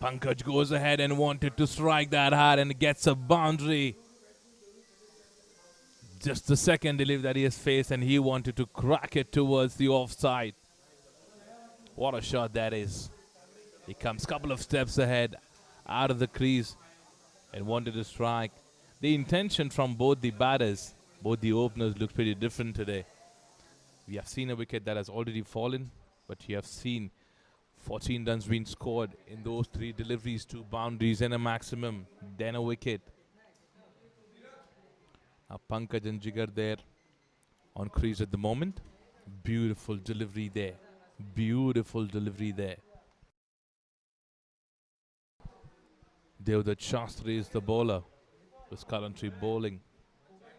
Pankaj goes ahead and wanted to strike that hard and gets a boundary. Just the second delivery that he has faced, and he wanted to crack it towards the offside. What a shot that is. He comes a couple of steps ahead, out of the crease, and wanted to strike. The intention from both the batters, both the openers, looked pretty different today. We have seen a wicket that has already fallen, but you have seen 14 runs being scored in those 3 deliveries, 2 boundaries and a maximum, then a wicket. Now Pankaj and Jigar there on crease at the moment. Beautiful delivery there. Beautiful delivery there. Devdutt Shastri is the bowler, who's currently bowling.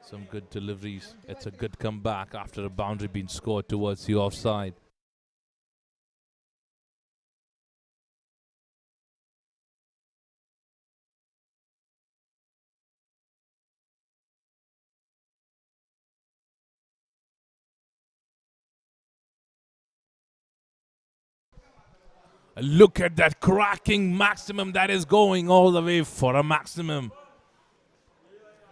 Some good deliveries. It's a good comeback after a boundary being scored towards the offside. Look at that cracking maximum that is going all the way for a maximum.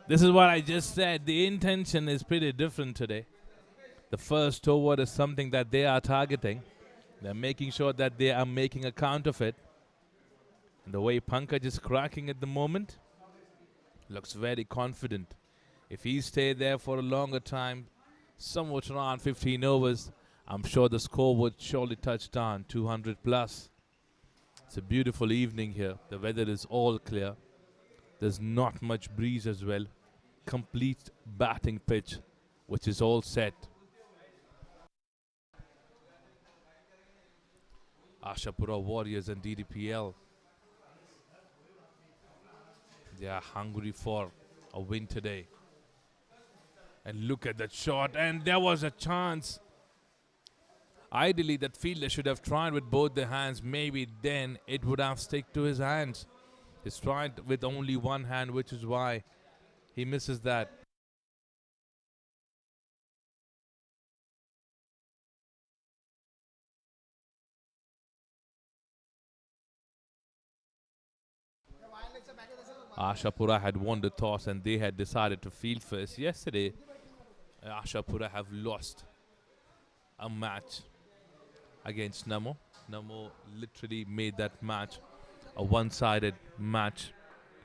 This is what I just said. The intention is pretty different today. The first over is something that they are targeting. They're making sure that they are making a count of it. And the way Pankaj is cracking at the moment looks very confident. If he stayed there for a longer time, somewhat around 15 overs, I'm sure the score would surely touch down 200 plus. It's a beautiful evening here. The weather is all clear. There's not much breeze as well. Complete batting pitch, which is all set. AASHAPURA Warriors and DDPL. They are hungry for a win today. And look at that shot. And there was a chance. Ideally, that fielder should have tried with both the hands. Maybe then it would have stuck to his hands. He's tried with only one hand, which is why he misses that. AASHAPURA had won the toss and they had decided to field first. Yesterday, AASHAPURA have lost a match against Namo. Namo literally made that match a one-sided match,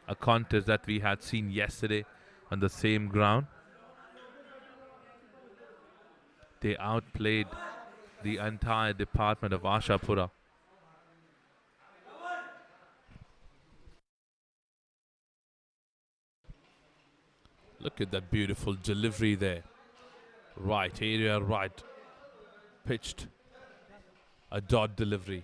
a contest that we had seen yesterday on the same ground. They outplayed the entire department of AASHAPURA. Look at that beautiful delivery there. Right area, right pitched. A dot delivery.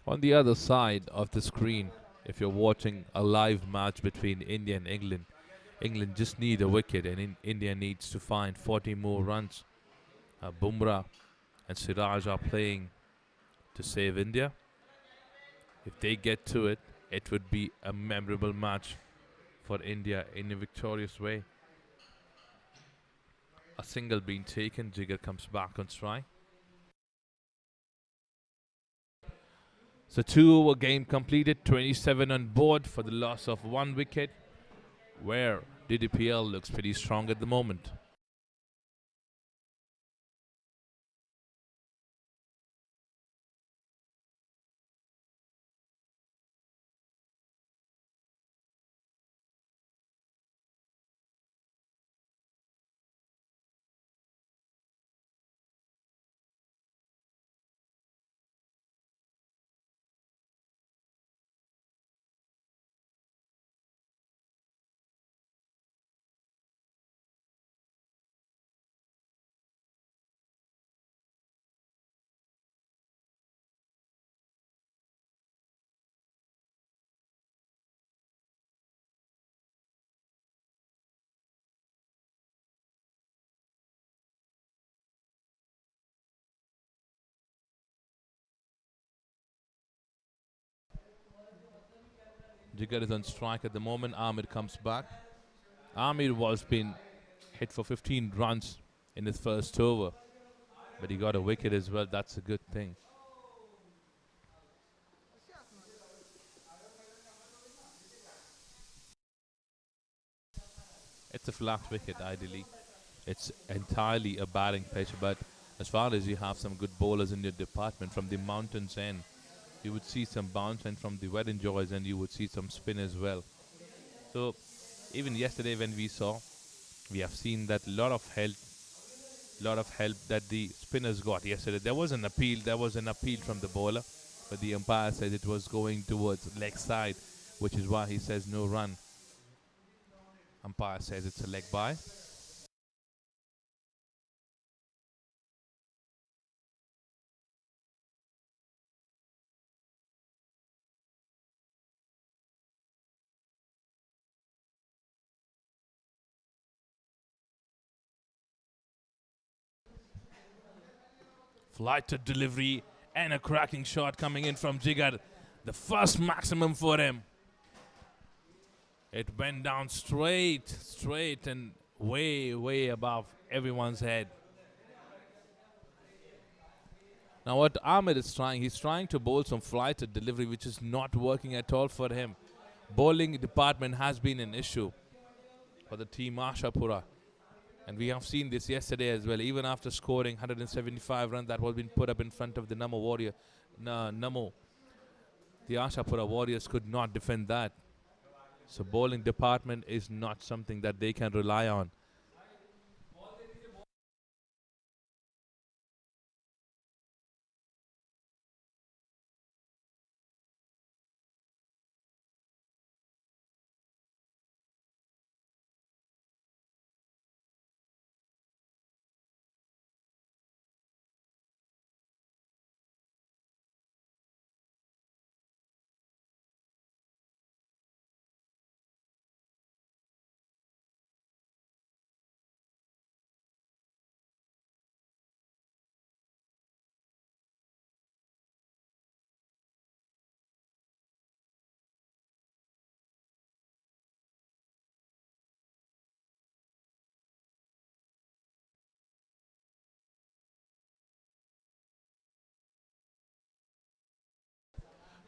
On the other side of the screen, if you're watching a live match between India and England, England just need a wicket and India needs to find 40 more runs. Bumrah and Siraj are playing to save India. If they get to it, it would be a memorable match for India in a victorious way. A single being taken, Jigar comes back on strike. So 2-over game completed, 27 on board for the loss of 1 wicket, where DDPL looks pretty strong at the moment. Jigar is on strike at the moment. Ahmed comes back. Amir was been hit for 15 runs in his first over, but he got a wicket as well. That's a good thing. It's a flat wicket, ideally. It's entirely a batting pitch, but as far as you have some good bowlers in your department from the mountains end, you would see some bounce, and from the wet enjoys and you would see some spin as well. So even yesterday when we have seen that lot of help that the spinners got yesterday. There was an appeal from the bowler, but the umpire said it was going towards leg side, which is why he says no run. Umpire says it's a leg bye. Flighted delivery and a cracking shot coming in from Jigar. The first maximum for him. It went down straight and way above everyone's head. Now what Ahmed is trying, he's trying to bowl some flighted delivery, which is not working at all for him. Bowling department has been an issue for the team AASHAPURA. And we have seen this yesterday as well. Even after scoring 175 runs that was been put up in front of the Namo, the AASHAPURA Warriors could not defend that. So bowling department is not something that they can rely on.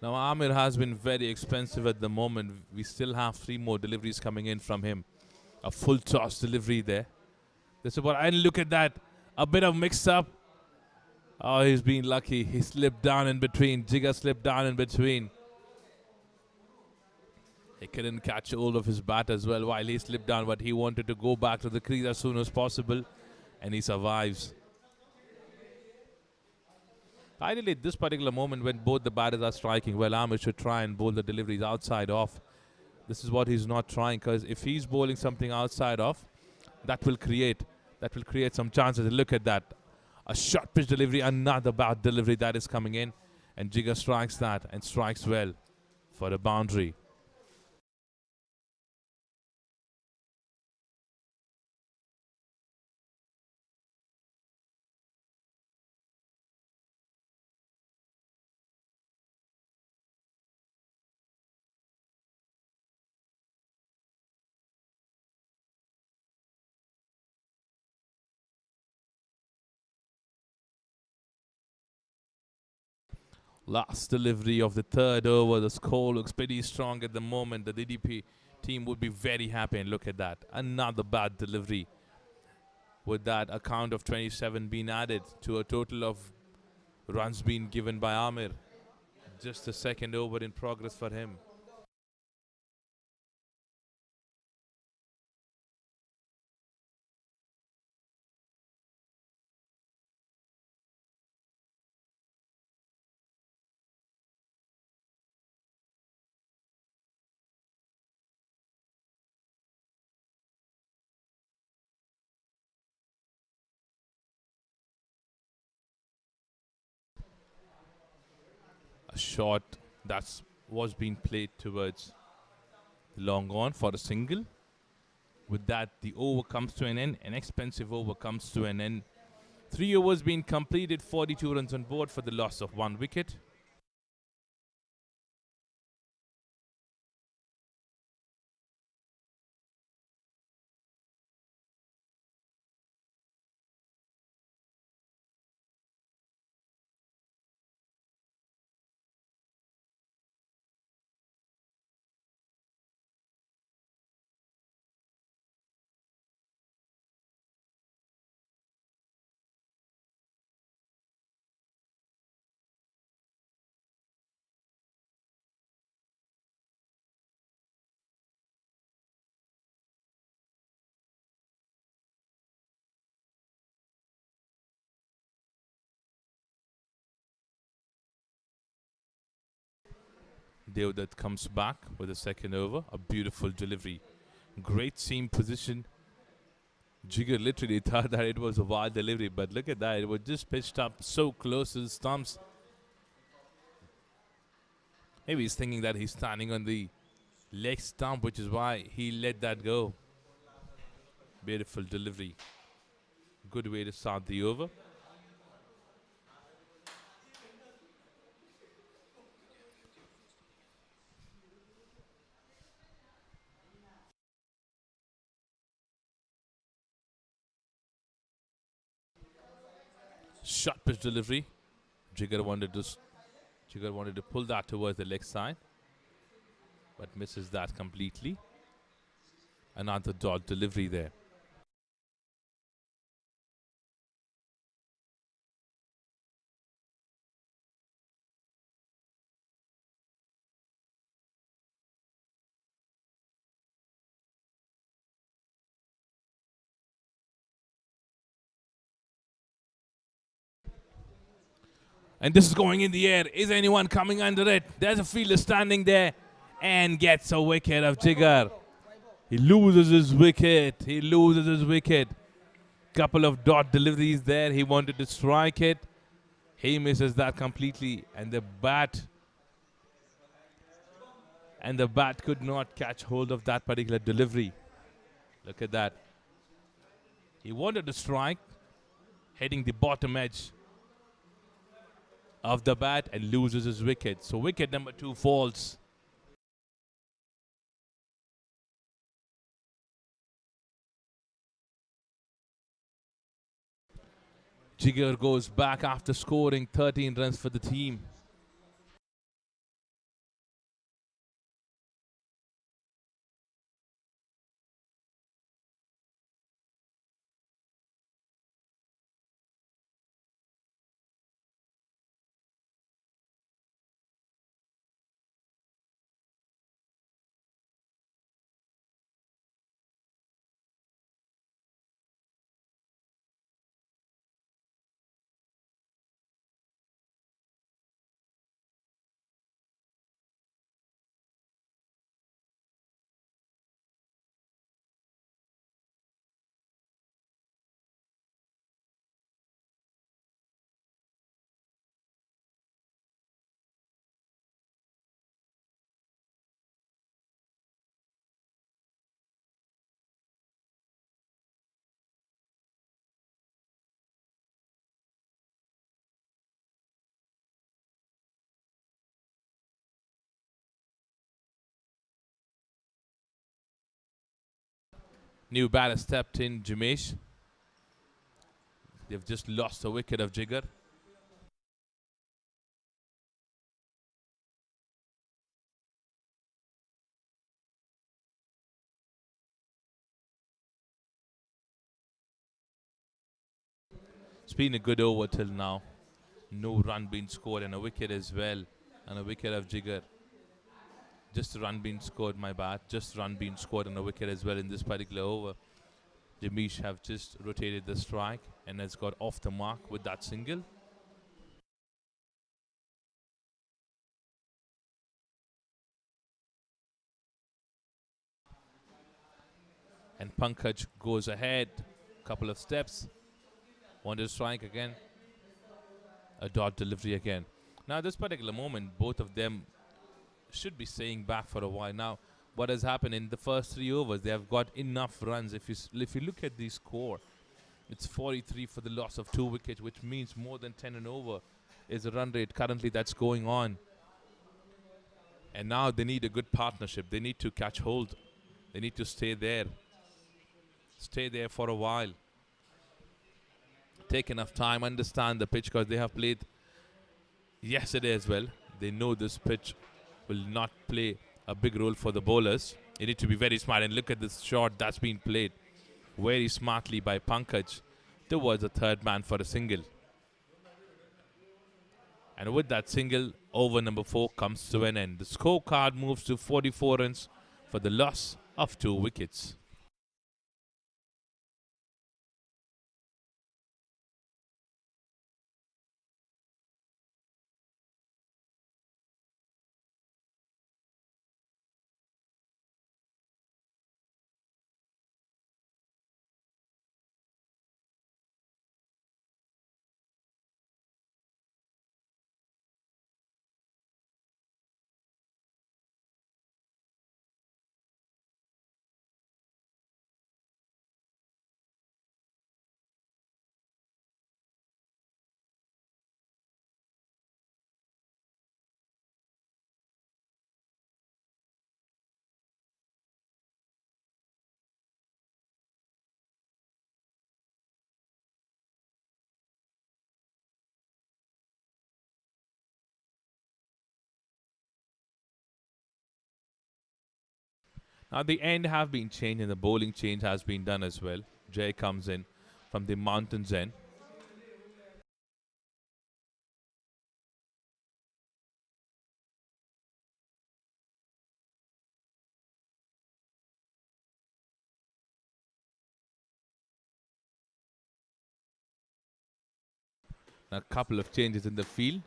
Now Amir has been very expensive at the moment. We still have 3 more deliveries coming in from him. A full toss delivery there. This is what, and look at that. A bit of mix up. Oh, he's been lucky. He slipped down in between. Jigar slipped down in between. He couldn't catch hold of his bat as well while he slipped down, but he wanted to go back to the crease as soon as possible, and he survives. Ideally, at this particular moment when both the batters are striking, well, Amir should try and bowl the deliveries outside off. This is what he's not trying, because if he's bowling something outside off, that will create some chances. Look at that. A short pitch delivery, another bad delivery that is coming in, and Jigar strikes that and strikes well for a boundary. Last delivery of the third over. The score looks pretty strong at the moment. The DDP team would be very happy. And look at that. Another bad delivery. With that, a count of 27 being added to a total of runs being given by Amir. Just the second over in progress for him. A shot that was being played towards the long on for a single. With that, the over comes to an end. An expensive over comes to an end. 3 overs being completed, 42 runs on board for the loss of 1 wicket. Devdutt comes back with a second over. A beautiful delivery. Great seam position. Jigar literally thought that it was a wild delivery, but look at that. It was just pitched up so close to the stumps. Maybe he's thinking that he's standing on the leg stump, which is why he let that go. Beautiful delivery. Good way to start the over. Short pitch delivery. Jigar wanted to pull that towards the leg side, but misses that completely. Another dot delivery there. And this is going in the air. Is anyone coming under it? There's a fielder standing there and gets a wicket of Jigar. He loses his wicket. He loses his wicket. Couple of dot deliveries there. He wanted to strike it. He misses that completely. And the bat could not catch hold of that particular delivery. Look at that. He wanted to strike, hitting the bottom edge of the bat and loses his wicket. So wicket number 2 falls. Jigar goes back after scoring 13 runs for the team. New batter stepped in, Jamesh. They've just lost a wicket of Jigar. It's been a good over till now. No run being scored and a wicket as well. And a wicket of Jigar. Just a run being scored, my bad. Just run being scored and a wicket as well in this particular over. Jamesh have just rotated the strike and has got off the mark with that single. And Pankaj goes ahead, couple of steps, wanted to strike again, a dot delivery again. Now at this particular moment, both of them should be staying back for a while. Now, what has happened in the first 3 overs, they have got enough runs. If you look at the score, it's 43 for the loss of 2 wickets, which means more than 10 and over is the run rate currently that's going on. And now they need a good partnership. They need to catch hold. They need to stay there. Stay there for a while. Take enough time, understand the pitch, because they have played yesterday as well. They know this pitch will not play a big role for the bowlers. You need to be very smart, and look at this shot that's been played very smartly by Pankaj towards the third man for a single. And with that single, over number 4 comes to an end. The scorecard moves to 44 runs for the loss of 2 wickets. Now the end have been changed and the bowling change has been done as well. Jay comes in from the mountains end. A couple of changes in the field.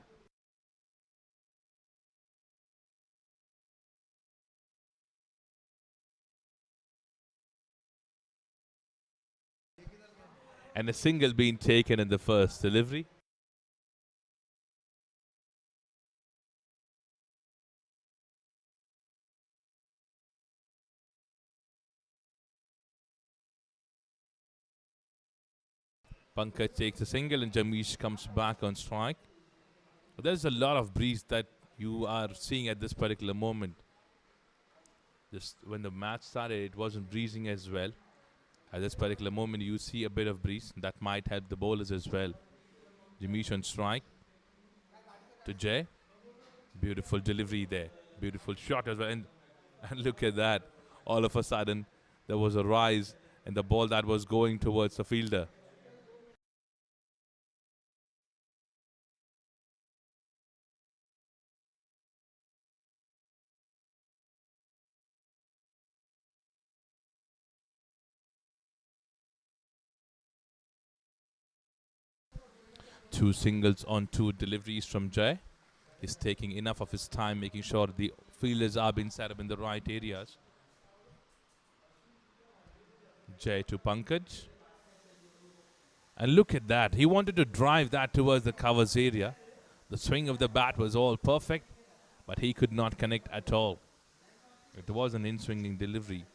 And a single being taken in the first delivery. Pankaj takes a single and Jamish comes back on strike. There's a lot of breeze that you are seeing at this particular moment. Just when the match started, it wasn't breezing as well. At this particular moment, you see a bit of breeze. That might help the bowlers as well. Jamish on strike to Jay. Beautiful delivery there. Beautiful shot as well. And look at that. All of a sudden, there was a rise in the ball that was going towards the fielder. Two singles on two deliveries from Jay. He's taking enough of his time, making sure the fielders are being set up in the right areas. Jay to Pankaj. And look at that. He wanted to drive that towards the covers area. The swing of the bat was all perfect, but he could not connect at all. It was an in-swinging delivery.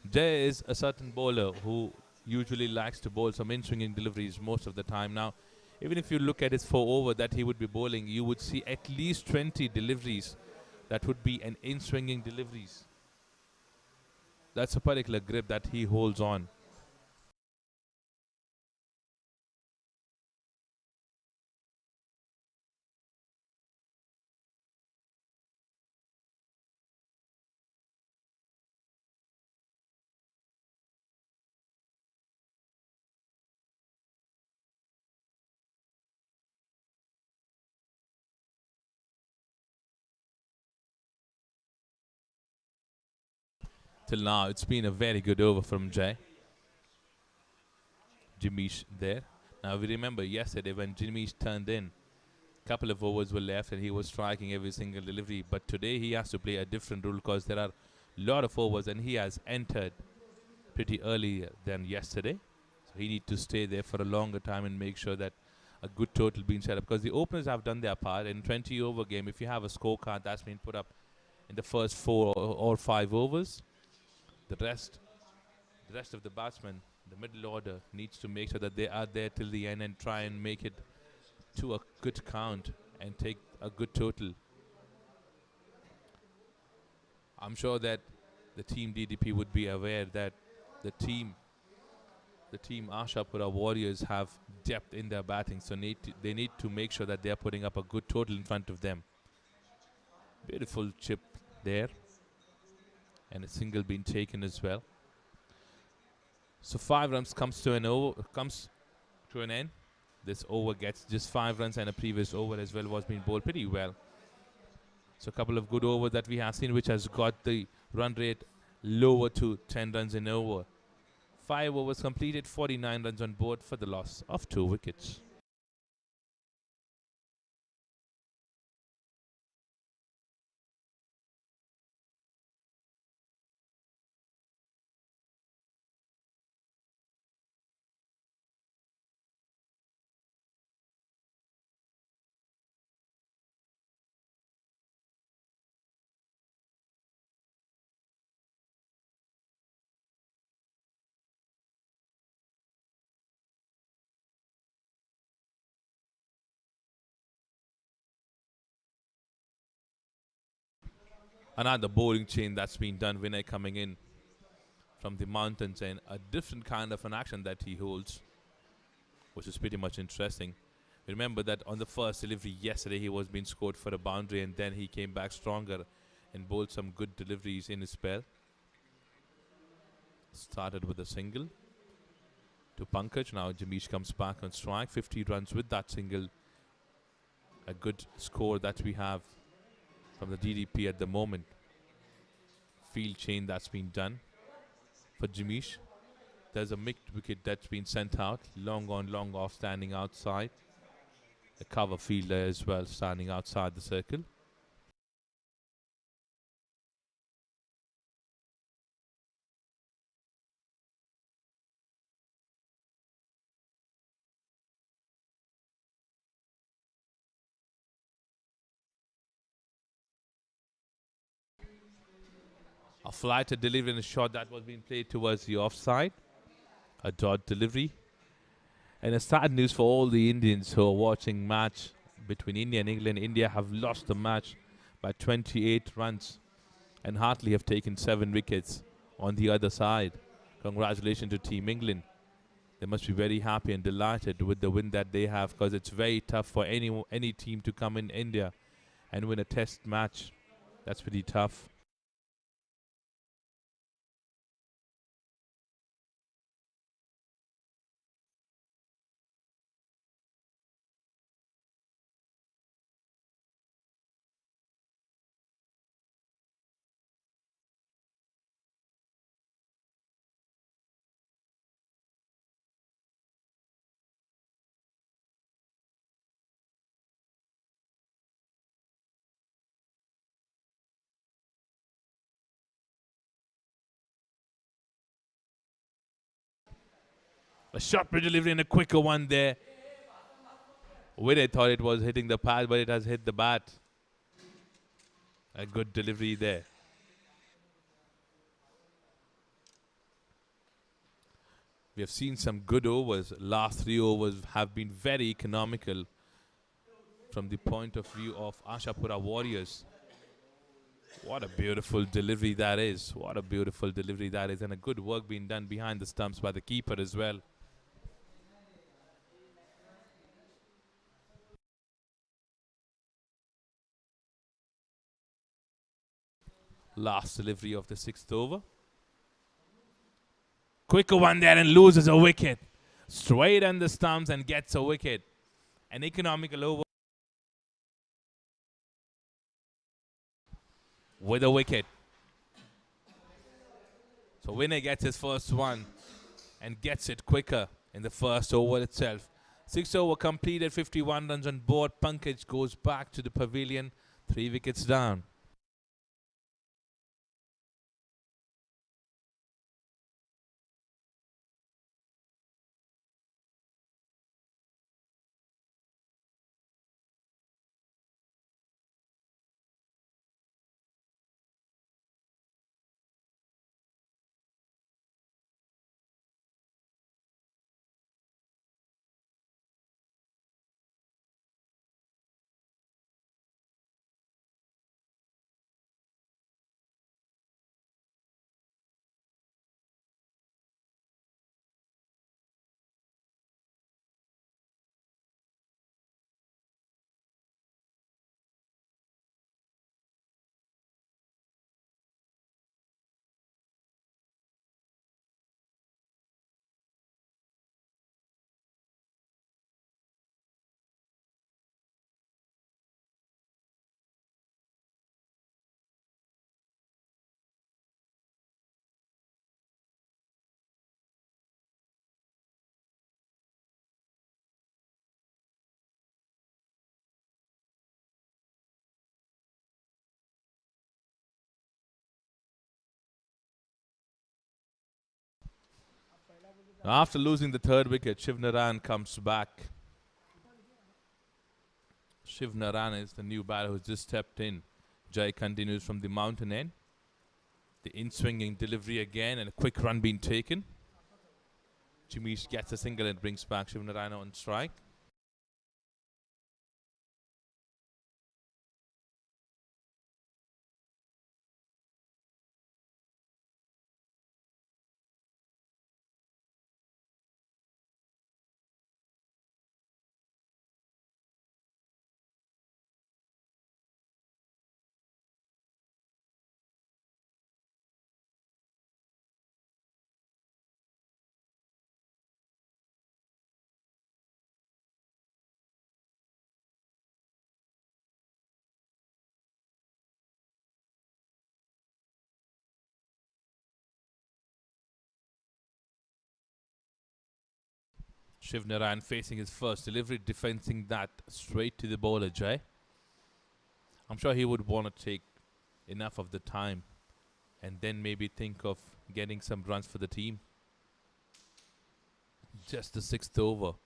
Jay is a certain bowler who usually likes to bowl some in-swinging deliveries most of the time. Now, even if you look at his 4 over that he would be bowling, you would see at least 20 deliveries that would be an in-swinging deliveries. That's a particular grip that he holds on. Till now, it's been a very good over from Jay. Jimish there. Now, we remember yesterday when Jimish turned in, couple of overs were left and he was striking every single delivery. But today he has to play a different rule because there are a lot of overs and he has entered pretty early than yesterday. So he needs to stay there for a longer time and make sure that a good total being set up. Because the openers have done their part. In 20 over game, if you have a scorecard that's been put up in the first 4 or 5 overs, the rest of the batsmen, the middle order, needs to make sure that they are there till the end and try and make it to a good count and take a good total. I'm sure that the team DDP would be aware that the team AASHAPURA Warriors have depth in their batting, so they need to make sure that they are putting up a good total in front of them. Beautiful chip there, and a single being taken as well. So 5 runs comes to an end. This over gets just 5 runs, and a previous over as well was being bowled pretty well. So a couple of good overs that we have seen, which has got the run rate lower to 10 runs an over. 5 overs completed, 49 runs on board for the loss of 2 wickets. Another bowling chain that's been done. Vinay coming in from the mountains and a different kind of an action that he holds, which is pretty much interesting. Remember that on the first delivery yesterday, he was being scored for a boundary and then he came back stronger and bowled some good deliveries in his spell. Started with a single to Pankaj. Now Jamish comes back on strike. 50 runs with that single. A good score that we have from the DDP at the moment. Field change that's been done for Jamish. There's a mixed wicket that's been sent out. Long on, long off, standing outside. A cover fielder as well, standing outside the circle. A flighter delivering a shot that was being played towards the offside. A dot delivery. And a sad news for all the Indians who are watching match between India and England. India have lost the match by 28 runs and hardly have taken 7 wickets on the other side. Congratulations to Team England. They must be very happy and delighted with the win that they have, because it's very tough for any team to come in India and win a test match. That's pretty tough. A short delivery and a quicker one there. Wade thought it was hitting the pad, but it has hit the bat. A good delivery there. We have seen some good overs. Last 3 overs have been very economical from the point of view of AASHAPURA Warriors. What a beautiful delivery that is. What a beautiful delivery that is. And a good work being done behind the stumps by the keeper as well. Last delivery of the 6th over. Quicker one there and loses a wicket. Straight on the stumps and gets a wicket. An economical over with a wicket. So Winner gets his first one and gets it quicker in the first over itself. 6 over completed, 51 runs on board. Pankaj goes back to the pavilion, 3 wickets down. After losing the 3rd wicket, Shiv Naran comes back. Shiv Naran is the new batter who's just stepped in. Jai continues from the mountain end. The in-swinging delivery again and a quick run being taken. Jamish gets a single and brings back Shiv Naran on strike. Shiv Narayan facing his first delivery, defending that straight to the bowler, Jay. I'm sure he would want to take enough of the time and then maybe think of getting some runs for the team. Just the 6th over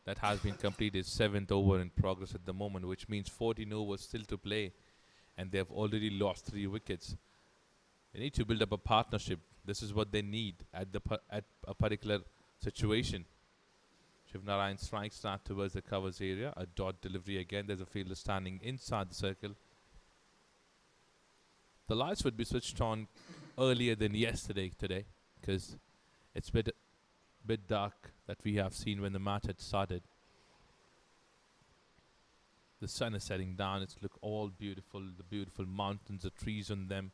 that has been completed, 7th over in progress at the moment, which means 14 overs still to play, and they have already lost 3 wickets. They need to build up a partnership. This is what they need at a particular situation. Shiv Narayan strikes that towards the covers area. A dot delivery again. There's a fielder standing inside the circle. The lights would be switched on earlier than yesterday today, because it's a bit dark that we have seen when the match had started. The sun is setting down. It's look all beautiful. The beautiful mountains, the trees on them.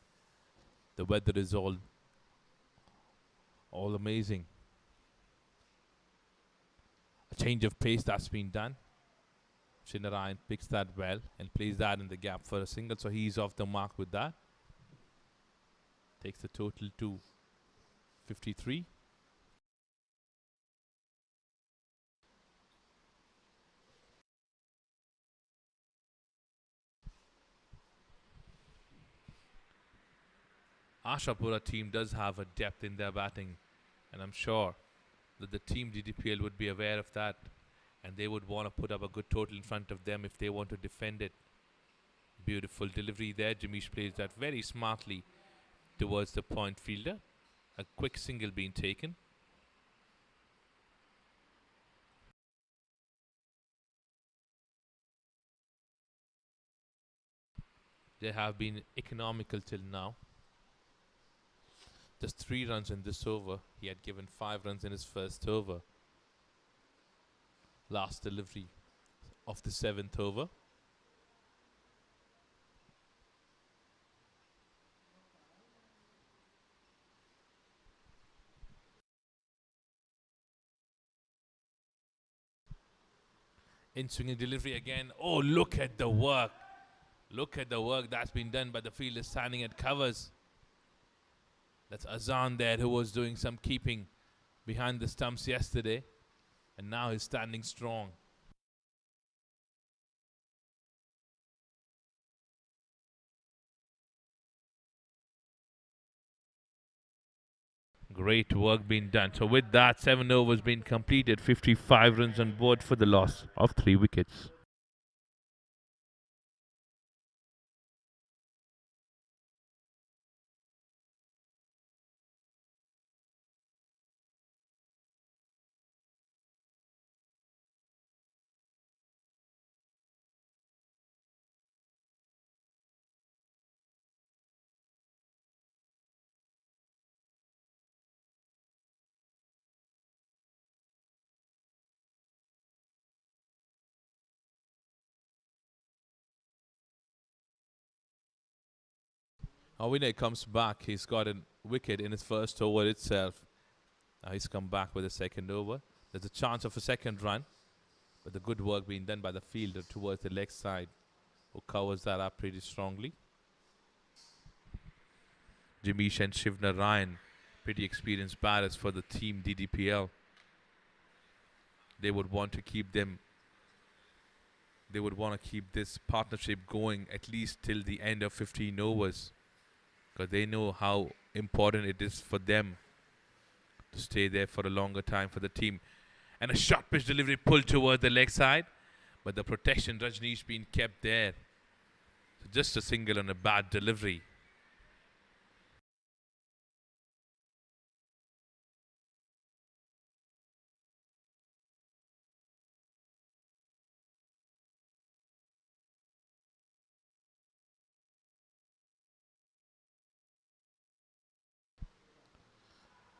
The weather is all amazing. A change of pace that's been done. Shiv Narayan picks that well and plays that in the gap for a single, so he's off the mark with that. Takes the total to 53. AASHAPURA team does have a depth in their batting, and I'm sure that the team DDPL would be aware of that, and they would want to put up a good total in front of them if they want to defend it. Beautiful delivery there. Jamish plays that very smartly towards the point fielder. A quick single being taken. They have been economical till now. Just 3 runs in this over. He had given 5 runs in his first over. Last delivery of the 7th over. In swinging delivery again. Oh, look at the work. Look at the work that's been done by the fielder standing at covers. That's Azan there, who was doing some keeping behind the stumps yesterday, and now he's standing strong. Great work being done. So with that, 7 overs being completed, 55 runs on board for the loss of 3 wickets. Our winner comes back. He's got a wicket in his first over itself. Now he's come back with a second over. There's a chance of a second run, but the good work being done by the fielder towards the leg side, who covers that up pretty strongly. Jamish and Shiv Narayan, pretty experienced batters for the team DDPL. They would want to keep them. They would want to keep this partnership going at least till the end of 15 overs, because they know how important it is for them to stay there for a longer time for the team. And a short pitch delivery pulled toward the leg side, but the protection, Rajneesh, being kept there. So just a single on a bad delivery.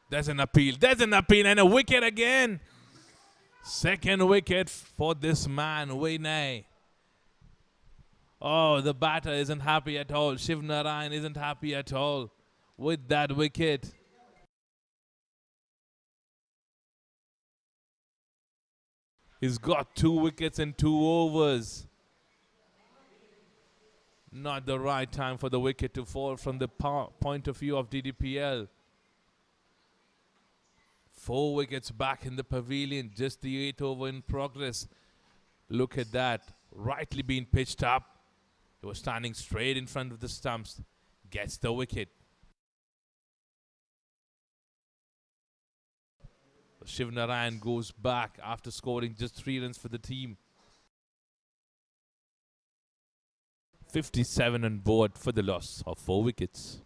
There's an appeal. There's an appeal and a wicket again. Second wicket for this man, Vinay. Oh, the batter isn't happy at all. Shiv Narayan isn't happy at all with that wicket. He's got 2 wickets in 2 overs. Not the right time for the wicket to fall from the point of view of DDPL. 4 wickets back in the pavilion. Just the 8th over in progress. Look at that. Rightly being pitched up. He was standing straight in front of the stumps. Gets the wicket. Shiv Narayan goes back after scoring just 3 runs for the team. 57 on board for the loss of 4 wickets.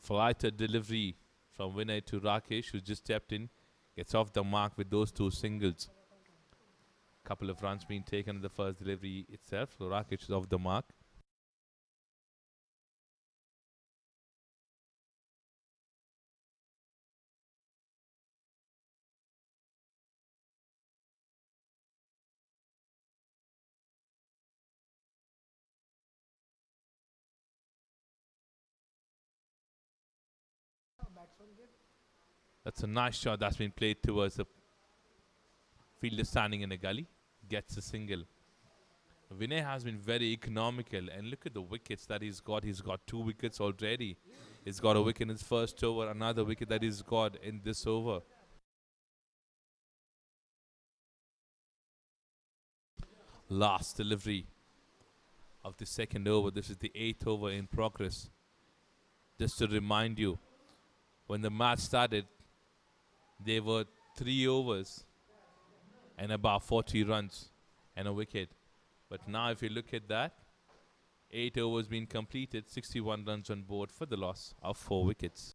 Flighted delivery from Vinay to Rakesh, who just stepped in. Gets off the mark with those 2 singles. Couple of runs being taken in the first delivery itself. So Rakesh is off the mark. That's a nice shot that's been played towards the fielder standing in a gully. Gets a single. Vinay has been very economical, and look at the wickets that he's got. He's got 2 wickets already. He's got a wicket in his first over, another wicket that he's got in this over. Last delivery of the second over. This is the 8th over in progress. Just to remind you, when the match started, there were 3 overs and about 40 runs and a wicket. But now if you look at that, 8 overs been completed, 61 runs on board for the loss of 4 wickets.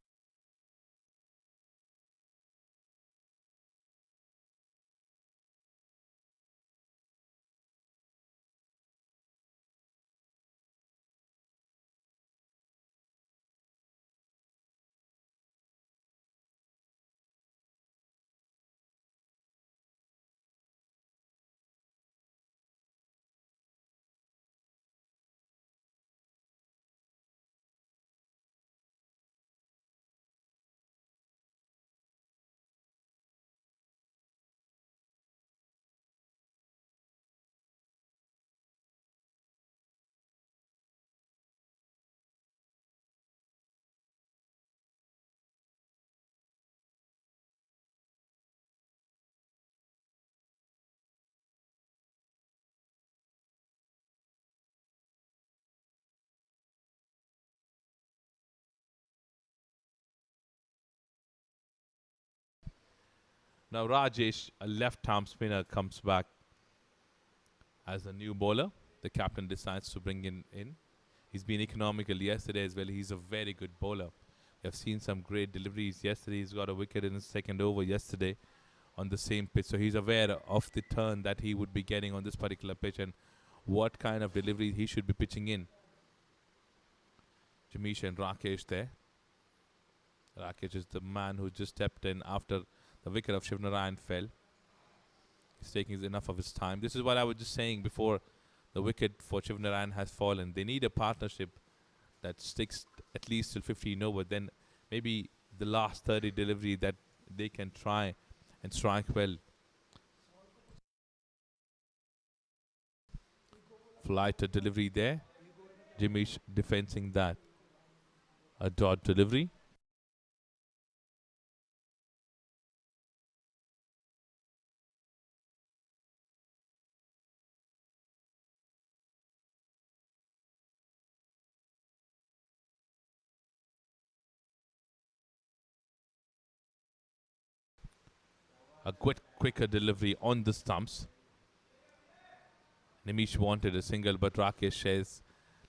Now Rajesh, a left-arm spinner, comes back as a new bowler. The captain decides to bring him in. He's been economical yesterday as well. He's a very good bowler. I've seen some great deliveries yesterday. He's got a wicket in his second over yesterday on the same pitch. So he's aware of the turn that he would be getting on this particular pitch and what kind of delivery he should be pitching in. Jamish and Rakesh there. Rakesh is the man who just stepped in after the wicket of Shiv Narayan fell. He's taking enough of his time. This is what I was just saying before the wicket for Shiv Narayan has fallen. They need a partnership that sticks at least till 15 over. Then maybe the last 30 delivery that they can try and strike well. Flighted delivery there. Jimish defending that. A dot delivery. A quicker delivery on the stumps. Nimish wanted a single, but Rakesh says,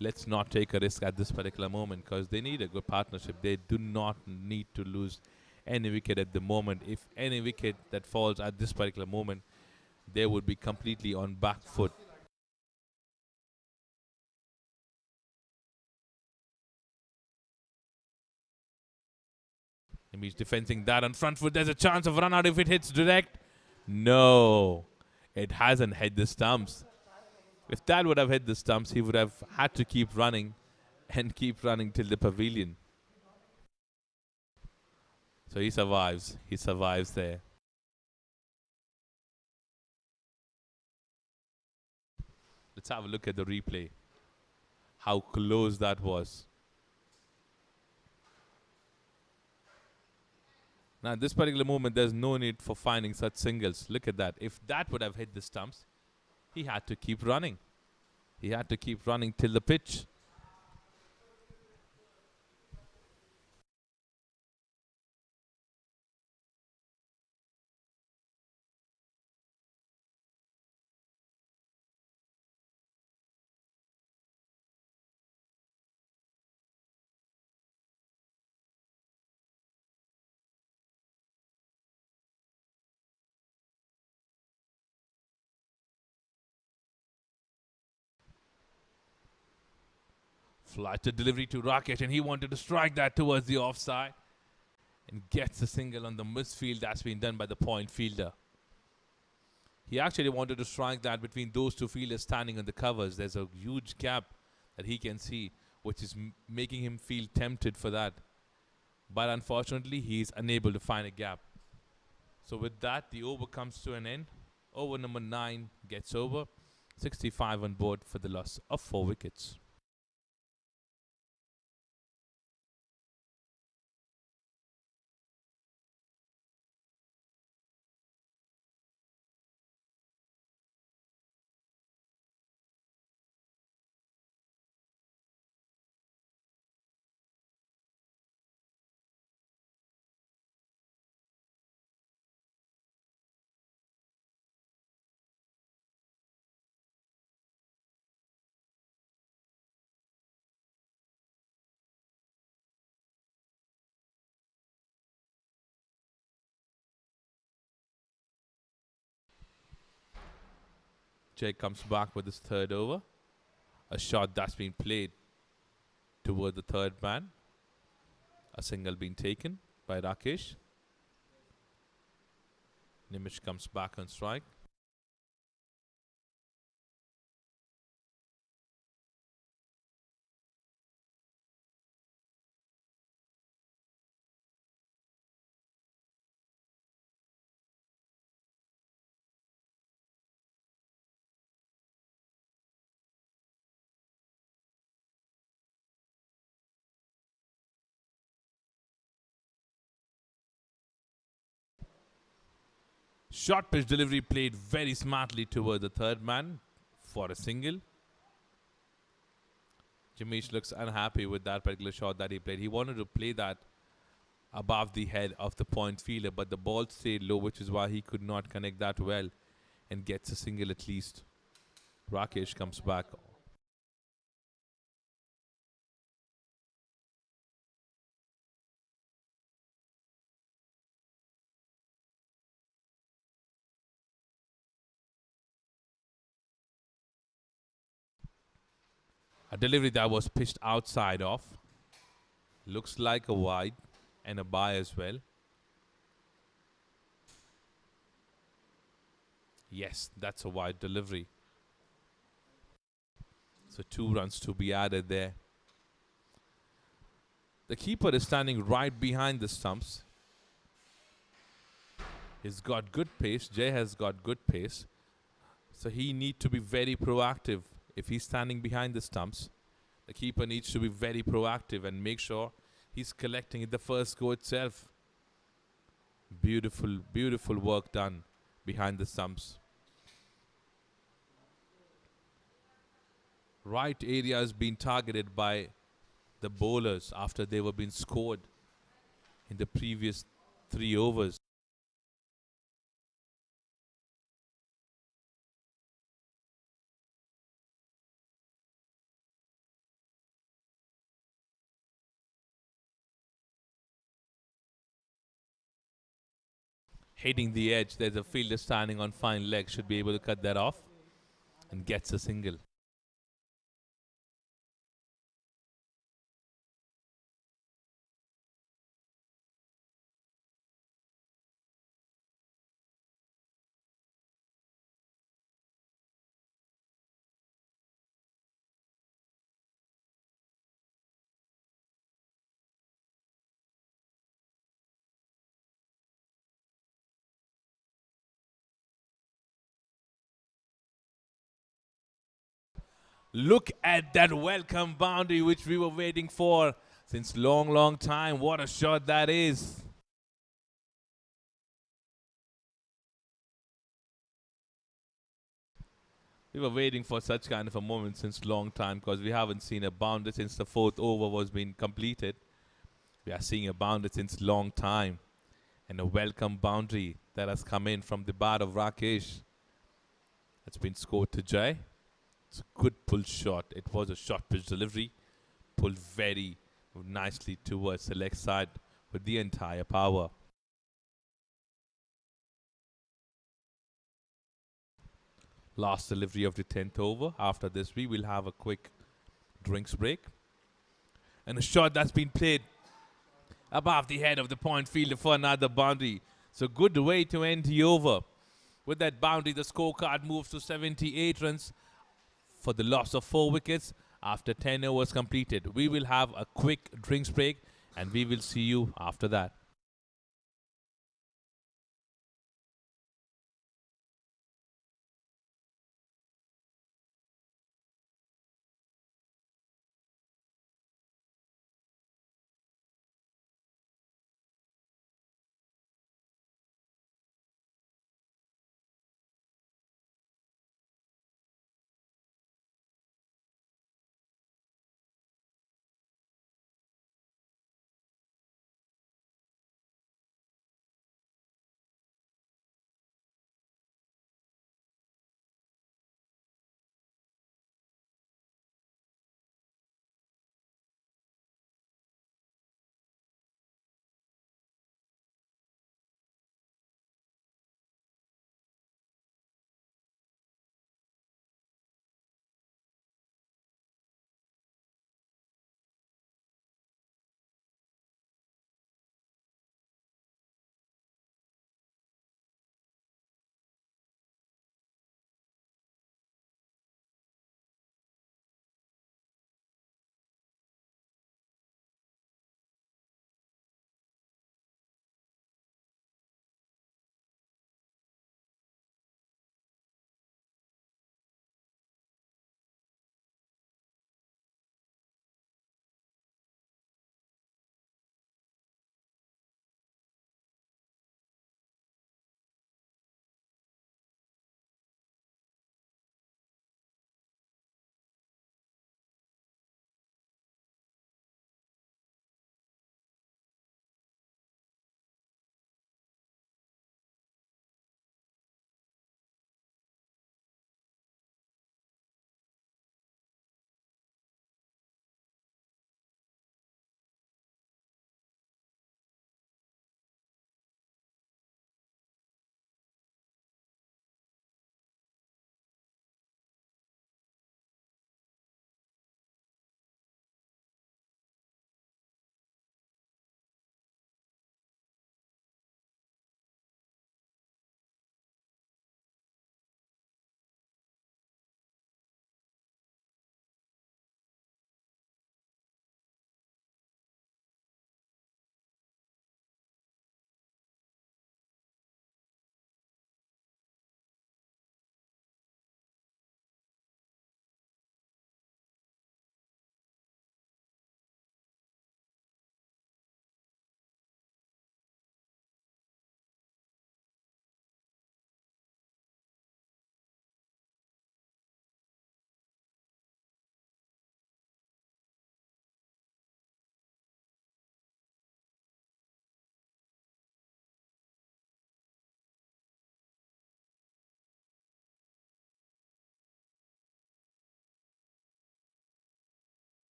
let's not take a risk at this particular moment because they need a good partnership. They do not need to lose any wicket at the moment. If any wicket that falls at this particular moment, they would be completely on back foot. He's defending that on front foot. There's a chance of run out if it hits direct. No, it hasn't hit the stumps. If that would have hit the stumps, he would have had to keep running and keep running till the pavilion. So he survives. He survives there. Let's have a look at the replay. How close that was. Now, at this particular moment, there's no need for finding such singles. Look at that. If that would have hit the stumps, he had to keep running. He had to keep running till the pitch. Flatted delivery to Rakesh, and he wanted to strike that towards the offside and gets a single on the misfield that's been done by the point fielder. He actually wanted to strike that between those two fielders standing on the covers. There's a huge gap that he can see, which is making him feel tempted for that. But unfortunately, he is unable to find a gap. So with that, the over comes to an end. Over number 9 gets over. 65 on board for the loss of 4 wickets. Jay comes back with his third over. A shot that's been played toward the third man. A single being taken by Rakesh. Nimish comes back on strike. Short pitch delivery played very smartly toward the third man for a single. Jamesh looks unhappy with that particular shot that he played. He wanted to play that above the head of the point fielder, but the ball stayed low, which is why he could not connect that well and gets a single at least. Rakesh comes back. A delivery that was pitched outside off. Looks like a wide and a bye as well. Yes, that's a wide delivery. So 2 runs to be added there. The keeper is standing right behind the stumps. He's got good pace. Jay has got good pace. So he needs to be very proactive. If he's standing behind the stumps, the keeper needs to be very proactive and make sure he's collecting at the first go itself. Beautiful, beautiful work done behind the stumps. Right area has been targeted by the bowlers after they were being scored in the previous 3 overs. hitting the edge. There's a fielder standing on fine leg, should be able to cut that off and gets a single. Look at that welcome boundary which we were waiting for since long time. What a shot that is. We were waiting for such kind of a moment since long time because we haven't seen a boundary since the fourth over was being completed. We are seeing a boundary since long time and a welcome boundary that has come in from the bat of Rakesh. It's been scored to Jai. It's a good pull shot. It was a short pitch delivery. Pulled very nicely towards the leg side with the entire power. Last delivery of the 10th over. After this, we will have a quick drinks break. And a shot that's been played above the head of the point fielder for another boundary. So good way to end the over. With that boundary, the scorecard moves to 78 runs for the loss of 4 wickets after 10 overs completed. We will have a quick drinks break and we will see you after that.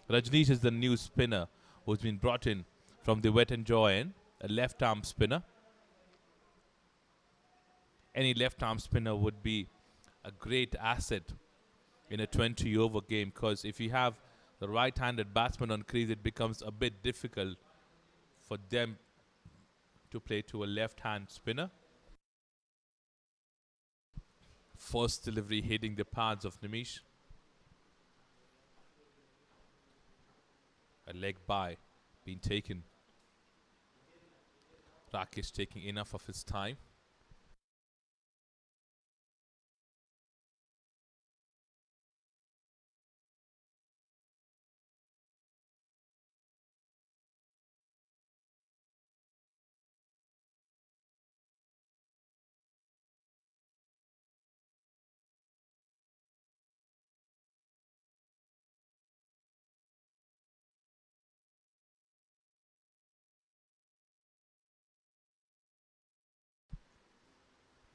Rajneesh is the new spinner who's been brought in from the Wet and Joy end, a left-arm spinner. Any left-arm spinner would be a great asset in a 20-over game, because if you have the right-handed batsman on crease, it becomes a bit difficult for them to play to a left-hand spinner. First delivery hitting the pads of Nimish. A leg by being taken. Rakesh taking enough of his time.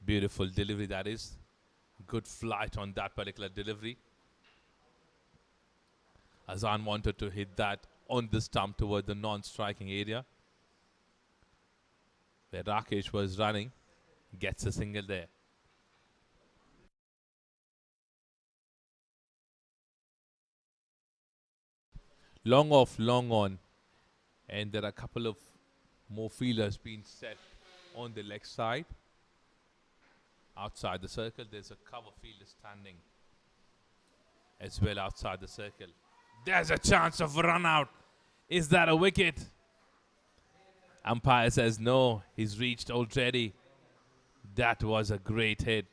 Beautiful delivery that is. Good flight on that particular delivery. Azan wanted to hit that on the stump toward the non-striking area, where Rakesh was running. Gets a single there. Long off, long on. And there are a couple of more fielders being set on the leg side. Outside the circle, there's a cover fielder standing as well outside the circle. There's a chance of run out. Is that a wicket? Umpire says no, he's reached already. That was a great hit.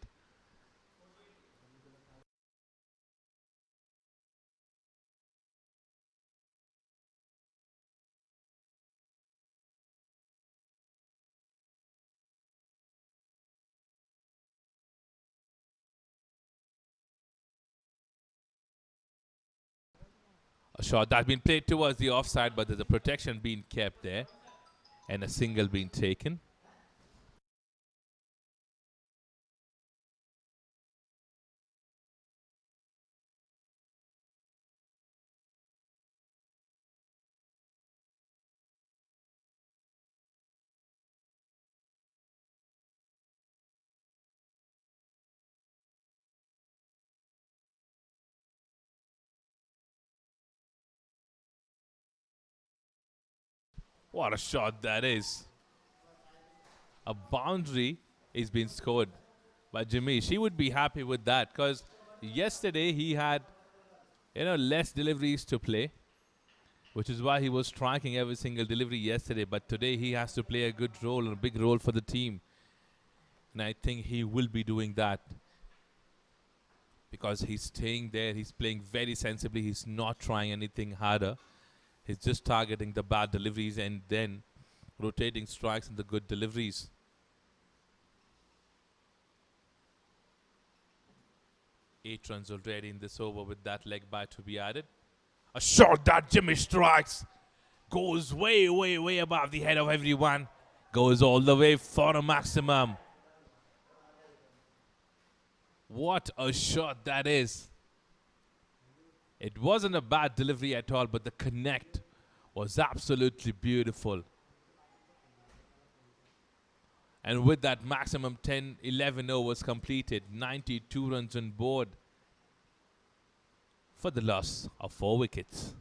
A shot that's been played towards the offside, but there's a protection being kept there and a single being taken. What a shot that is. A boundary is being scored by Jimmy. She would be happy with that, because yesterday he had less deliveries to play, which is why he was striking every single delivery yesterday. But today he has to play a good role, a big role for the team. And I think he will be doing that, because he's staying there. He's playing very sensibly. He's not trying anything harder. He's just targeting the bad deliveries and then rotating strikes and the good deliveries. Eight runs already in this over with that leg by to be added. A shot that Jimmy strikes goes way, way, way above the head of everyone. Goes all the way for a maximum. What a shot that is. It wasn't a bad delivery at all, but the connect was absolutely beautiful. And with that, maximum 10-11 overs completed, 92 runs on board for the loss of 4 wickets.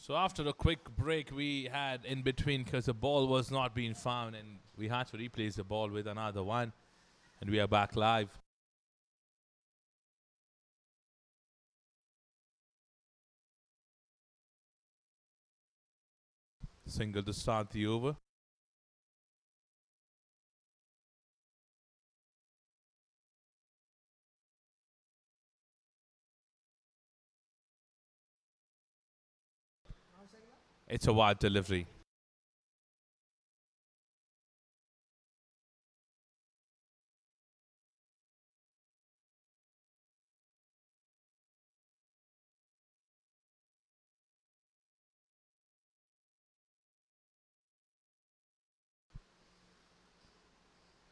So after a quick break we had in between because the ball was not being found and we had to replace the ball with another one, and we are back live. Single to start the over. It's a wide delivery.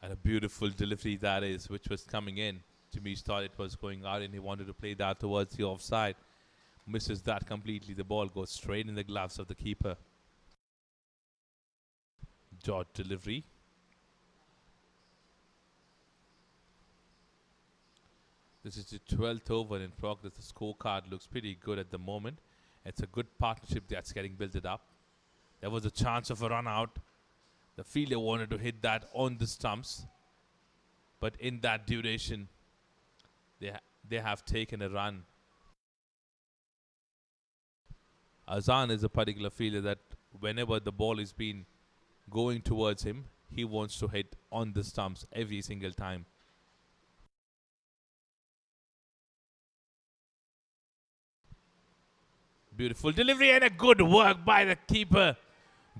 And a beautiful delivery that is, which was coming in. Jimmy thought it was going out and he wanted to play that towards the offside. Misses that completely. The ball goes straight in the gloves of the keeper. Dot delivery. This is the 12th over in progress. The scorecard looks pretty good at the moment. It's a good partnership that's getting built up. There was a chance of a run out. The fielder wanted to hit that on the stumps. But in that duration, they have taken a run. Azan is a particular fielder that whenever the ball is being going towards him, he wants to hit on the stumps every single time. Beautiful delivery and a good work by the keeper.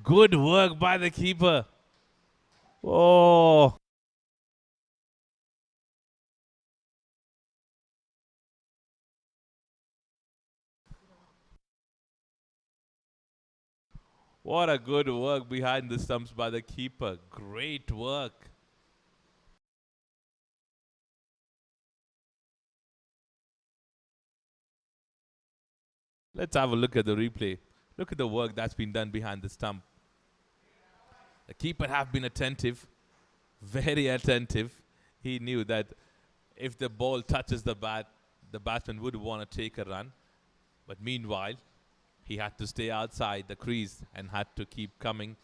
Good work by the keeper. Oh. What a good work behind the stumps by the keeper. Great work. Let's have a look at the replay. Look at the work that's been done behind the stump. The keeper have been attentive, very attentive. He knew that if the ball touches the bat, the batsman would want to take a run. But meanwhile, he had to stay outside the crease and had to keep coming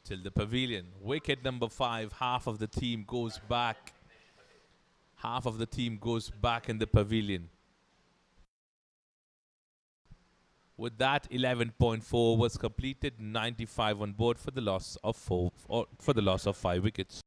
till the pavilion. Wicket number 5, half of the team goes back. Half of the team goes back in the pavilion. With that, 11.4 was completed, 95 on board for the loss of 5 wickets.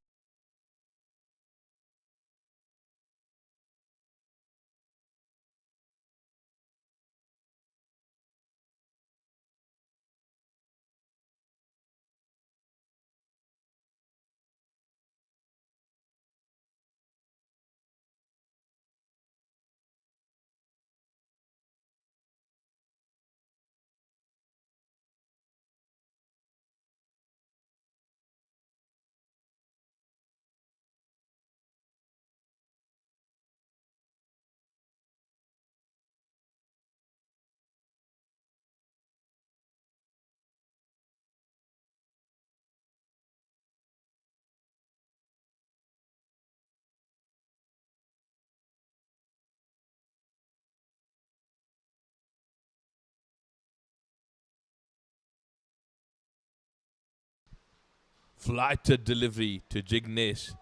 Flighted delivery to Jignesh.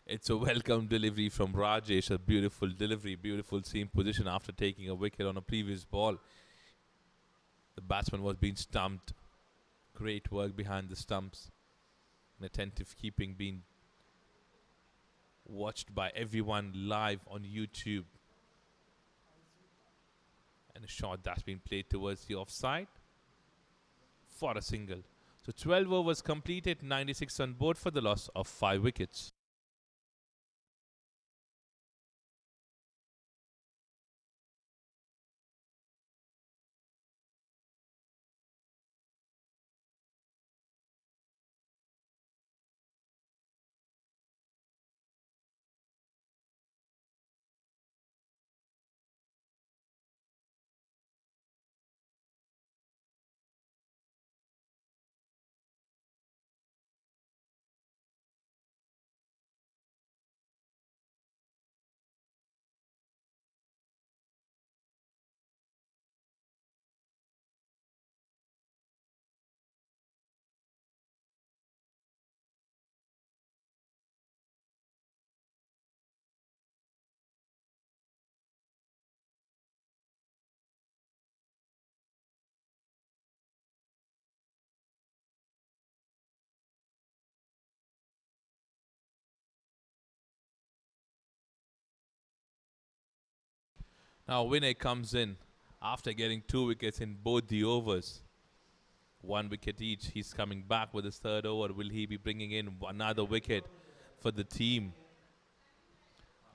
It's a welcome delivery from Rajesh. A beautiful delivery, beautiful seam position after taking a wicket on a previous ball. The batsman was being stumped. Great work behind the stumps. An attentive keeping being watched by everyone live on YouTube. And a shot that's been played towards the offside for a single. So 12 overs completed, 96 on board for the loss of 5 wickets. Now Vinay comes in after getting 2 wickets in both the overs. 1 wicket each. He's coming back with his third over. Will he be bringing in another wicket for the team?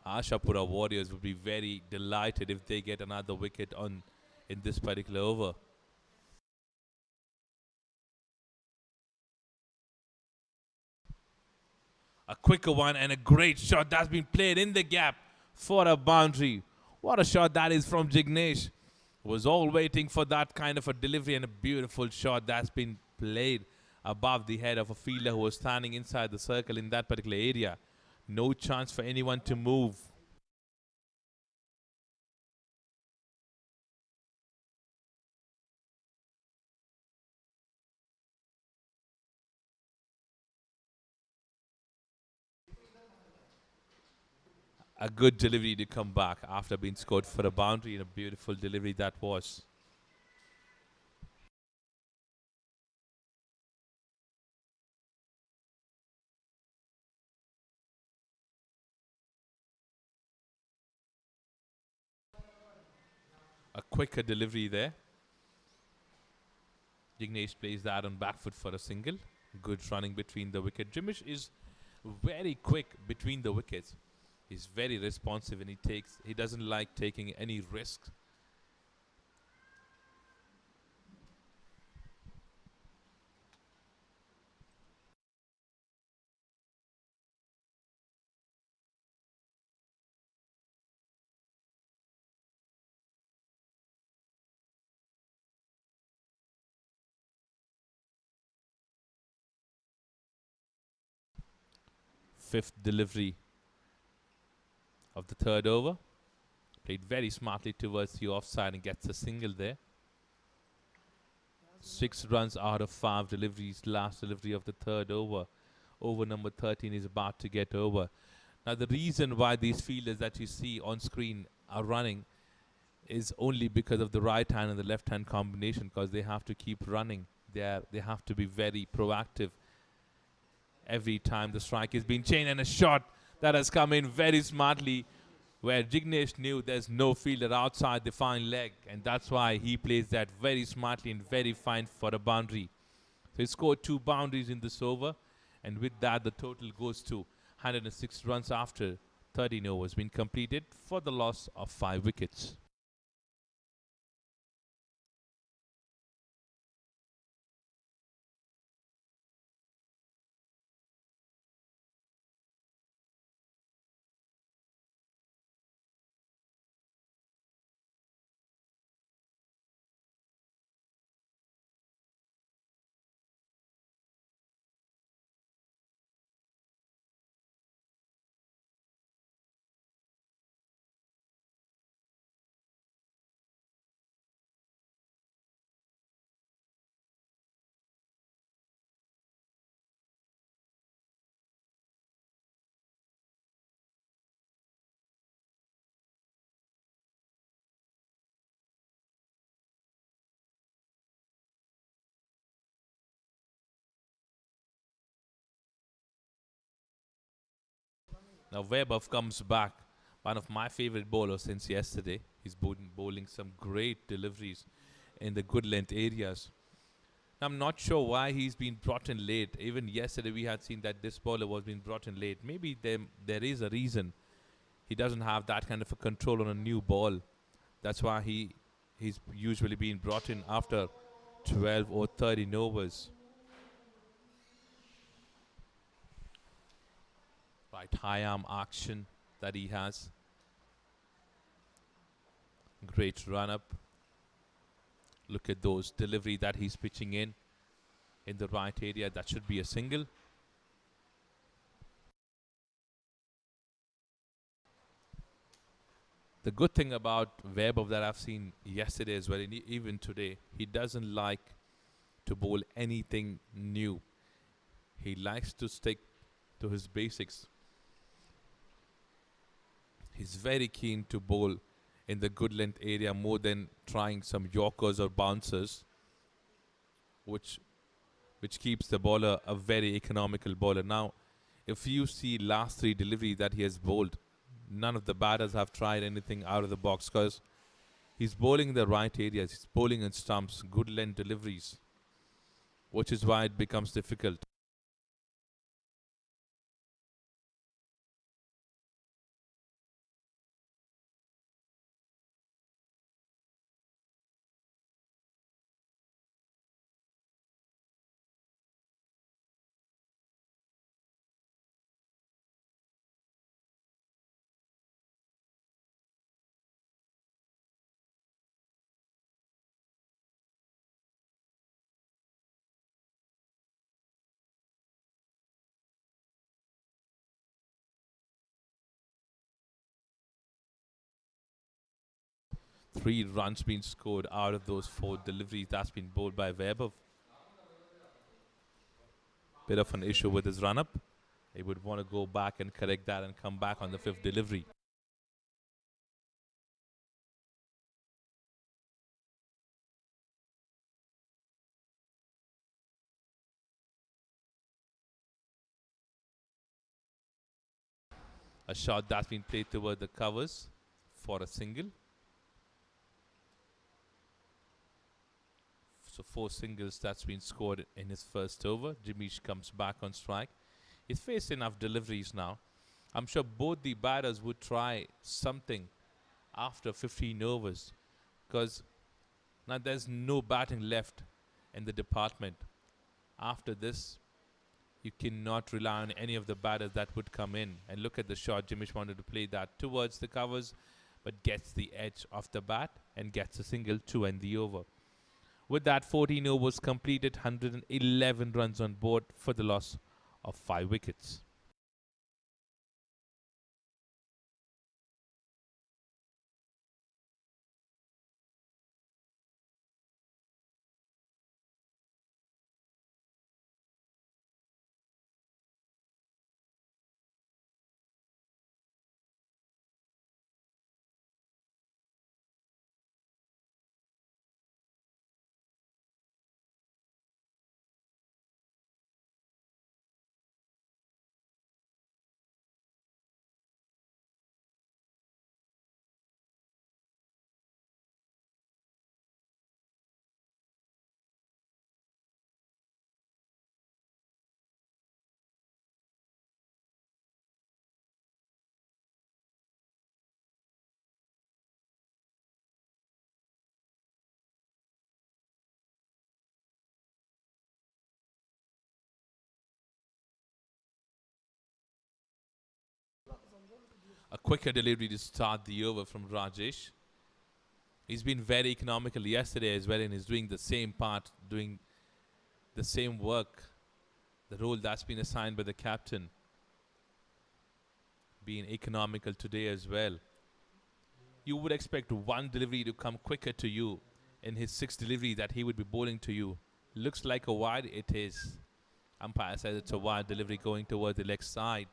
AASHAPURA Warriors would be very delighted if they get another wicket in this particular over. A quicker one and a great shot that's been played in the gap for a boundary. What a shot that is from Jignesh. Was all waiting for that kind of a delivery, and a beautiful shot that's been played above the head of a fielder who was standing inside the circle in that particular area. No chance for anyone to move. A good delivery to come back after being scored for a boundary, and a beautiful delivery that was. A quicker delivery there. Jignesh plays that on back foot for a single. Good running between the wicket. Jignesh is very quick between the wickets. He's very responsive, and he doesn't like taking any risks. Fifth delivery of the third over. Played very smartly towards the offside and gets a single there. 6 runs out of 5 deliveries. Last delivery of the third over. Over number 13 is about to get over. Now the reason why these fielders that you see on screen are running is only because of the right hand and the left hand combination, because they have to keep running. They have to be very proactive every time the strike is being changed, and a shot that has come in very smartly where Jignesh knew there's no fielder outside the fine leg, and that's why he plays that very smartly and very fine for a boundary. So he scored 2 boundaries in this over, and with that the total goes to 106 runs after 13 overs been completed for the loss of 5 wickets. Now Vaibhav comes back, one of my favorite bowlers since yesterday. He's bowling some great deliveries in the good length areas. I'm not sure why he's been brought in late. Even yesterday we had seen that this bowler was being brought in late. Maybe there is a reason. He doesn't have that kind of a control on a new ball. That's why he's usually being brought in after 12 or 13 overs. Right, high arm action that he has. Great run up. Look at those delivery that he's pitching in the right area. That should be a single. The good thing about Vaibhav that I've seen yesterday as well, and even today, he doesn't like to bowl anything new. He likes to stick to his basics. He's very keen to bowl in the good length area more than trying some yorkers or bouncers, which keeps the bowler a very economical bowler. Now, if you see last 3 delivery that he has bowled, none of the batters have tried anything out of the box, because He's bowling in the right areas. He's bowling in stumps, good length deliveries, which is why it becomes difficult. Three runs been scored out of those four deliveries that's been bowled by Weber. Bit of an issue with his run-up. He would want to go back and correct that and come back on the fifth delivery. A shot that's been played toward the covers for a single. So 4 singles that's been scored in his first over. Jimmy comes back on strike. He's faced enough deliveries now. I'm sure both the batters would try something after 15 overs, because now there's no batting left in the department. After this, you cannot rely on any of the batters that would come in. And look at the shot. Jimmy wanted to play that towards the covers, but gets the edge of the bat and gets a single to end the over. With that, 14 overs completed, 111 runs on board for the loss of 5 wickets. A quicker delivery to start the over from Rajesh. He's been very economical yesterday as well, and he's doing the same part, doing the same work, the role that's been assigned by the captain, being economical today as well. You would expect one delivery to come quicker to you in his 6th delivery that he would be bowling to you. Looks like a wide, it is. Umpire says it's a wide delivery going toward the leg side.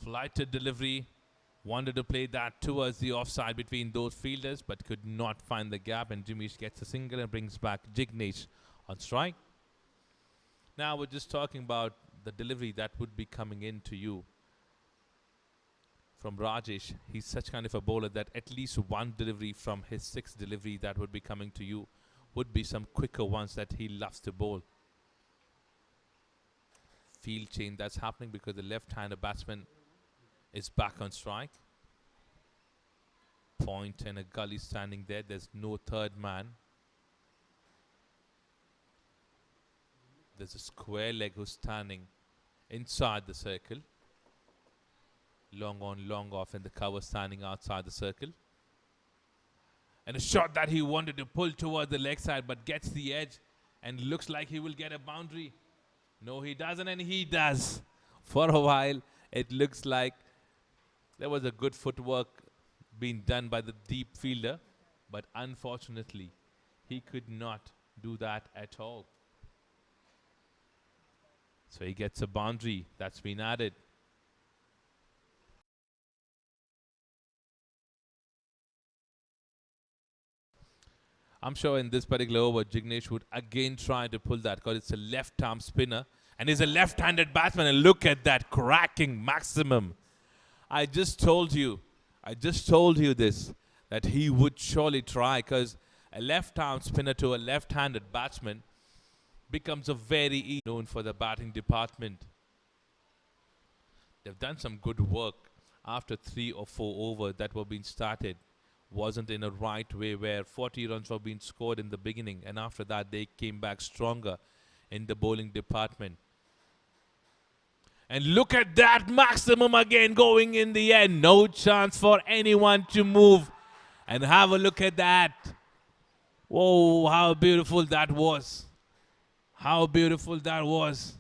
Flighted delivery. Wanted to play that towards the offside between those fielders, but could not find the gap, and Jimmy gets a single and brings back Jignesh on strike. Now we're just talking about the delivery that would be coming in to you from Rajesh. He's such kind of a bowler that at least one delivery from his 6th delivery that would be coming to you would be some quicker ones that he loves to bowl. Field change that's happening because the left-hander batsman is back on strike. Point and a gully standing there. There's no third man. There's a square leg who's standing inside the circle. Long on, long off, and the cover standing outside the circle. And a shot that he wanted to pull toward the leg side, but gets the edge and looks like he will get a boundary. No, he doesn't, and he does. For a while, it looks like there was a good footwork being done by the deep fielder, but unfortunately, he could not do that at all. So he gets a boundary that's been added. I'm sure in this particular over, Jignesh would again try to pull that because it's a left-arm spinner. And he's a left-handed batsman. And look at that cracking maximum. I just told you this, that he would surely try, because a left-arm spinner to a left-handed batsman becomes a very easy known for the batting department. They've done some good work after 3 or 4 overs that were being started. Wasn't in a right way where 40 runs were being scored in the beginning, and after that they came back stronger in the bowling department. And look at that maximum again going in the end. No chance for anyone to move. And have a look at that. Whoa, how beautiful that was. How beautiful that was.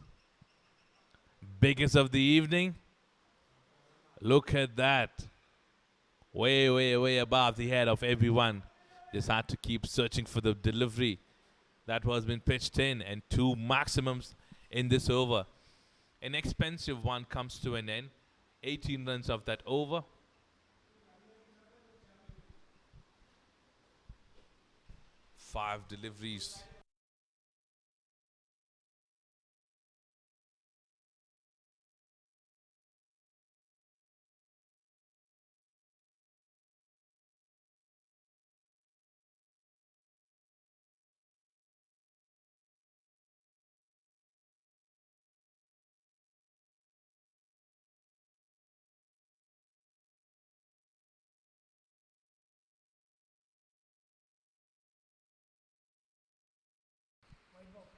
Biggest of the evening. Look at that. Way, way, way above the head of everyone. Just had to keep searching for the delivery that was being pitched in, and 2 maximums in this over. An expensive one comes to an end. 18 runs of that over. Five deliveries.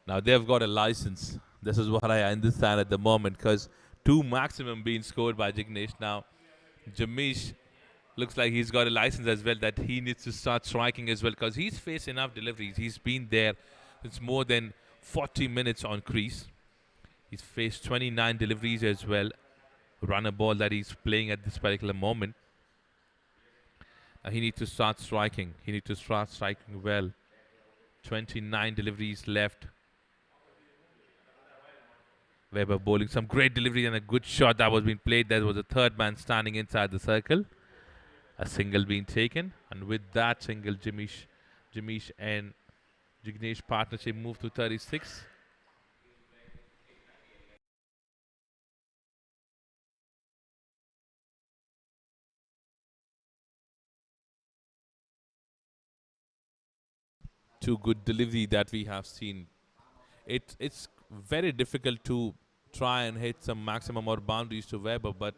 Now they've got a license. This is what I understand at the moment, because 2 maximum being scored by Jignesh. Now Jamish looks like he's got a license as well, that he needs to start striking as well, because he's faced enough deliveries. He's been there. It's more than 40 minutes on crease. He's faced 29 deliveries as well. Run a ball that he's playing at this particular moment. He needs to start striking. He needs to start striking well. 29 deliveries left. Weber bowling some great delivery and a good shot that was being played. There was a third man standing inside the circle. A single being taken, and with that single, Jamish and Jignesh partnership moved to 36. Two good delivery that we have seen. It's very difficult to try and hit some maximum or boundaries to Weber, but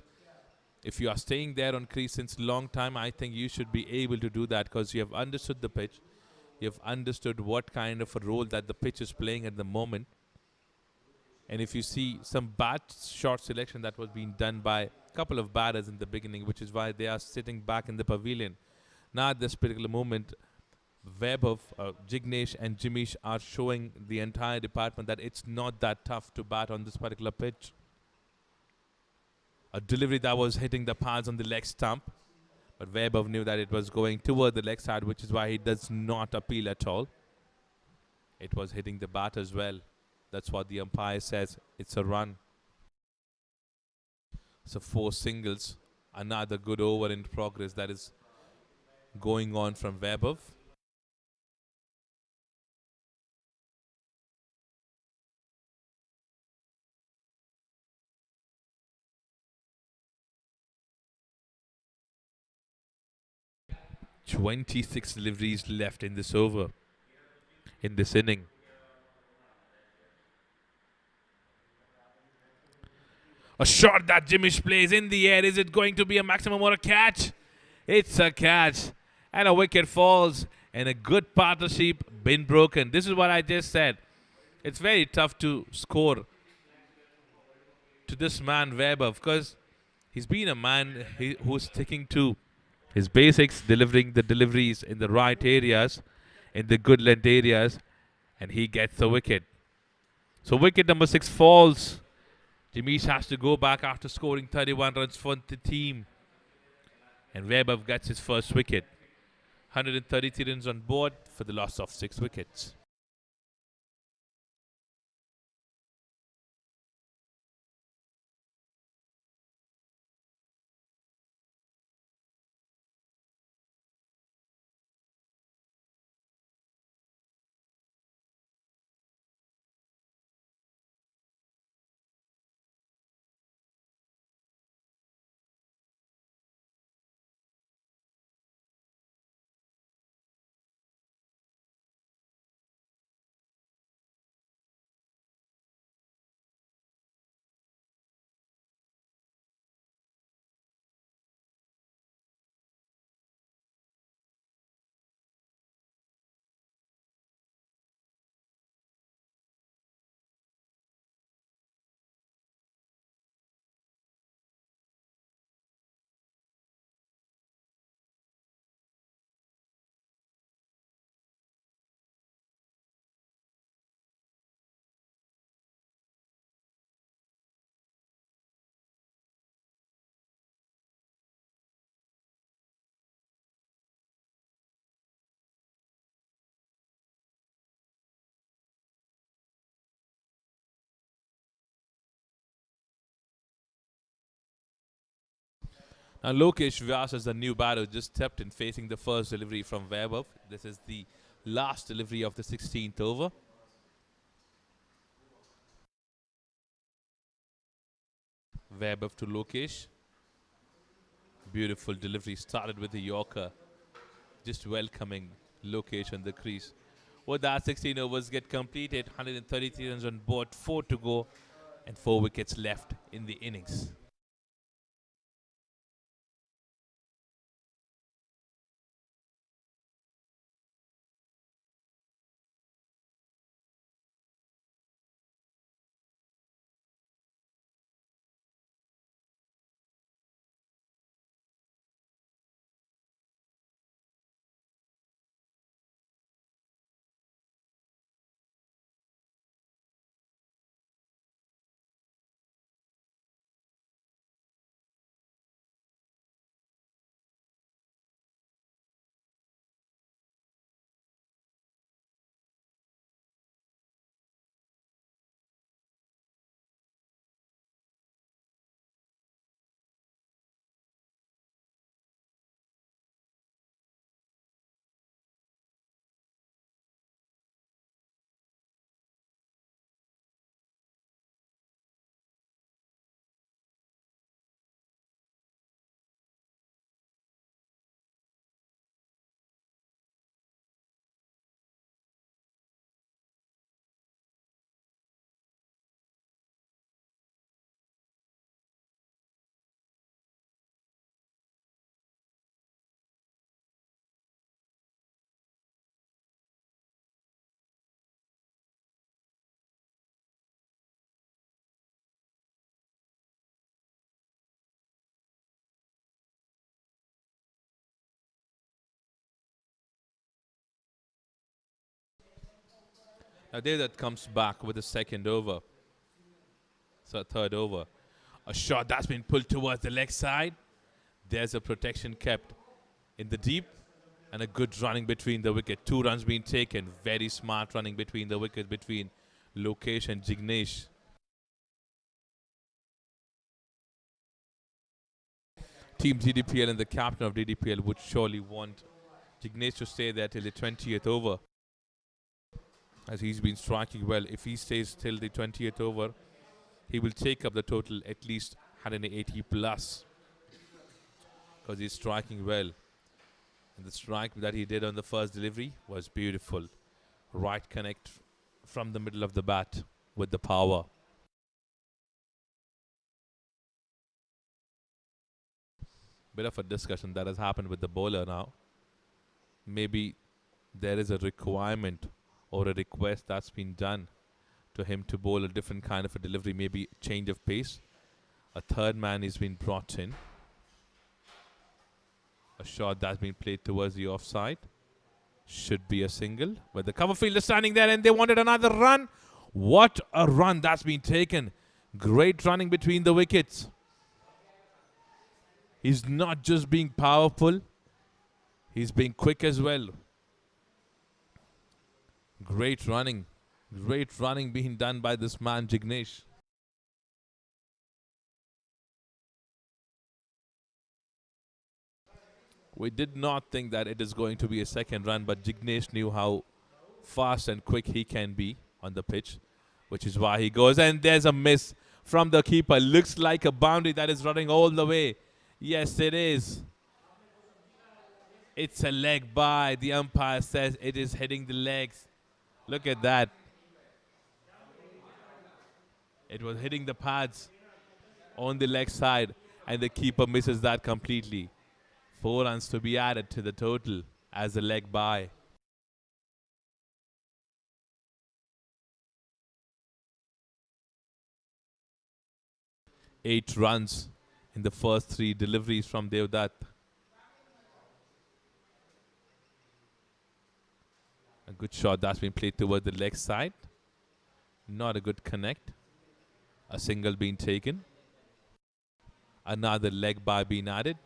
if you are staying there on crease since a long time, I think you should be able to do that, because you have understood the pitch. You have understood what kind of a role that the pitch is playing at the moment. And if you see some bad shot selection that was being done by a couple of batters in the beginning, which is why they are sitting back in the pavilion. Now at this particular moment, Weber, Jignesh and Jimish are showing the entire department that it's not that tough to bat on this particular pitch. A delivery that was hitting the pads on the leg stump, but Weber knew that it was going toward the leg side, which is why he does not appeal at all. It was hitting the bat as well. That's what the umpire says. It's a run. So 4 singles. Another good over in progress that is going on from Weber. "26 deliveries left in this over, in this inning." A shot that Jimish plays in the air. Is it going to be a maximum or a catch? It's a catch. And a wicket falls. And a good partnership been broken. This is what I just said. It's very tough to score to this man Weber, because he's been a man who's sticking to his basics, delivering the deliveries in the right areas, in the good length areas, and he gets the wicket. So wicket number 6 falls. Jimish has to go back after scoring 31 runs for the team. And Weber gets his first wicket. 133 runs on board for the loss of 6 wickets. Now Lokesh Vyas is the new batter, just stepped in facing the first delivery from Vaibhav. This is the last delivery of the 16th over. Vaibhav to Lokesh. Beautiful delivery, started with the Yorker, just welcoming Lokesh on the crease. With that, 16 overs get completed, 133 runs on board, 4 to go, and 4 wickets left in the innings. Now there that comes back with the second over. So third over. A shot that's been pulled towards the leg side. There's a protection kept in the deep. And a good running between the wicket. 2 runs being taken. Very smart running between the wicket between Lokesh and Jignesh. Team DDPL and the captain of DDPL would surely want Jignesh to stay there till the 20th over, as he's been striking well. If he stays till the 20th over, he will take up the total at least 180 plus, because he's striking well. And the strike that he did on the first delivery was beautiful. Right connect from the middle of the bat with the power. Bit of a discussion that has happened with the bowler now. Maybe there is a requirement or a request that's been done to him to bowl a different kind of a delivery, maybe change of pace. A third man is being brought in. A shot that's been played towards the offside. Should be a single, but the cover fielder standing there and they wanted another run. What a run that's been taken. Great running between the wickets. He's not just being powerful, he's being quick as well. Great running being done by this man Jignesh. We did not think that it is going to be a second run, but Jignesh knew how fast and quick he can be on the pitch, which is why he goes. And there's a miss from the keeper. Looks like a boundary that is running all the way. Yes, it is. It's a leg by. The umpire says it is hitting the legs. Look at that. It was hitting the pads on the leg side, and the keeper misses that completely. 4 runs to be added to the total as a leg by. Eight runs in the first 3 deliveries from Devdutt. A good shot that's been played toward the leg side. Not a good connect. A single being taken. Another leg by being added.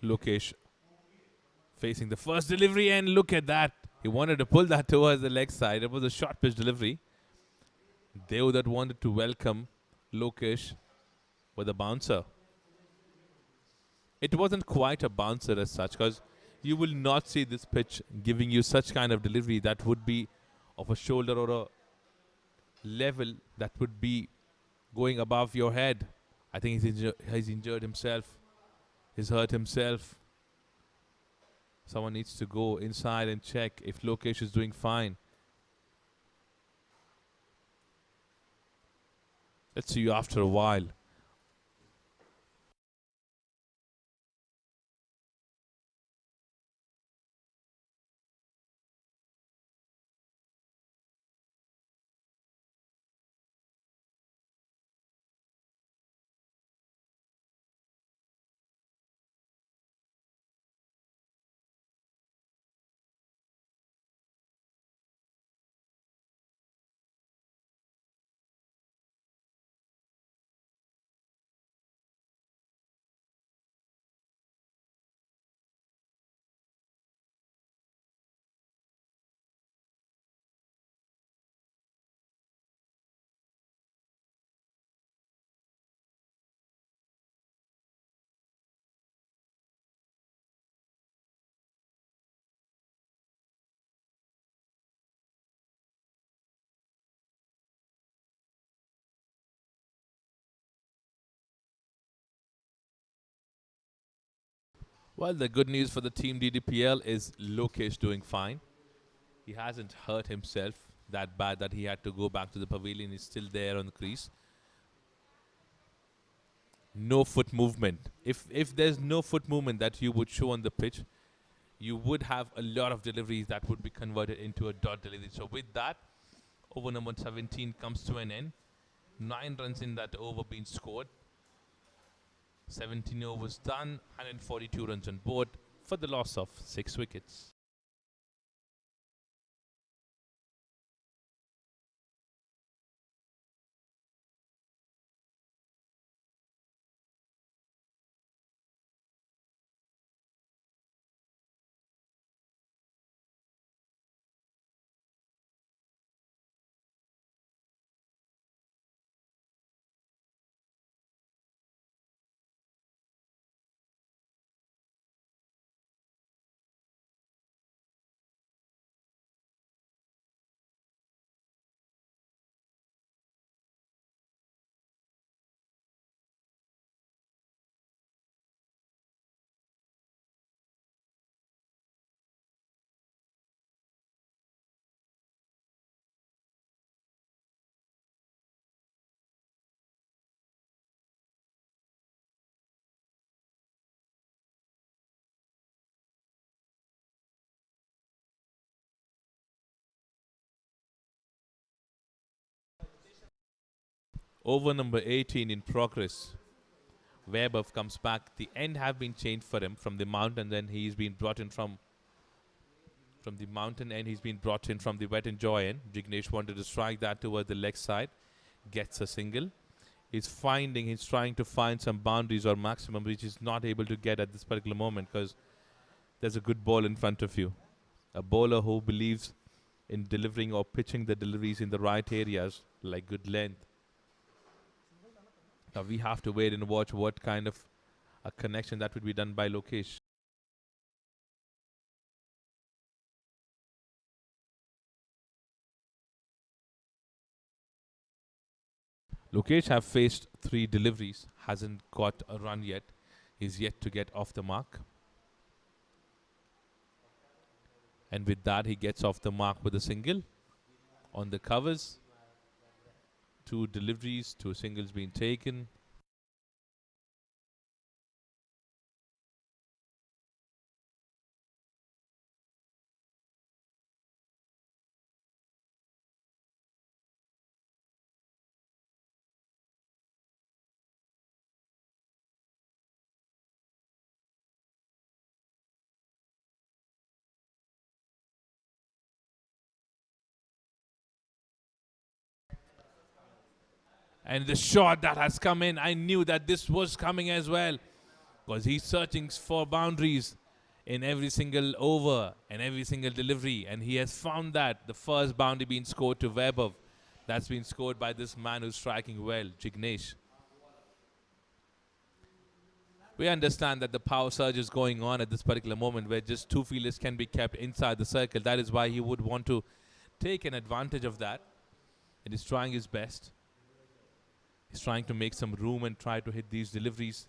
Lokesh facing the first delivery, and look at that. He wanted to pull that towards the leg side. It was a short pitch delivery. Dev wanted to welcome Lokesh with a bouncer. It wasn't quite a bouncer as such, because you will not see this pitch giving you such kind of delivery that would be of a shoulder or a level that would be going above your head. I think he's injured himself. He's hurt himself. Someone needs to go inside and check if Lokesh is doing fine. Let's see you after a while. Well, the good news for the team DDPL is Lokesh doing fine. He hasn't hurt himself that bad that he had to go back to the pavilion. He's still there on the crease. No foot movement. If there's no foot movement that you would show on the pitch, you would have a lot of deliveries that would be converted into a dot delivery. So with that, over number 17 comes to an end. 9 runs in that over being scored. 17 overs done, 142 runs on board for the loss of 6 wickets. Over number 18 in progress. Weber comes back. The end have been changed for him from the mountain. Then he's been brought in from the mountain end. He's been brought in from the wet and joy end. Jignesh wanted to strike that toward the leg side. Gets a single. He's trying to find some boundaries or maximum, which he's not able to get at this particular moment because there's a good ball in front of you. A bowler who believes in delivering or pitching the deliveries in the right areas, like good length. Now we have to wait and watch what kind of a connection that would be done by Lokesh. Lokesh have faced 3 deliveries, hasn't got a run yet. He's yet to get off the mark. And with that, he gets off the mark with a single on the covers. 2 deliveries, 2 singles being taken. And the shot that has come in, I knew that this was coming as well. because he's searching for boundaries in every single over and every single delivery, and he has found that the first boundary being scored to Weber, that's been scored by this man who's striking well, Jignesh. We understand that the power surge is going on at this particular moment where just two fielders can be kept inside the circle. That is why he would want to take an advantage of that, and he's trying his best. He's trying to make some room and try to hit these deliveries.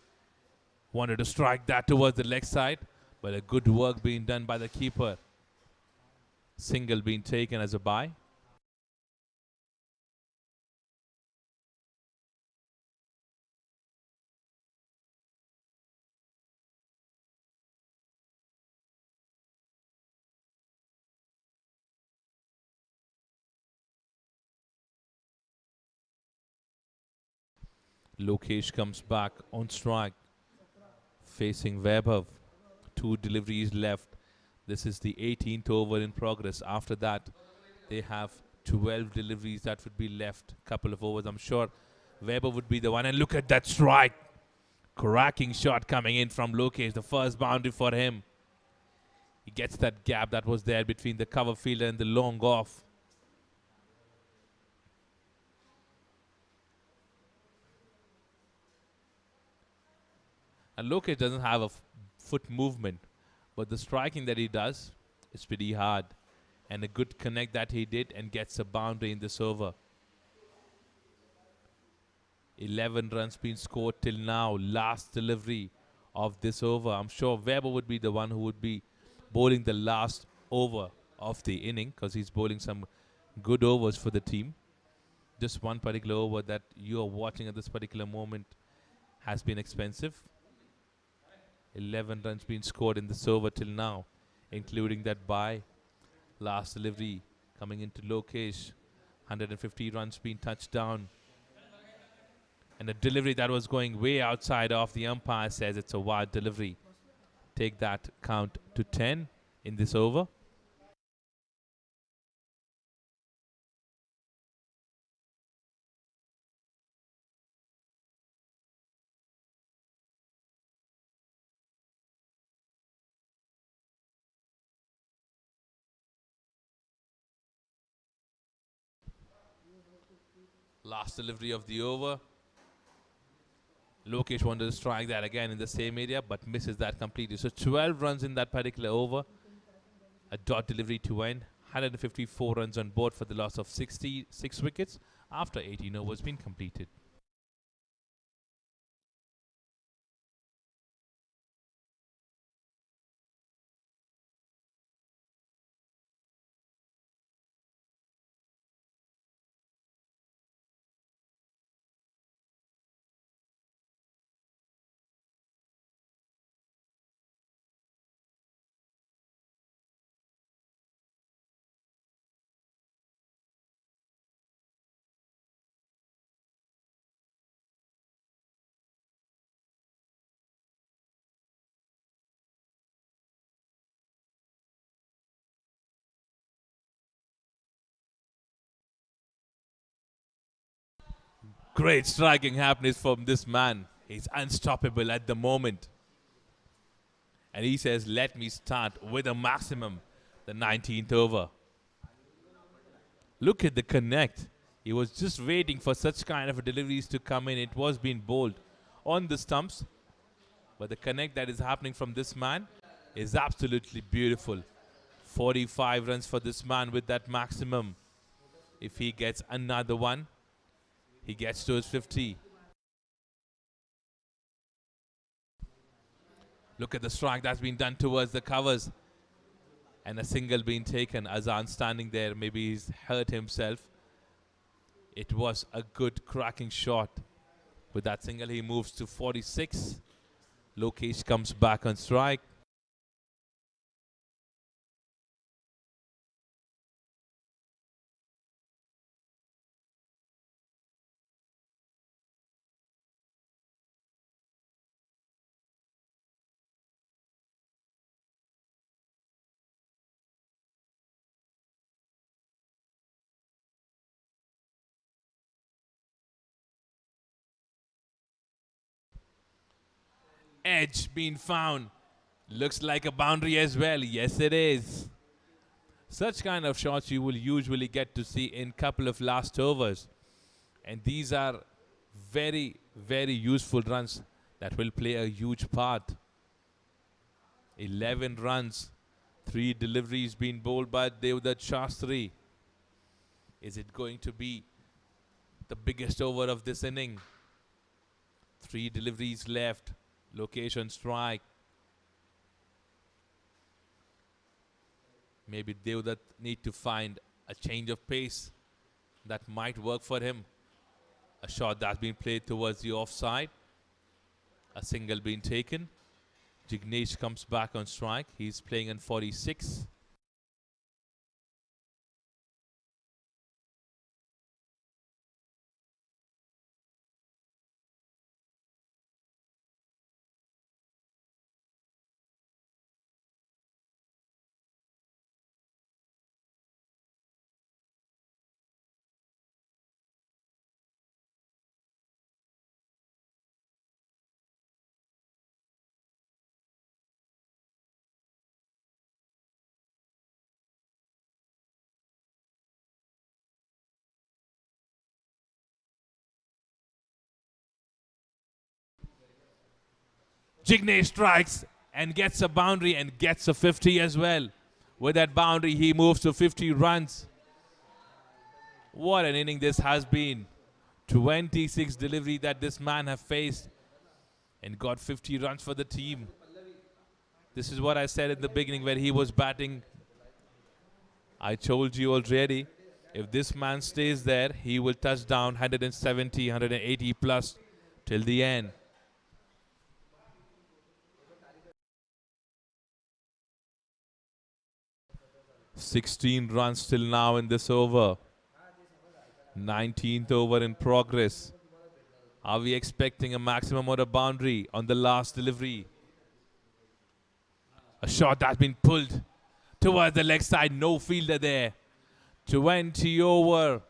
Wanted to strike that towards the leg side, but a good work being done by the keeper. Single being taken as a bye. Lokesh comes back on strike, facing Vaibhav. Two deliveries left. This is the 18th over in progress. After that, they have 12 deliveries that would be left. Couple of overs. I'm sure Weber would be the one. And look at that strike. Cracking shot coming in from Lokesh. The first boundary for him. He gets that gap that was there between the cover fielder and the long off. And Lokesh doesn't have a foot movement, but the striking that he does is pretty hard. And a good connect that he did and gets a boundary in this over. 11 runs been scored till now. Last delivery of this over. I'm sure Weber would be the one who would be bowling the last over of the inning because he's bowling some good overs for the team. Just one particular over that you are watching at this particular moment has been expensive. 11 runs been scored in this over till now, including that bye. Last delivery coming into Lokesh. 150 runs being touched down. And a delivery that was going way outside of the umpire says it's a wild delivery. Take that count to 10 in this over. Last delivery of the over. Lokesh wanted to strike that again in the same area, but misses that completely. So 12 runs in that particular over. A dot delivery to end. 154 runs on board for the loss of 66 wickets after 18 overs been completed. Great striking happening from this man. He's unstoppable at the moment. And he says, let me start with a maximum, the 19th over. Look at the connect. He was just waiting for such kind of deliveries to come in. It was being bowled on the stumps. But the connect that is happening from this man is absolutely beautiful. 45 runs for this man with that maximum. If he gets another one, he gets to his 50. Look at the strike that's been done towards the covers. And a single being taken. Azan standing there. Maybe he's hurt himself. It was a good cracking shot. With that single, he moves to 46. Lokesh comes back on strike. edge being found. Looks like a boundary as well. Yes, it is. Such kind of shots you will usually get to see in couple of last overs. And these are very, very useful runs that will play a huge part. 11 runs, 3 deliveries being bowled by Devdutt Shastri. Is it going to be the biggest over of this inning? 3 deliveries left. Location strike. Maybe Devdutt need to find a change of pace that might work for him. A shot that's been played towards the offside. A single being taken. Jignesh comes back on strike. He's playing on 46. Jignesh strikes and gets a boundary and gets a 50 as well. With that boundary, he moves to 50 runs. What an inning this has been. 26 delivery that this man have faced and got 50 runs for the team. This is what I said in the beginning when he was batting. I told you already, if this man stays there, he will touch down 170, 180 plus till the end. "16 runs till now in this over. 19th over in progress. Are we expecting a maximum or a boundary on the last delivery? A shot that's been pulled towards the leg side. No fielder there. 20 over.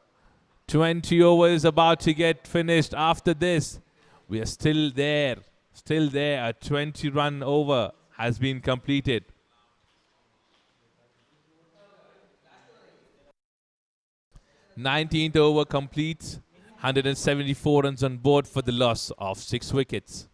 20 over is about to get finished after this. We are still there. Still there. A 20-run over has been completed. "19th over completes. 174 runs on board for the loss of 6 wickets.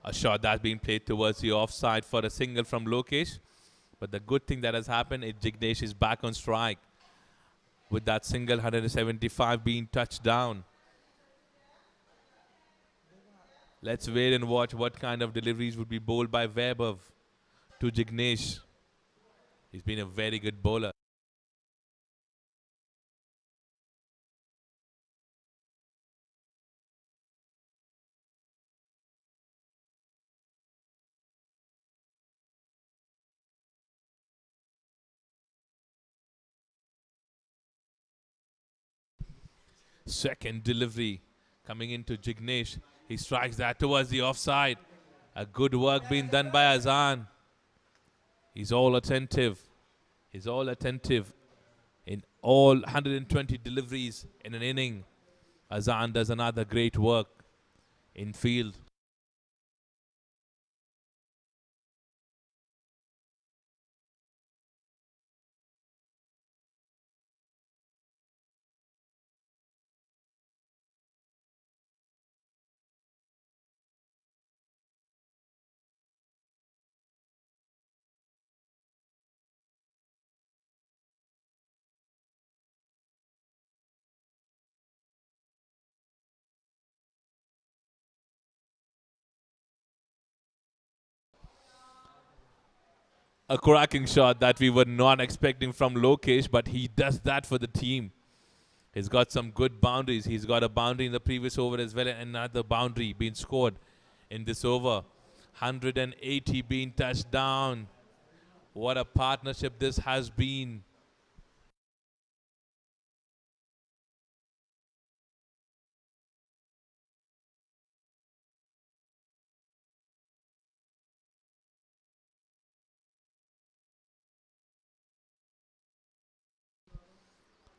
A shot that's been played towards the offside for a single from Lokesh. But the good thing that has happened is Jignesh is back on strike. With that single 175 being touched down. Let's wait and watch what kind of deliveries would be bowled by Vaibhav to Jignesh. He's been a very good bowler. Second delivery coming into Jignesh. He strikes that towards the offside. A good work being done by Azan. He's all attentive. He's all attentive in all 120 deliveries in an inning. Azan does another great work in field. A cracking shot that we were not expecting from Lokesh, but he does that for the team. He's got some good boundaries. He's got a boundary in the previous over as well, and another boundary being scored in this over. 180 being touched down. What a partnership this has been.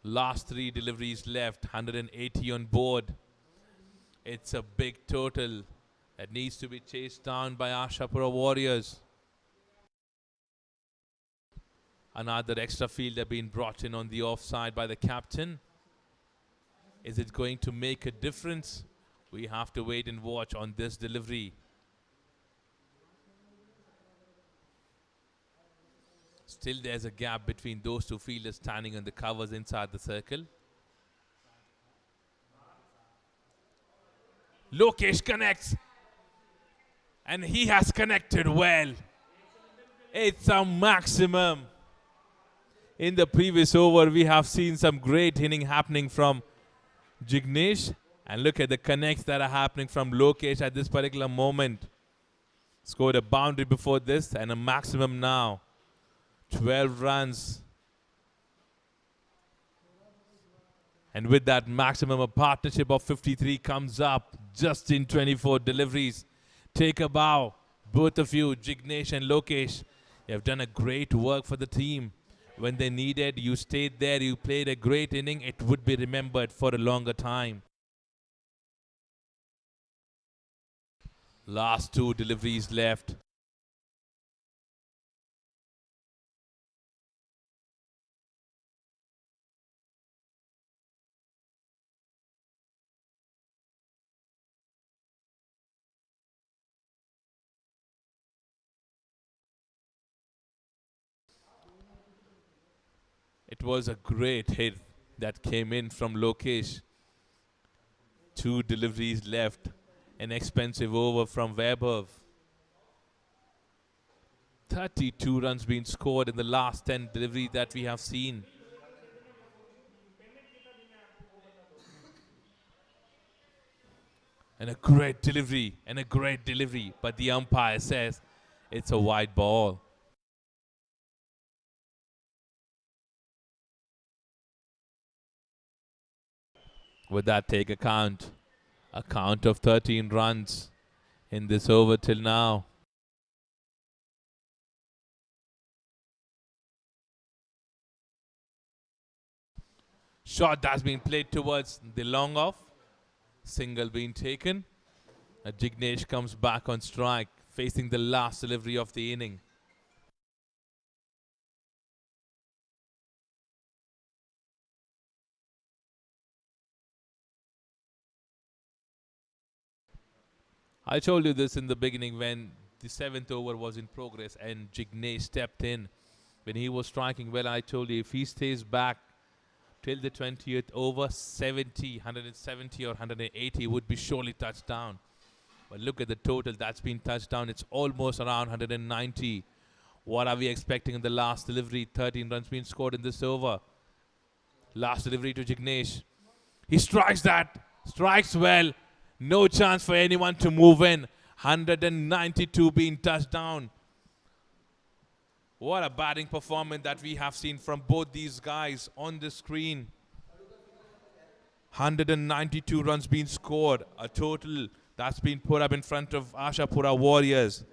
Last 3 deliveries left, 180 on board. It's a big total that needs to be chased down by AASHAPURA Warriors. Another extra fielder being brought in on the offside by the captain. Is it going to make a difference? We have to wait and watch on this delivery. Still there's a gap between those 2 fielders standing on the covers inside the circle. Lokesh connects. And he has connected well. It's a maximum. In the previous over, we have seen some great hitting happening from Jignesh. And look at the connects that are happening from Lokesh at this particular moment. Scored a boundary before this and a maximum now. 12 runs. And with that maximum, a partnership of 53 comes up just in 24 deliveries. Take a bow, both of you, Jignesh and Lokesh. You have done a great work for the team. When they needed, you stayed there, you played a great inning. It would be remembered for a longer time. Last 2 deliveries left. It was a great hit that came in from Lokesh. 2 deliveries left. An expensive over from Vaibhav. 32 runs being scored in the last 10 deliveries that we have seen. And a great delivery, but the umpire says it's a wide ball. Would that take a count? A count of 13 runs in this over till now. Shot that's been played towards the long off. Single being taken. Jignesh comes back on strike, facing the last delivery of the inning. I told you this in the beginning when the 7th over was in progress and Jignesh stepped in. When he was striking well, I told you if he stays back till the 20th over, 170 or 180 would be surely touched down. But look at the total that's been touched down. It's almost around 190. What are we expecting in the last delivery? 13 runs being scored in this over. Last delivery to Jignesh. He strikes that. Strikes well. No chance for anyone to move in. 192 being touched down. What a batting performance that we have seen from both these guys on the screen. 192 runs being scored. A total that's been put up in front of AASHAPURA Warriors.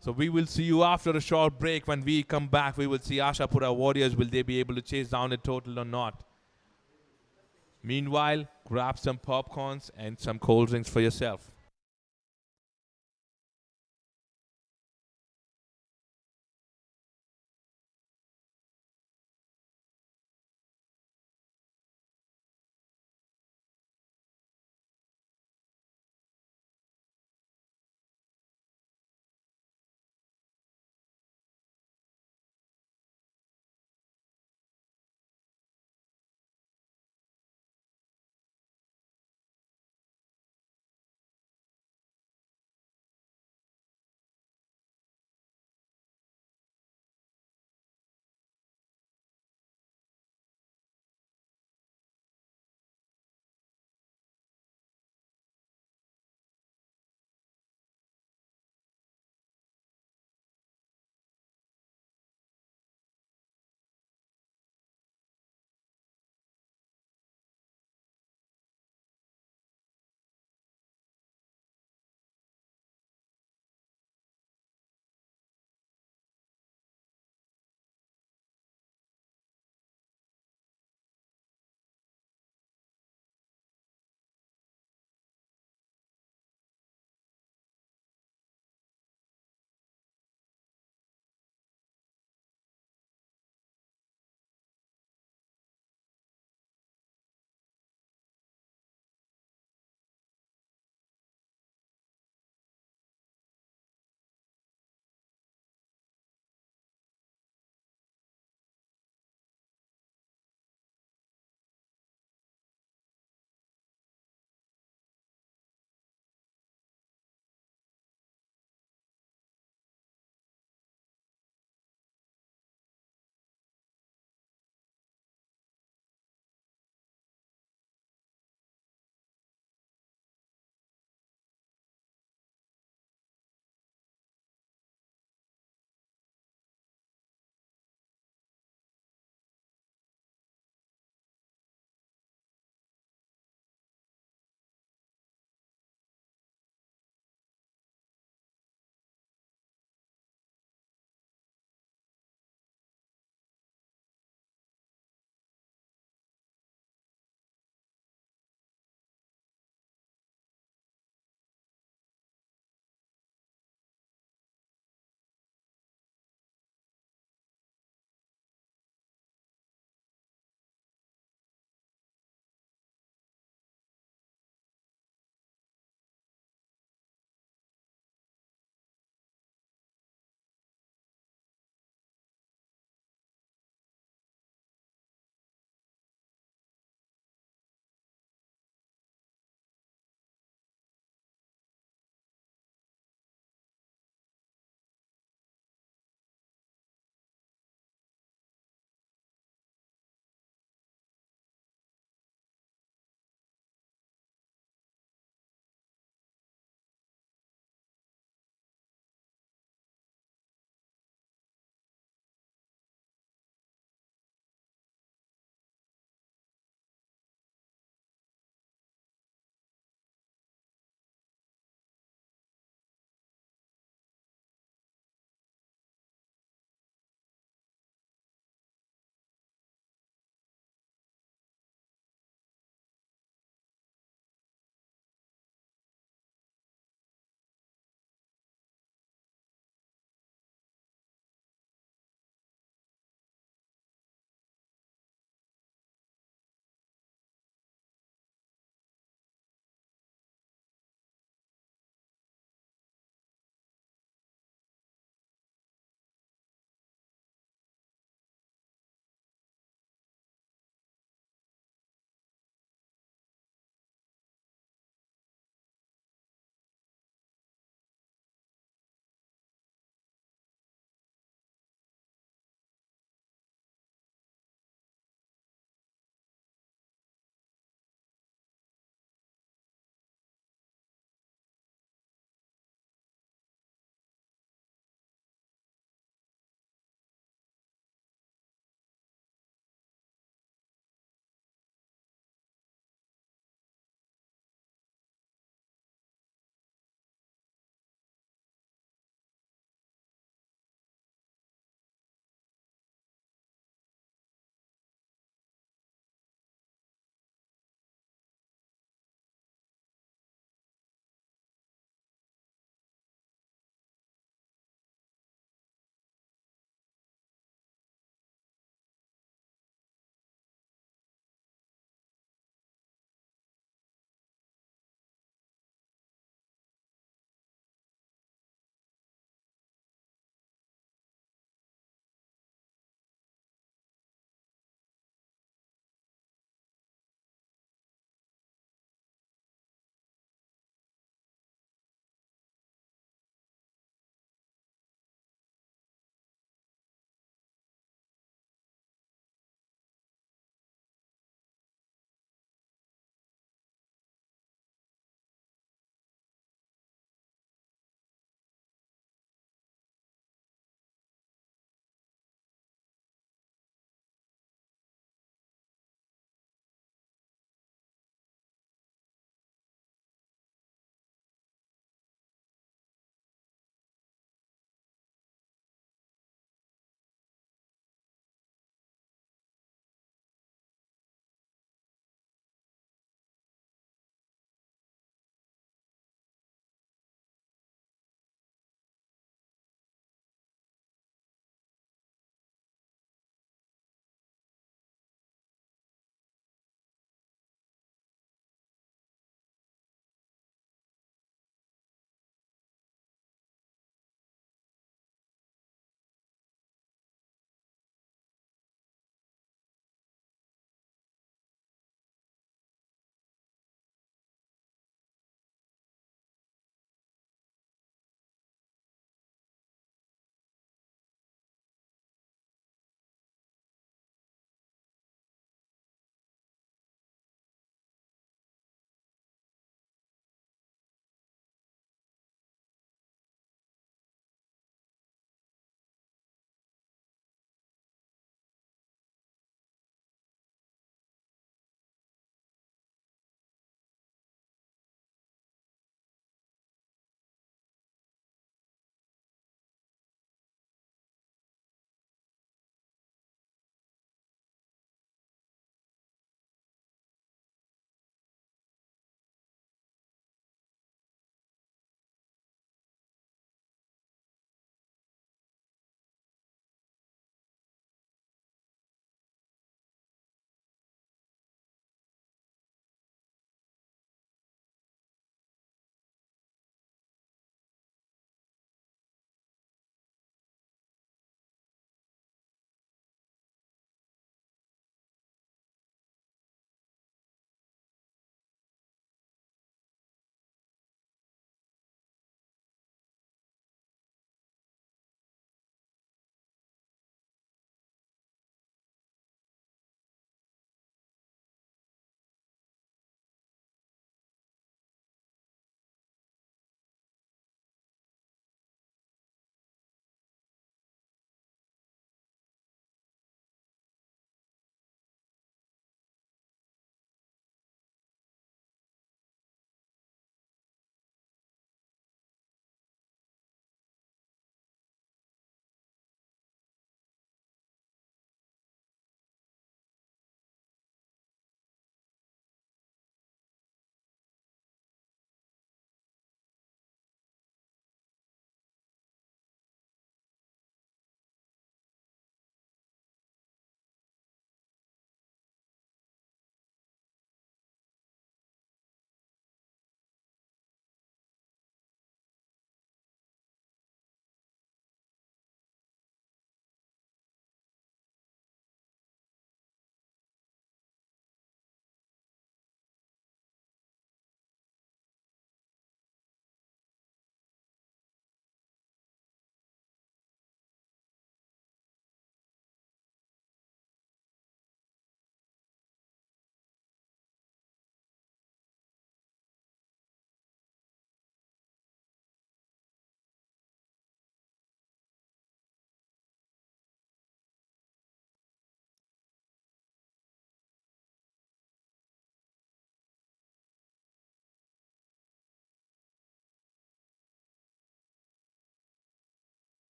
So we will see you after a short break. When we come back, we will see AASHAPURA Warriors. Will they be able to chase down a total or not? Meanwhile, grab some popcorns and some cold drinks for yourself.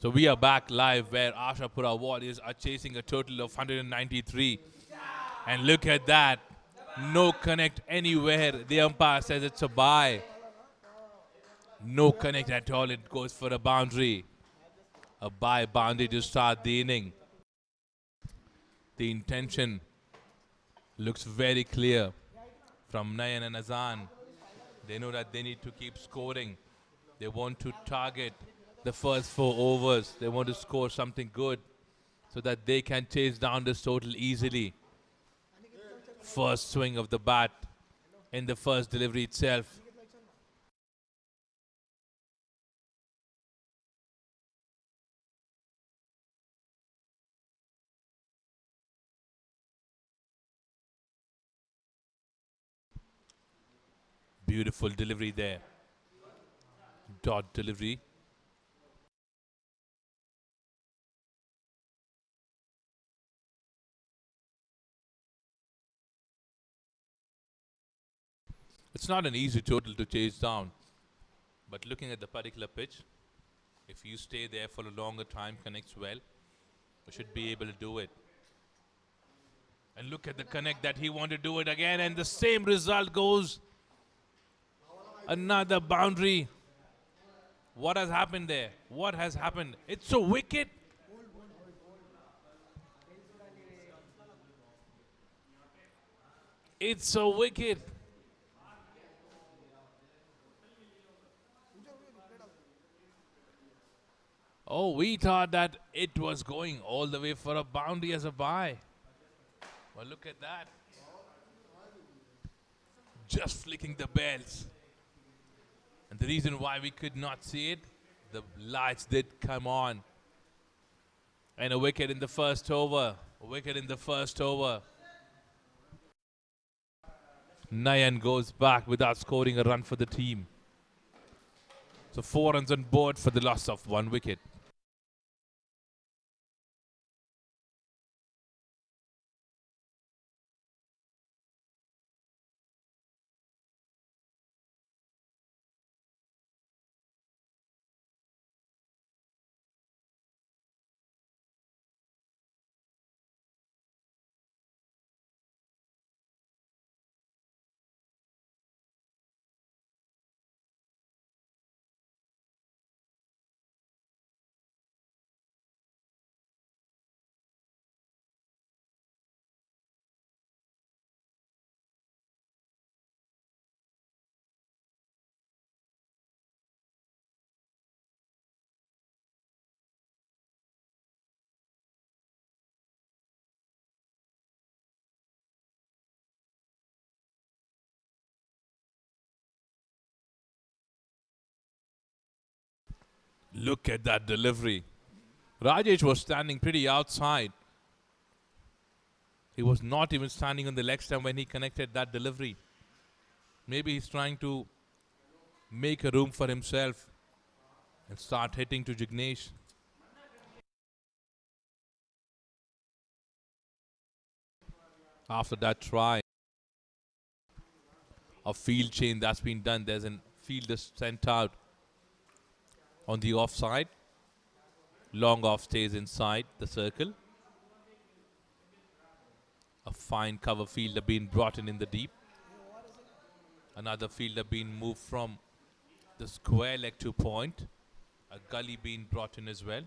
So we are back live where AASHAPURA Warriors are chasing a total of 193. And look at that. No connect anywhere. The umpire says it's a bye. No connect at all. It goes for a boundary. A bye boundary to start the inning. The intention looks very clear from Nayan and Azan. They know that they need to keep scoring. They want to target the first 4 overs. They want to score something good so that they can chase down this total easily. First swing of the bat in the first delivery itself. Beautiful delivery there. Dot delivery. It's not an easy total to chase down. But looking at the particular pitch, if you stay there for a longer time, connects well, you should be able to do it. And look at the connect that he wanted to do it again, and the same result goes. Another boundary. What has happened there? What has happened? It's so wicked. It's so wicked. Oh, we thought that it was going all the way for a boundary as a bye. Well, look at that. Just flicking the bells. And the reason why we could not see it, the lights did come on. And a wicket in the first over. A wicket in the first over. Nayan goes back without scoring a run for the team. So 4 runs on board for the loss of 1 wicket. Look at that delivery. Rajesh was standing pretty outside. He was not even standing on the leg stump when he connected that delivery. Maybe he's trying to make a room for himself and start hitting to Jignesh. After that try, a field change that's been done. There's a fielder sent out on the offside. Long off stays inside the circle. A fine cover fielder being brought in the deep. Another fielder being moved from the square leg to point. A gully being brought in as well.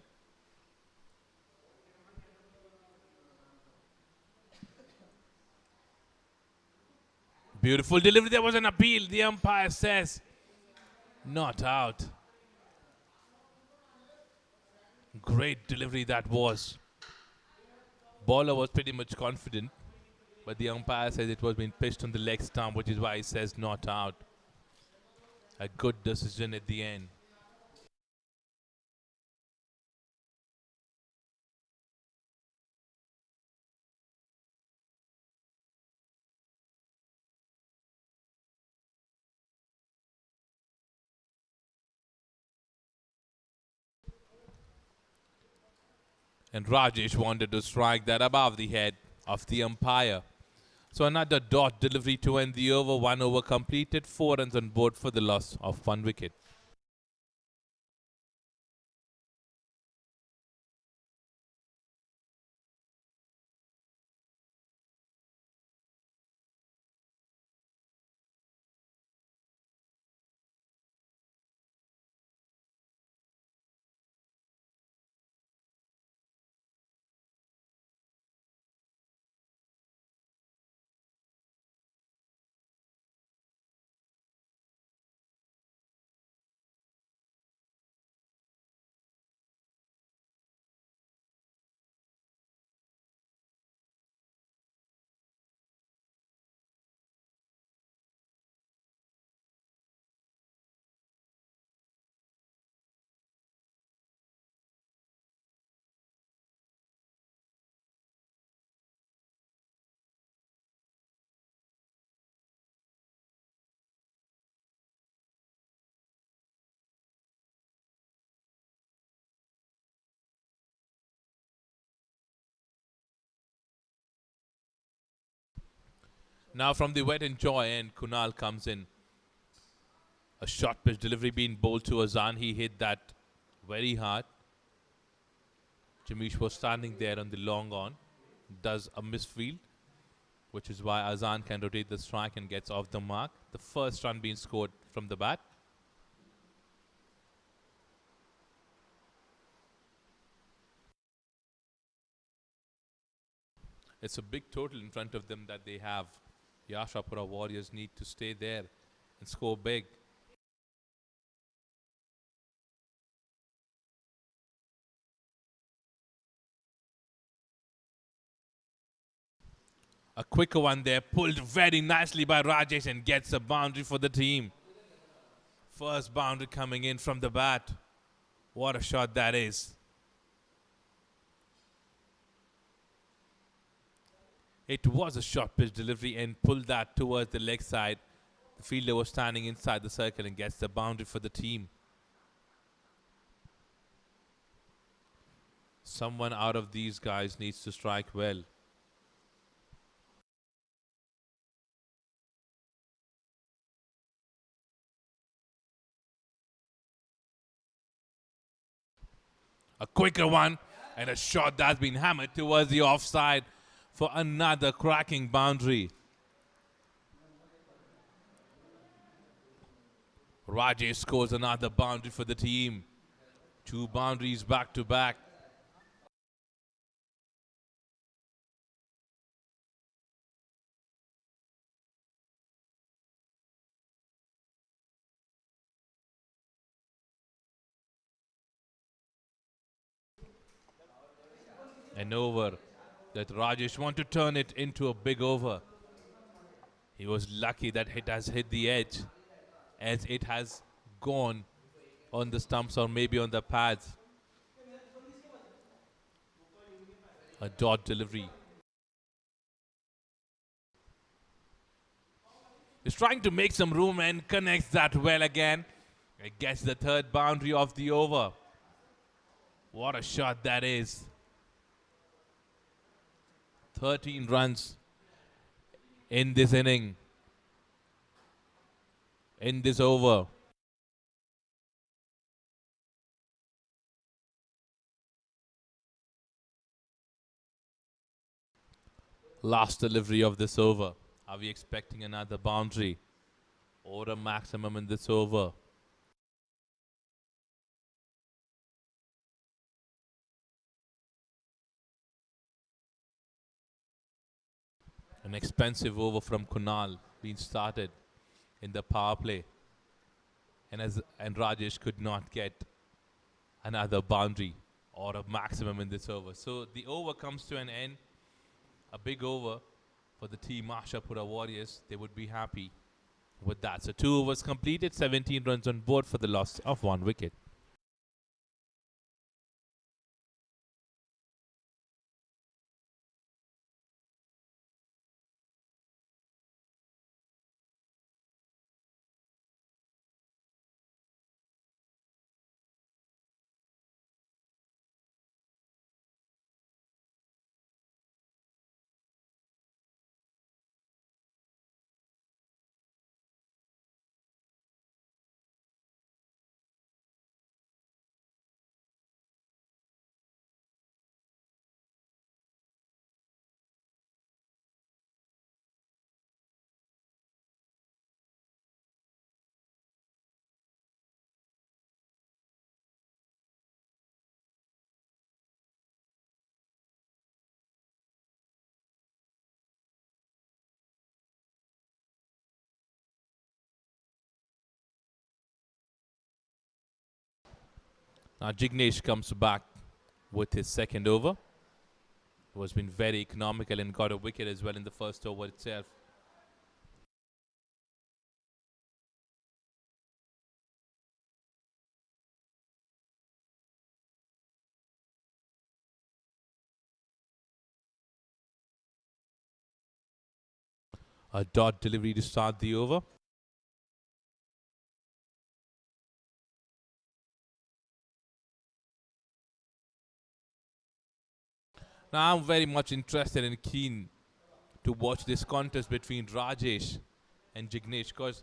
Beautiful delivery. There was an appeal. The umpire says not out. Great delivery that was. Bowler was pretty much confident, but the umpire says it was being pitched on the leg stump, which is why he says not out. A good decision at the end. And Rajesh wanted to strike that above the head of the umpire. So another dot delivery to end the over. 1 over completed. 4 runs on board for the loss of 1 wicket. Now from the wet and joy end, Kunal comes in. A short pitch delivery being bowled to Azan. He hit that very hard. Jamish was standing there on the long on. Does a misfield, which is why Azan can rotate the strike and gets off the mark. The first run being scored from the bat. It's a big total in front of them that they have. The AASHAPURA Warriors need to stay there and score big. A quicker one there, pulled very nicely by Rajesh and gets a boundary for the team. First boundary coming in from the bat. What a shot that is. It was a short pitch delivery and pulled that towards the leg side. The fielder was standing inside the circle and gets the boundary for the team. Someone out of these guys needs to strike well. A quicker one and a shot that's been hammered towards the offside for another cracking boundary. Rajesh scores another boundary for the team. 2 boundaries back to back. An over that Rajesh want to turn it into a big over. He was lucky that it has hit the edge as it has gone on the stumps or maybe on the pads. A dot delivery. He's trying to make some room and connects that well again. It gets the third boundary of the over. What a shot that is. 13 runs in this inning, in this over. Last delivery of this over. Are we expecting another boundary or a maximum in this over? An expensive over from Kunal being started in the power play. And Rajesh could not get another boundary or a maximum in this over. So the over comes to an end. A big over for the team AASHAPURA Warriors. They would be happy with that. So 2 overs completed, 17 runs on board for the loss of 1 wicket. Now Jignesh comes back with his second over. Who has been very economical and got a wicket as well in the first over itself. A dot delivery to start the over. Now I'm very much interested and keen to watch this contest between Rajesh and Jignesh, because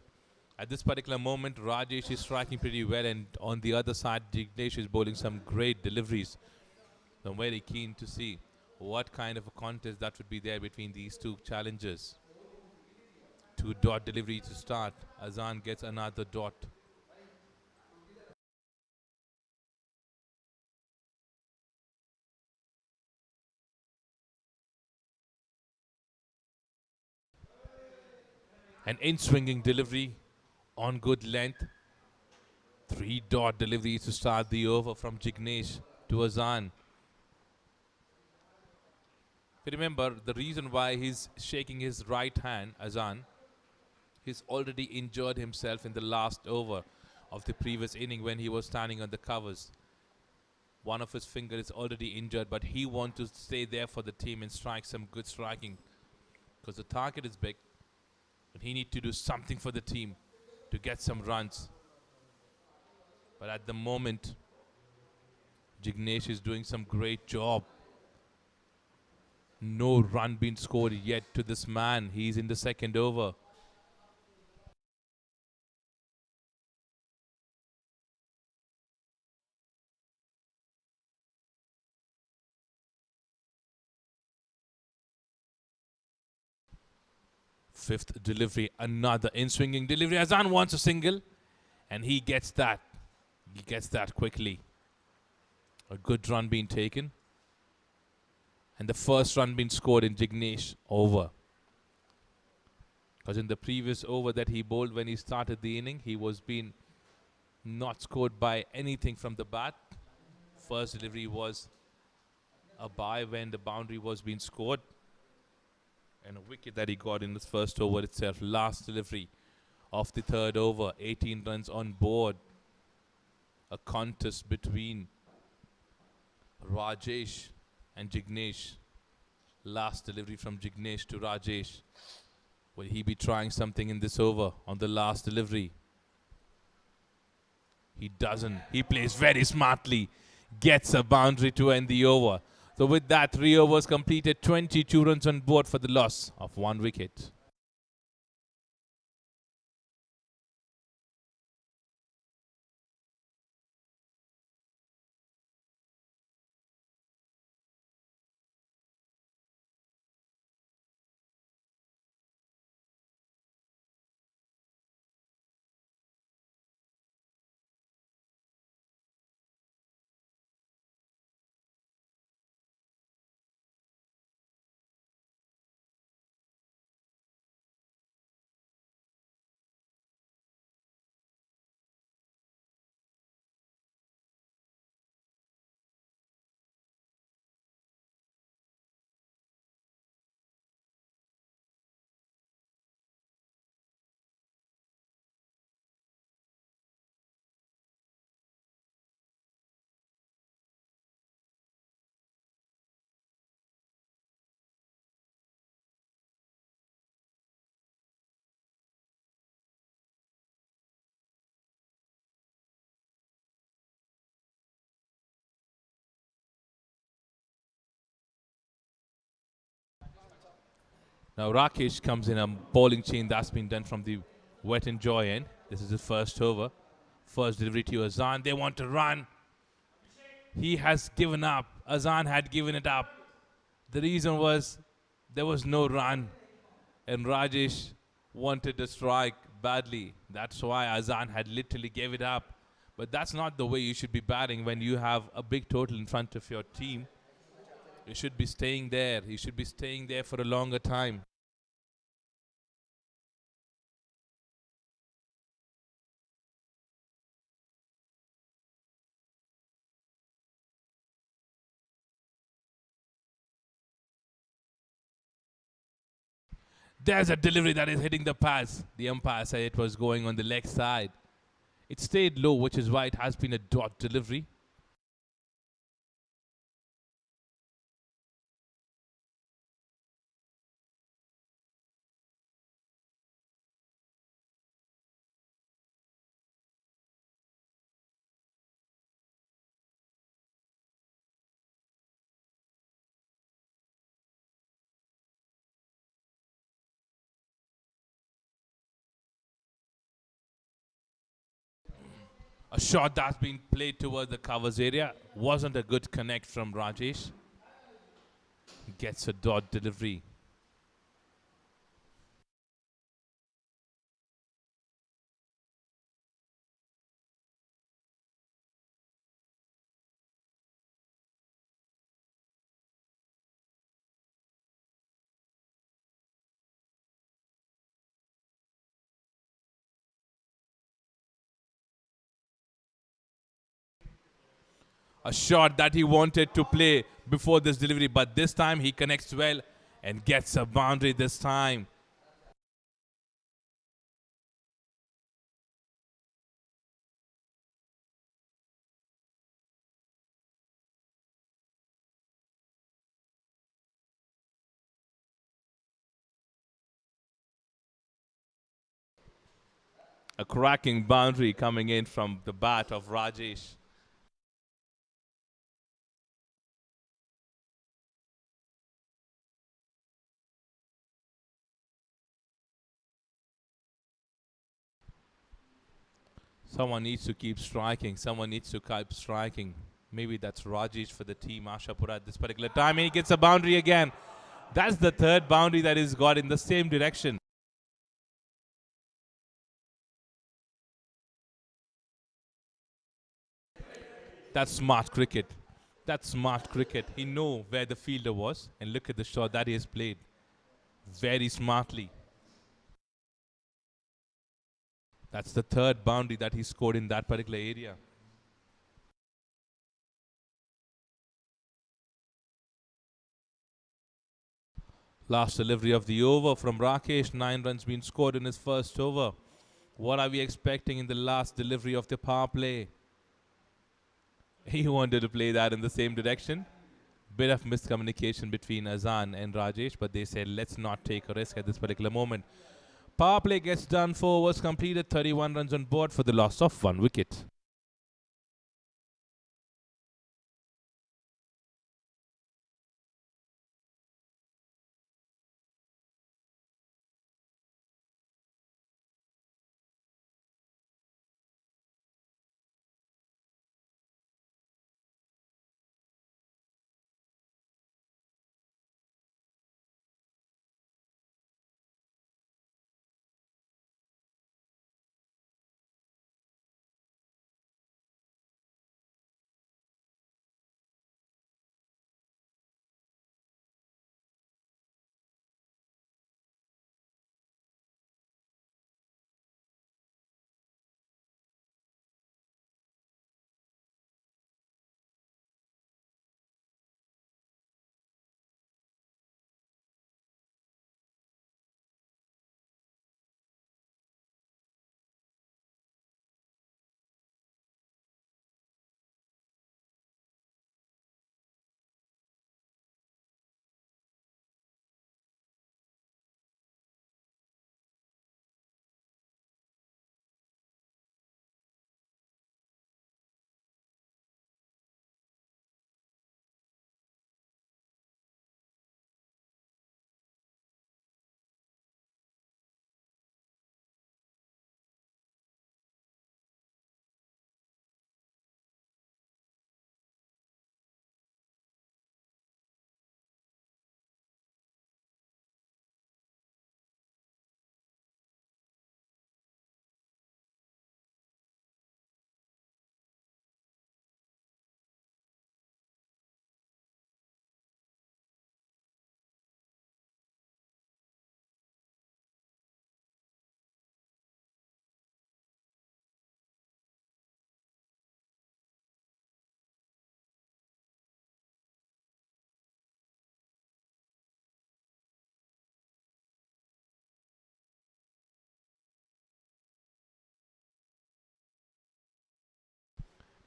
at this particular moment, Rajesh is striking pretty well, and on the other side, Jignesh is bowling some great deliveries. So I'm very keen to see what kind of a contest that would be there between these two challengers. 2 dot delivery to start. Azan gets another dot. An in-swinging delivery on good length. 3 dot delivery to start the over from Jignesh to Azan. If you remember, the reason why he's shaking his right hand, Azan, he's already injured himself in the last over of the previous inning when he was standing on the covers. One of his fingers is already injured, but he wants to stay there for the team and strike some good striking because the target is big, and he needs to do something for the team to get some runs. But at the moment, Jignesh is doing some great job. No run been scored yet to this man. He's in the second over. Fifth delivery, another in-swinging delivery. Azan wants a single, and he gets that. He gets that quickly. A good run being taken. And the first run being scored in Jignesh over. Because in the previous over that he bowled when he started the inning, he was being not scored by anything from the bat. First delivery was a bye when the boundary was being scored. And a wicket that he got in his first over itself. Last delivery of the third over. 18 runs on board. A contest between Rajesh and Jignesh. Last delivery from Jignesh to Rajesh. Will he be trying something in this over on the last delivery? He doesn't. He plays very smartly. Gets a boundary to end the over. So with that, 3 overs completed, 22 runs on board for the loss of 1 wicket. Now Rakesh comes in a bowling chain that's been done from the wet and joy end. This is his first over. First delivery to Azan. They want to run. He has given up. Azan had given it up. The reason was there was no run. And Rajesh wanted to strike badly. That's why Azan had literally gave it up. But that's not the way you should be batting when you have a big total in front of your team. You should be staying there. You should be staying there for a longer time. There's a delivery that is hitting the pads. The umpire said it was going on the leg side. It stayed low, which is why it has been a dot delivery. A shot that's been played towards the covers area. Wasn't a good connect from Rajesh. Gets a dot delivery. A shot that he wanted to play before this delivery, but this time he connects well and gets a boundary this time. A cracking boundary coming in from the bat of Rajesh. Someone needs to keep striking. Someone needs to keep striking. Maybe that's Rajesh for the team AASHAPURA at this particular time. And he gets a boundary again. That's the third boundary that he's got in the same direction. That's smart cricket. That's smart cricket. He knew where the fielder was. And look at the shot that he has played. Very smartly. That's the third boundary that he scored in that particular area. Last delivery of the over from Rakesh. 9 runs been scored in his first over. What are we expecting in the last delivery of the power play? He wanted to play that in the same direction. Bit of miscommunication between Azan and Rajesh, but they said let's not take a risk at this particular moment. Power play gets done, 4 overs completed, 31 runs on board for the loss of 1 wicket.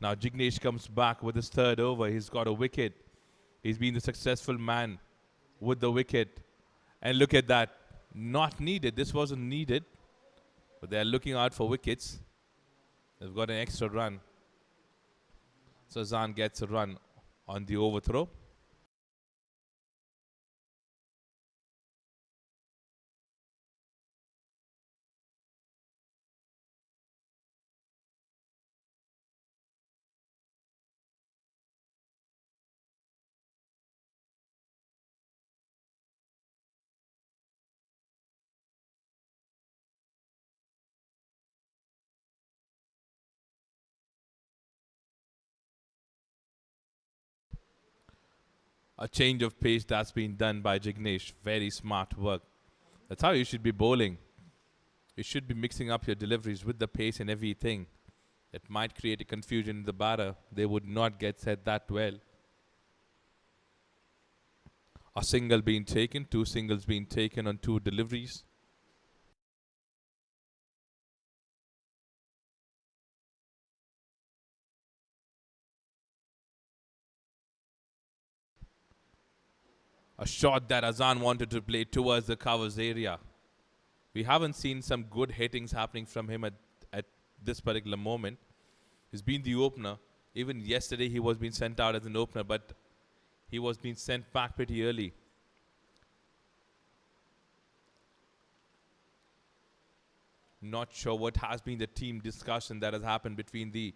Now Jignesh comes back with his third over. He's got a wicket. He's been the successful man with the wicket. And look at that. Not needed. This wasn't needed. But they're looking out for wickets. They've got an extra run. So Zan gets a run on the overthrow. A change of pace that's been done by Jignesh. Very smart work. That's how you should be bowling. You should be mixing up your deliveries with the pace and everything. It might create a confusion in the batter. They would not get set that well. A single being taken, two singles being taken on two deliveries. A shot that Azan wanted to play towards the covers area. We haven't seen some good hittings happening from him at this particular moment. He's been the opener. Even yesterday he was being sent out as an opener, but he was being sent back pretty early. Not sure what has been the team discussion that has happened between the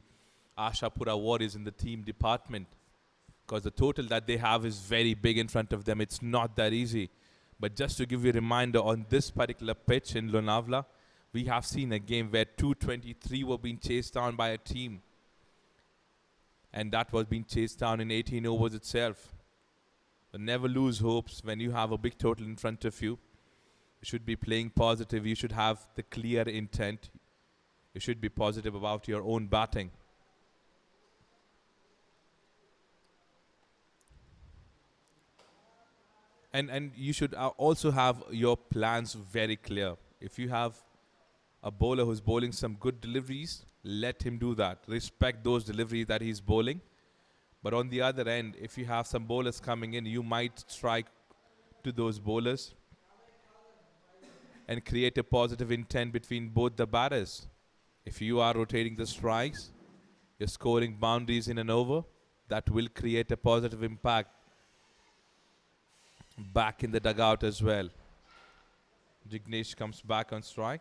AASHAPURA Warriors in the team department, because the total that they have is very big in front of them. It's not that easy. But just to give you a reminder, on this particular pitch in Lonavala, we have seen a game where 223 were being chased down by a team. And that was being chased down in 18 overs itself. But never lose hopes when you have a big total in front of you. You should be playing positive. You should have the clear intent. You should be positive about your own batting. And you should also have your plans very clear. If you have a bowler who's bowling some good deliveries, let him do that. Respect those deliveries that he's bowling. But on the other end, if you have some bowlers coming in, you might strike to those bowlers and create a positive intent between both the batters. If you are rotating the strikes, you're scoring boundaries in an over, that will create a positive impact back in the dugout as well. Jignesh comes back on strike.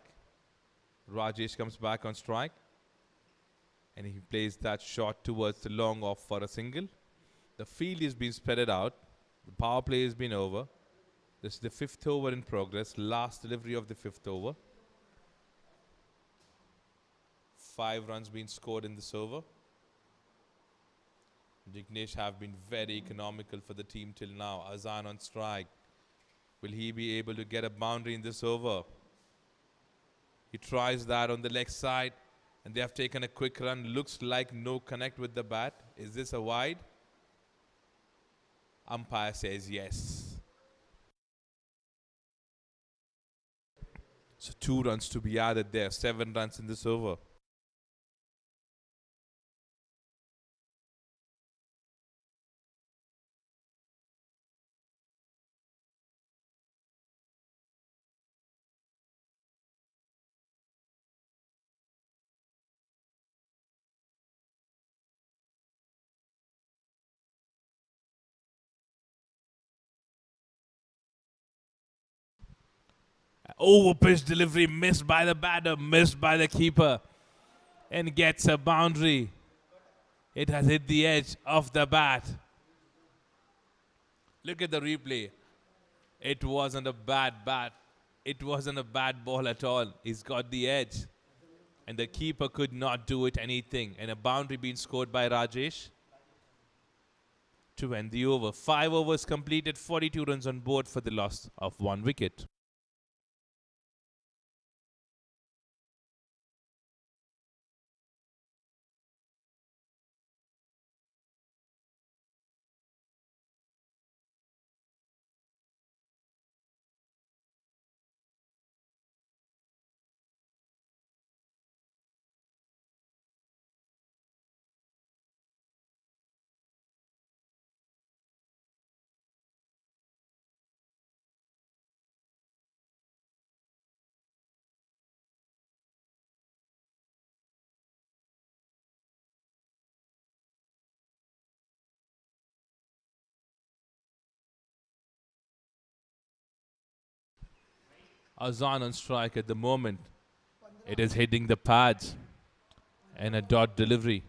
Rajesh comes back on strike. And he plays that shot towards the long off for a single. The field is being spread out. The power play has been over. This is the fifth over in progress. Last delivery of the fifth over. 5 runs being scored in this over. Jignesh have been very economical for the team till now. Azan on strike. Will he be able to get a boundary in this over? He tries that on the leg side, and they have taken a quick run. Looks like no connect with the bat. Is this a wide? Umpire says yes. So 2 runs to be added there. 7 runs in this over. Over pitch delivery missed by the batter, missed by the keeper, and gets a boundary. It has hit the edge of the bat. Look at the replay. It wasn't a bad bat. It wasn't a bad ball at all. He's got the edge. And the keeper could not do it anything. And a boundary being scored by Rajesh to end the over. 5 overs completed, 42 runs on board for the loss of 1 wicket. Azan on strike at the moment. It is hitting the pads and a dot delivery.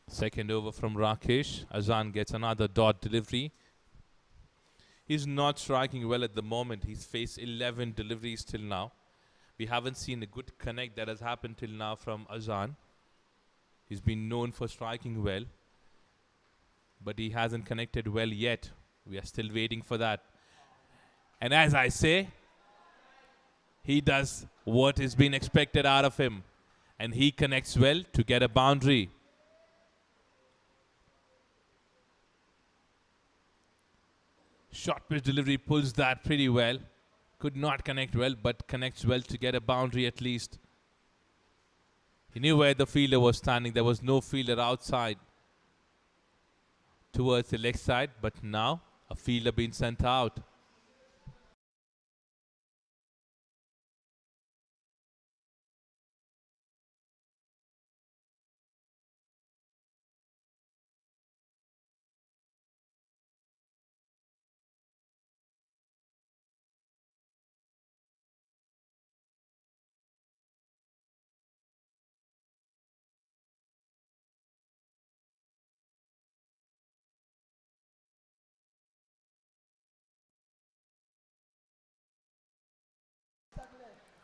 Second over from Rakesh. Azan gets another dot delivery. He's not striking well at the moment. He's faced 11 deliveries till now. We haven't seen a good connect that has happened till now from Azan. He's been known for striking well, but he hasn't connected well yet. We are still waiting for that. And as I say, he does what is being expected out of him. And he connects well to get a boundary. Short pitch delivery pulls that pretty well. Could not connect well, but connects well to get a boundary at least. He knew where the fielder was standing. There was no fielder outside towards the leg side, but now a fielder being sent out.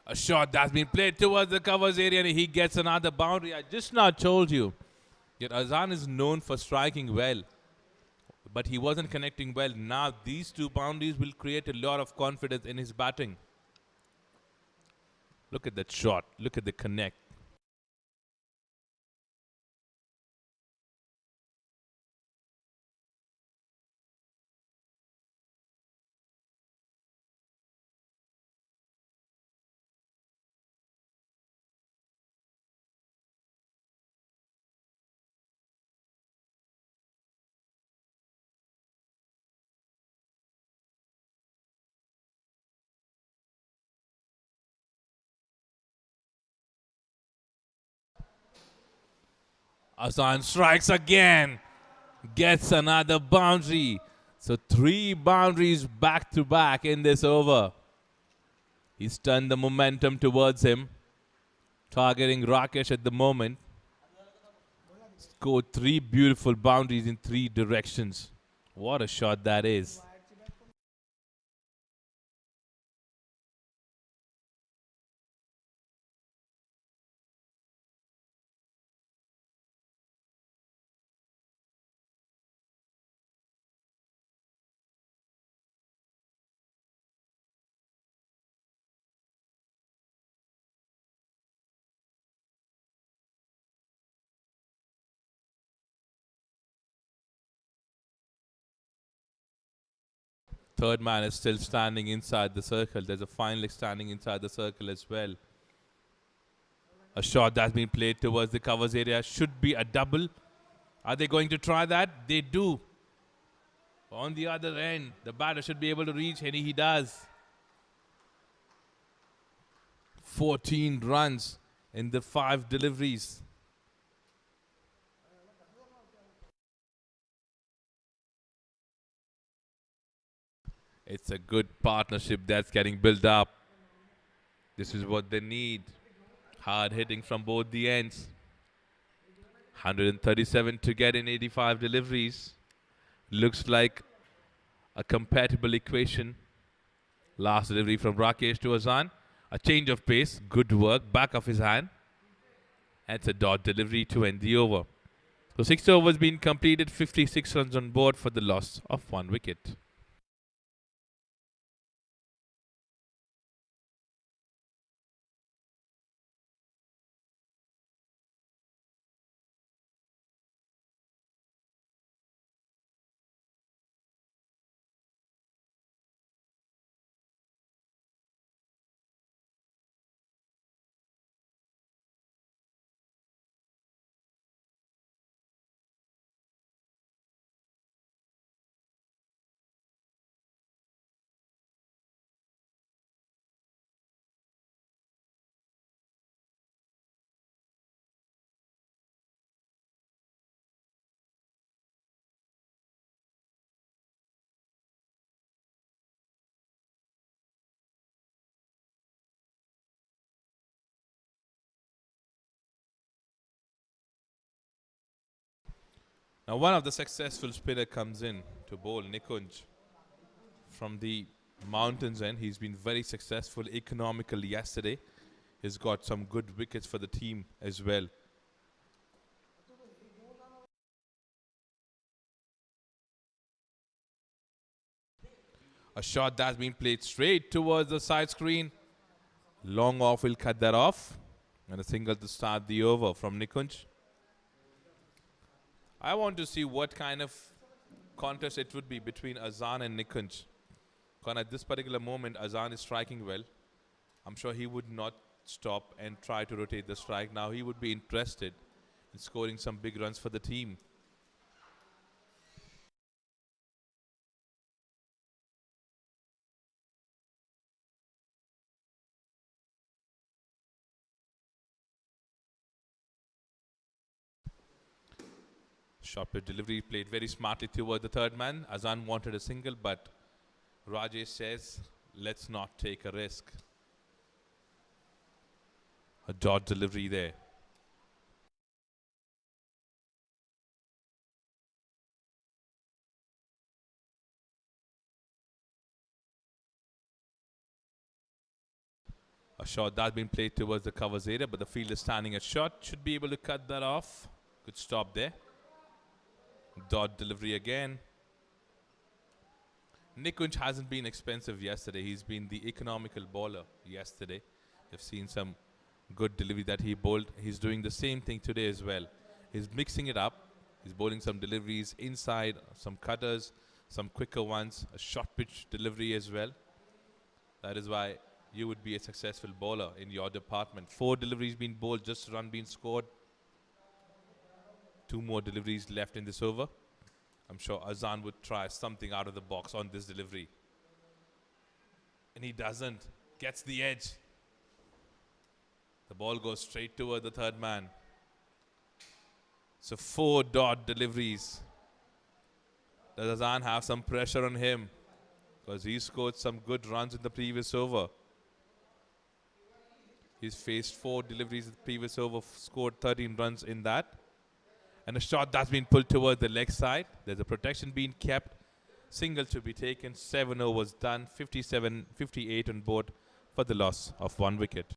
A shot that's been played towards the covers area and he gets another boundary. I just now told you that Azan is known for striking well, but he wasn't connecting well. Now these two boundaries will create a lot of confidence in his batting. Look at that shot. Look at the connect. Azan strikes again. Gets another boundary. So 3 boundaries back to back in this over. He's turned the momentum towards him. Targeting Rakesh at the moment. Scored 3 beautiful boundaries in 3 directions. What a shot that is. Third man is still standing inside the circle. There's a fine leg standing inside the circle as well. A shot that's been played towards the covers area should be a double. Are they going to try that? They do. On the other end, the batter should be able to reach, and he does. 14 runs in the 5 deliveries. It's a good partnership that's getting built up. This is what they need. Hard hitting from both the ends. 137 to get in 85 deliveries. Looks like a compatible equation. Last delivery from Rakesh to Azan. A change of pace. Good work. Back of his hand. And it's a dot delivery to end the over. So 6 overs being completed. 56 runs on board for the loss of 1 wicket. Now one of the successful spinner comes in to bowl Nikunj from the mountains end. He's been very successful, economical yesterday. He's got some good wickets for the team as well. A shot that's been played straight towards the side screen. Long off will cut that off. And a single to start the over from Nikunj. I want to see what kind of contest it would be between Azan and Nikunj. Because at this particular moment, Azan is striking well. I'm sure he would not stop and try to rotate the strike. Now he would be interested in scoring some big runs for the team. Short pitch delivery played very smartly toward the third man. Azan wanted a single, but Rajesh says, let's not take a risk. A dot delivery there. A shot that's been played towards the covers area, but the fielder standing at short should be able to cut that off. Good stop there. Dot delivery again. Nikunj hasn't been expensive yesterday. He's been the economical bowler yesterday. You've seen some good delivery that he bowled. He's doing the same thing today as well. He's mixing it up. He's bowling some deliveries inside, some cutters, some quicker ones, a short pitch delivery as well. That is why you would be a successful bowler in your department. 4 deliveries being bowled, just a run being scored. 2 more deliveries left in this over. I'm sure Azan would try something out of the box on this delivery. And he doesn't. Gets the edge. The ball goes straight toward the third man. So 4 dot deliveries. Does Azan have some pressure on him? Because he scored some good runs in the previous over. He's faced 4 deliveries in the previous over, scored 13 runs in that. And a shot that's been pulled toward the leg side. There's a protection being kept. Single to be taken. 7 overs done. 57-58 on board for the loss of 1 wicket.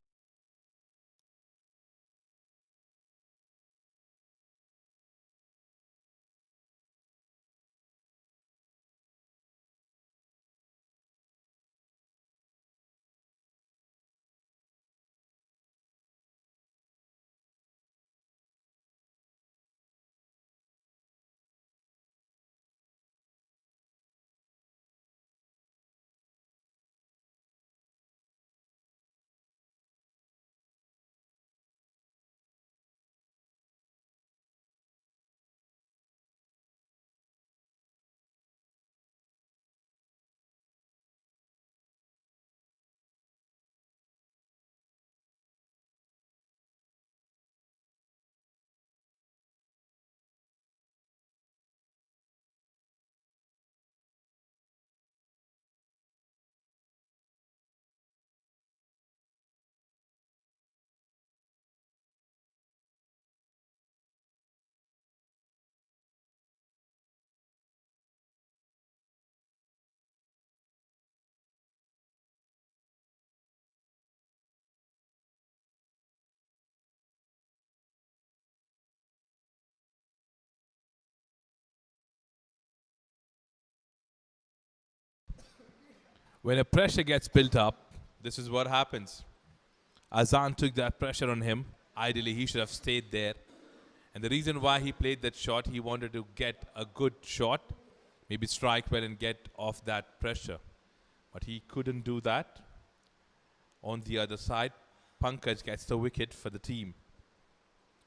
When a pressure gets built up, this is what happens. Azan took that pressure on him. Ideally, he should have stayed there. And the reason why he played that shot, he wanted to get a good shot, maybe strike well and get off that pressure. But he couldn't do that. On the other side, Pankaj gets the wicket for the team.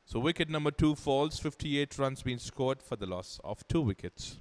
So wicket number 2 falls, 58 runs being scored for the loss of 2 wickets.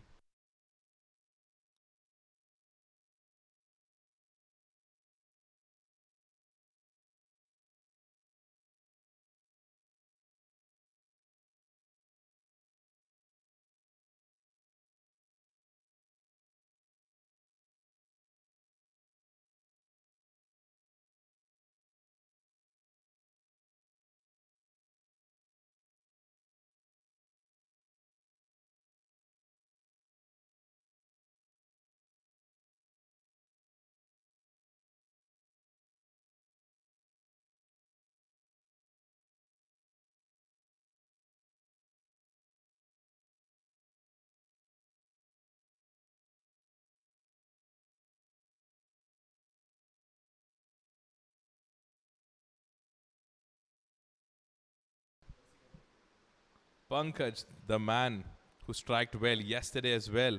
Pankaj, the man who struck well yesterday as well,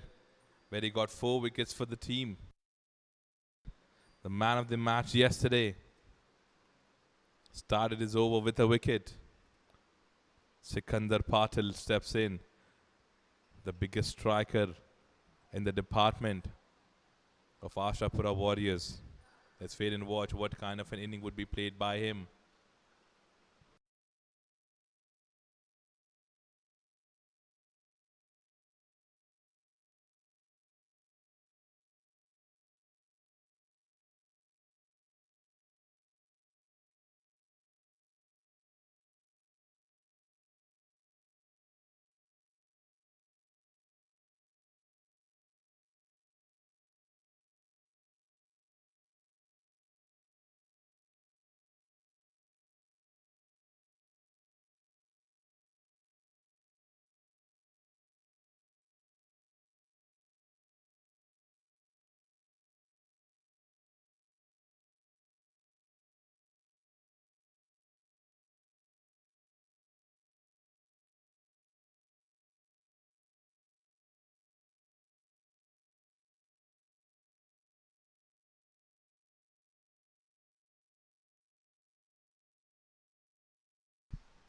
where he got 4 wickets for the team. The man of the match yesterday started his over with a wicket. Sikandar Patil steps in, the biggest striker in the department of AASHAPURA Warriors. Let's wait and watch what kind of an inning would be played by him.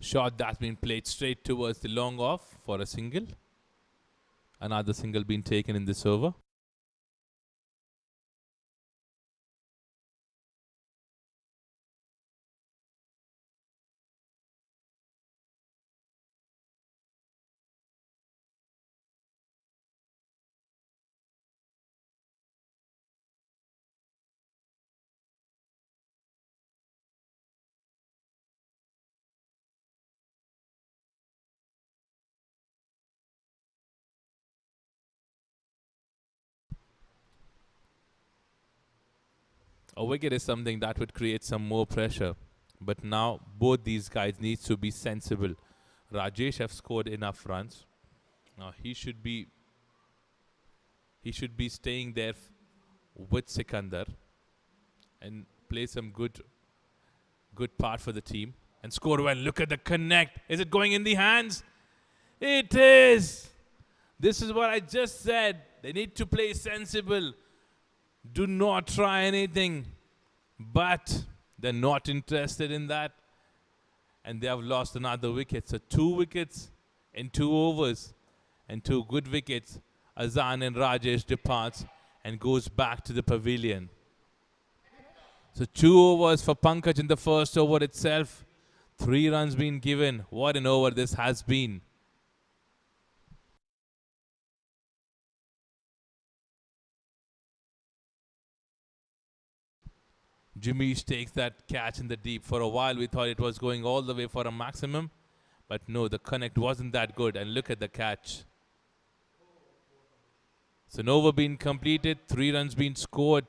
Shot that's been played straight towards the long off for a single. Another single being taken in this over. A wicket is something that would create some more pressure. But now both these guys need to be sensible. Rajesh have scored enough runs. Now he should be staying there with Sikandar and play some good part for the team and score well. Look at the connect. Is it going in the hands? It is. This is what I just said. They need to play sensible. Do not try anything. But they're not interested in that. And they have lost another wicket. So 2 wickets in 2 overs and 2 good wickets. Azan and Rajesh departs and goes back to the pavilion. So 2 overs for Pankaj in the first over itself. 3 runs being given. What an over this has been. Jimesh takes that catch in the deep. For a while we thought it was going all the way for a maximum. But no, the connect wasn't that good. And look at the catch. So an over being completed, 3 runs being scored,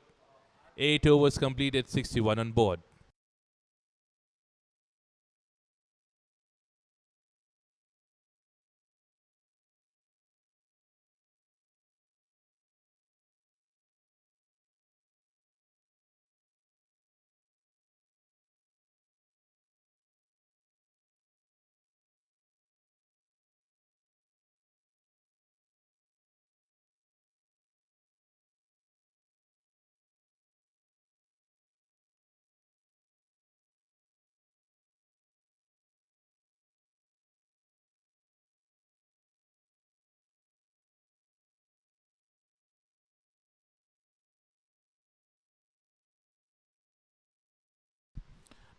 8 overs completed, 61 on board.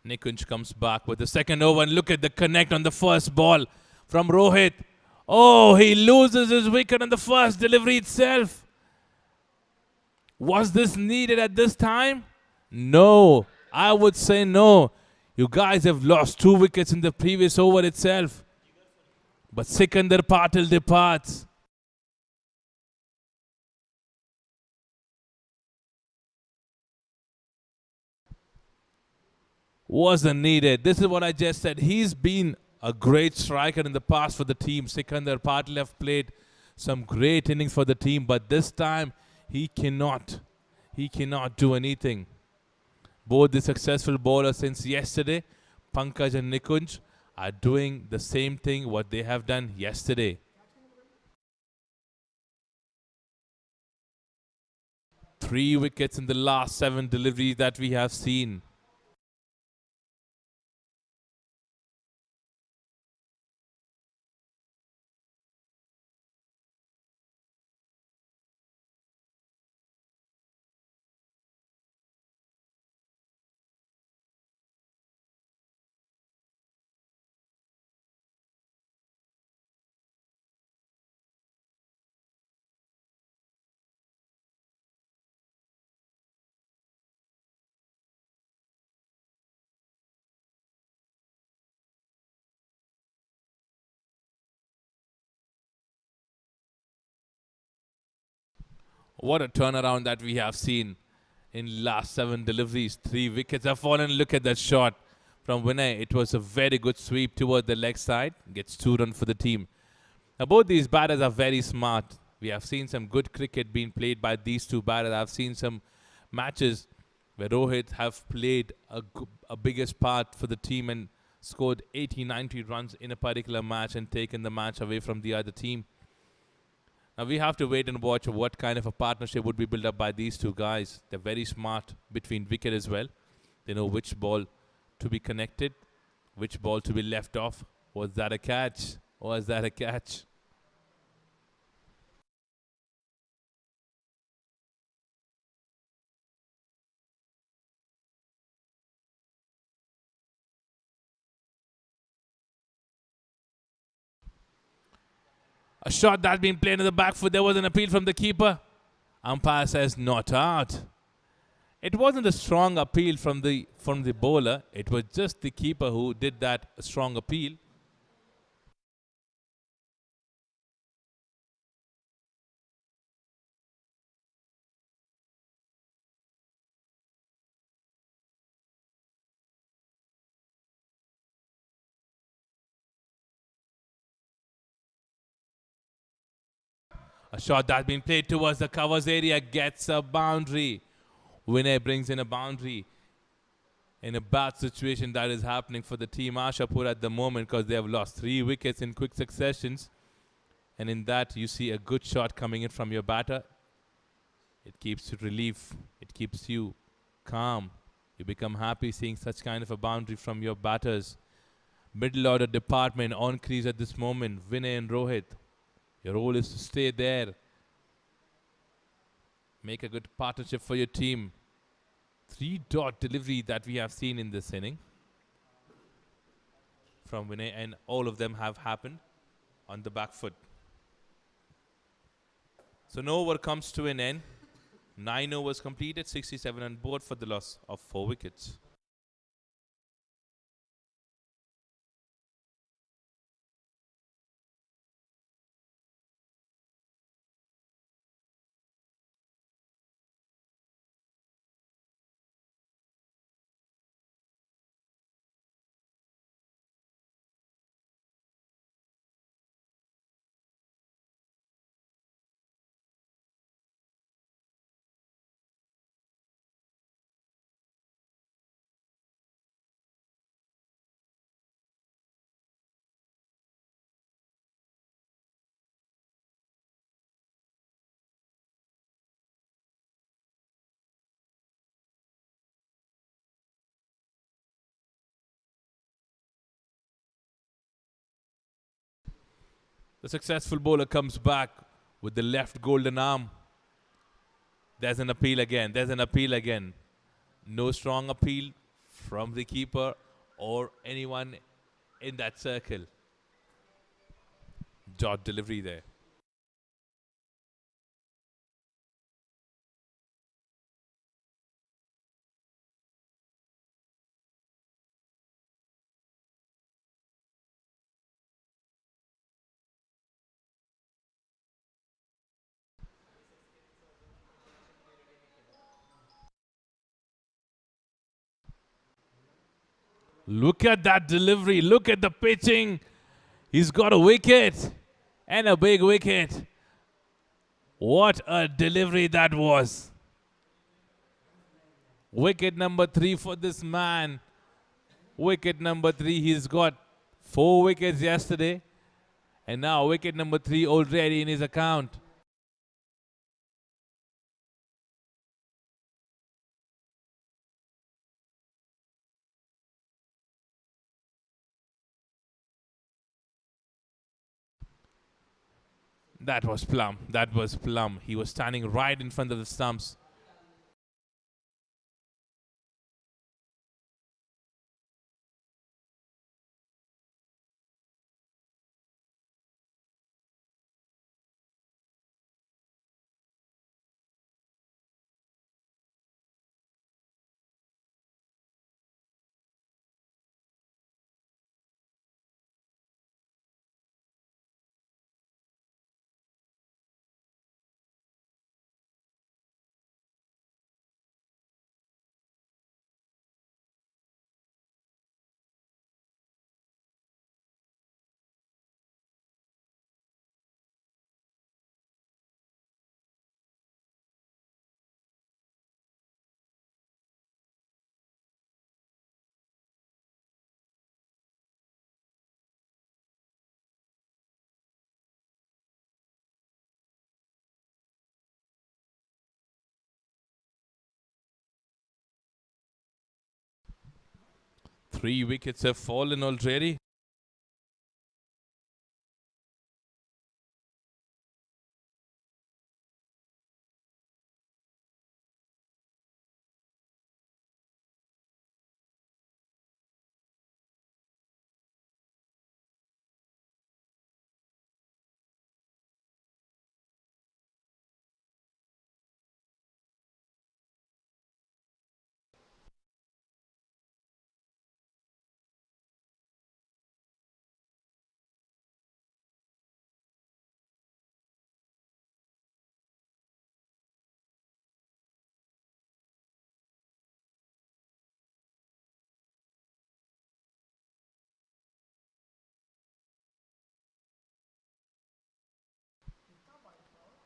Nikunj comes back with the second over, and look at the connect on the first ball from Rohit. Oh, he loses his wicket on the first delivery itself. Was this needed at this time? No, I would say no. You guys have lost 2 wickets in the previous over itself. But Sikandar Patil departs. Wasn't needed. This is what I just said. He's been a great striker in the past for the team. Sikandar Patil have played some great innings for the team, but this time he cannot do anything. Both the successful bowlers since yesterday, Pankaj and Nikunj, are doing the same thing what they have done yesterday. Three wickets in the last 7 deliveries that we have seen. What a turnaround that we have seen in last 7 deliveries. 3 wickets have fallen. Look at that shot from Vinay. It was a very good sweep toward the leg side. Gets 2 runs for the team. Now both these batters are very smart. We have seen some good cricket being played by these two batters. I've seen some matches where Rohit have played a biggest part for the team and scored 80-90 runs in a particular match and taken the match away from the other team. Now we have to wait and watch what kind of a partnership would be built up by these two guys. They're very smart between wicket as well. They know which ball to be connected, which ball to be left off. Was that a catch? Was that a catch? A shot that's been played in the back foot. There was an appeal from the keeper. Umpire says not out. It wasn't a strong appeal from the bowler. It was just the keeper who did that strong appeal. A shot that's been played towards the covers area gets a boundary. Vinay brings in a boundary in a bad situation that is happening for the team AASHAPURA at the moment because they have lost 3 wickets in quick successions. And in that, you see a good shot coming in from your batter. It keeps you relief. It keeps you calm. You become happy seeing such kind of a boundary from your batters. Middle order department on crease at this moment. Vinay and Rohit. Your role is to stay there. Make a good partnership for your team. 3-dot delivery that we have seen in this inning from Vinay, and all of them have happened on the back foot. So no over comes to an end. 9 overs completed, 67 on board for the loss of 4 wickets. The successful bowler comes back with the left golden arm. There's an appeal again. There's an appeal again. No strong appeal from the keeper or anyone in that circle. Dot delivery there. Look at that delivery. Look at the pitching. He's got a wicket and a big wicket. What a delivery that was. Wicket number 3 for this man. Wicket number 3. He's got 4 wickets yesterday, and now wicket number 3 already in his account. That was plumb. That was plumb. He was standing right in front of the stumps. Three wickets have fallen already.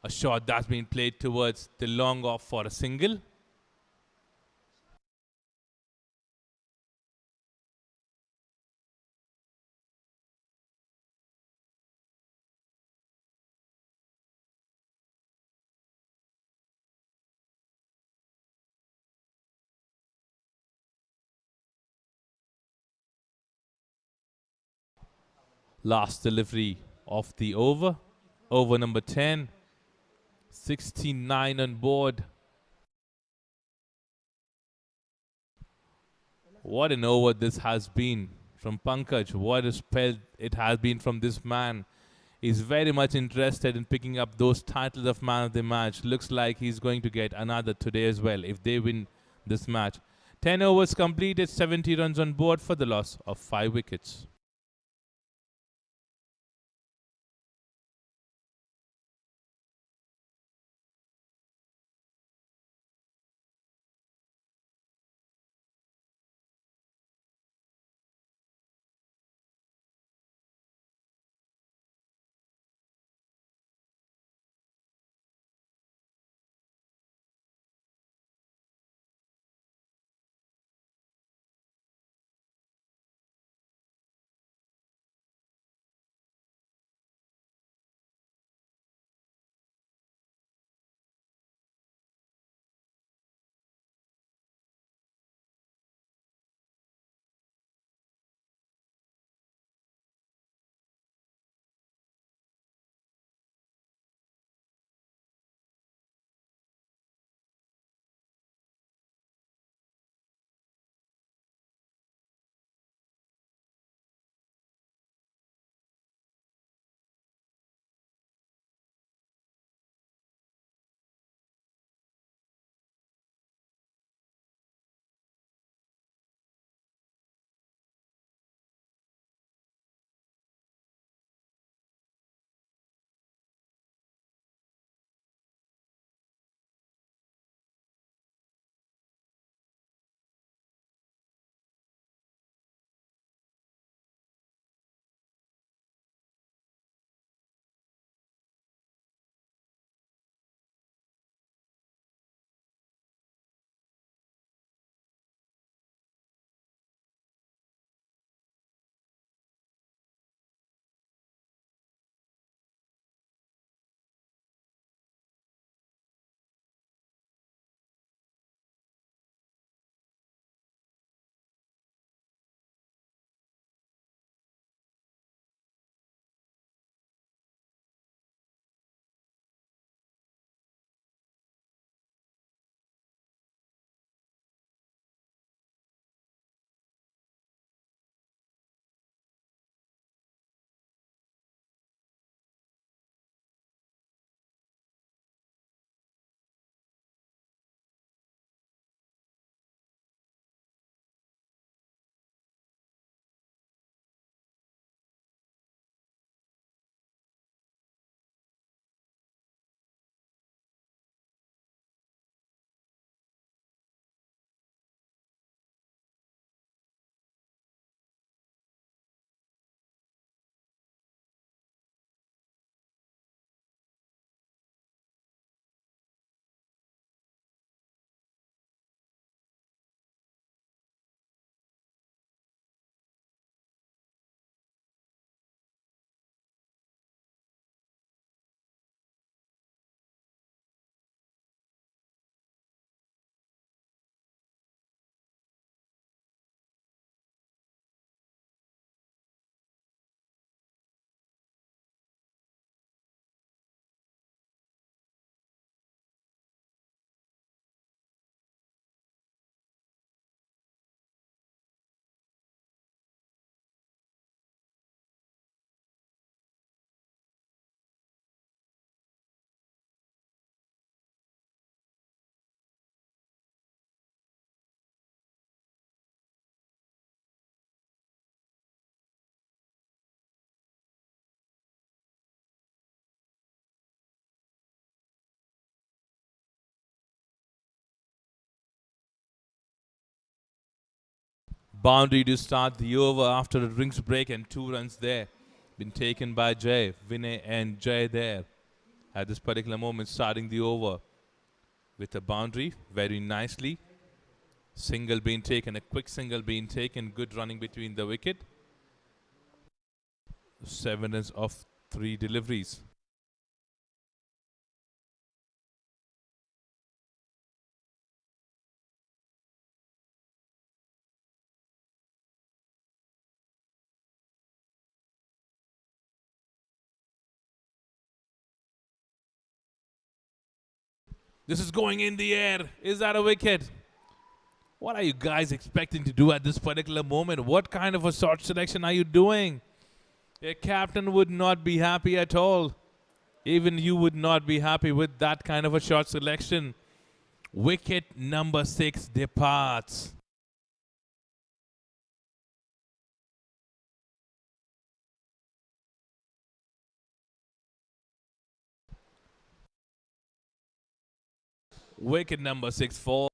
A shot that's been played towards the long off for a single. Last delivery of the over. Over number 10. 69 on board. What an over this has been from Pankaj. What a spell it has been from this man. He's very much interested in picking up those titles of man of the match. Looks like he's going to get another today as well if they win this match. 10 overs completed, 70 runs on board for the loss of 5 wickets. Boundary to start the over after a drinks break and 2 runs there. Been taken by Jay, Vinay and Jay there. At this particular moment starting the over with a boundary very nicely. Single being taken, a quick single being taken. Good running between the wicket. 7 runs of 3 deliveries. This is going in the air. Is that a wicket? What are you guys expecting to do at this particular moment? What kind of a shot selection are you doing? Your captain would not be happy at all. Even you would not be happy with that kind of a shot selection. Wicket number 6 departs. Wicket number 6 falls.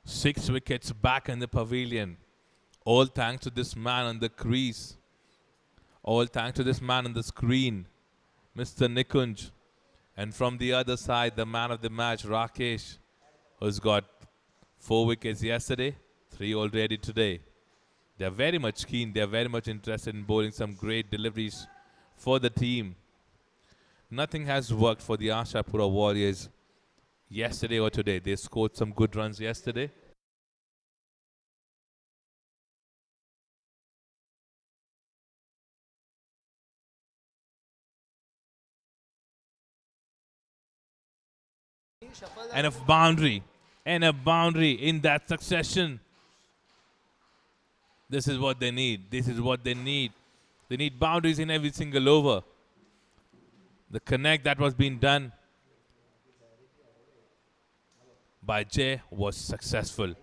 Six wickets back in the pavilion. All thanks to this man on the crease. All thanks to this man on the screen, Mr. Nikunj. And from the other side, the man of the match, Rakesh, who's got 4 wickets yesterday, 3 already today. They're very much keen. They're very much interested in bowling some great deliveries for the team. Nothing has worked for the AASHAPURA Warriors yesterday or today. They scored some good runs yesterday. And a boundary. And a boundary in that succession. This is what they need. This is what they need. They need boundaries in every single over. The connect that was being done by Jay was successful.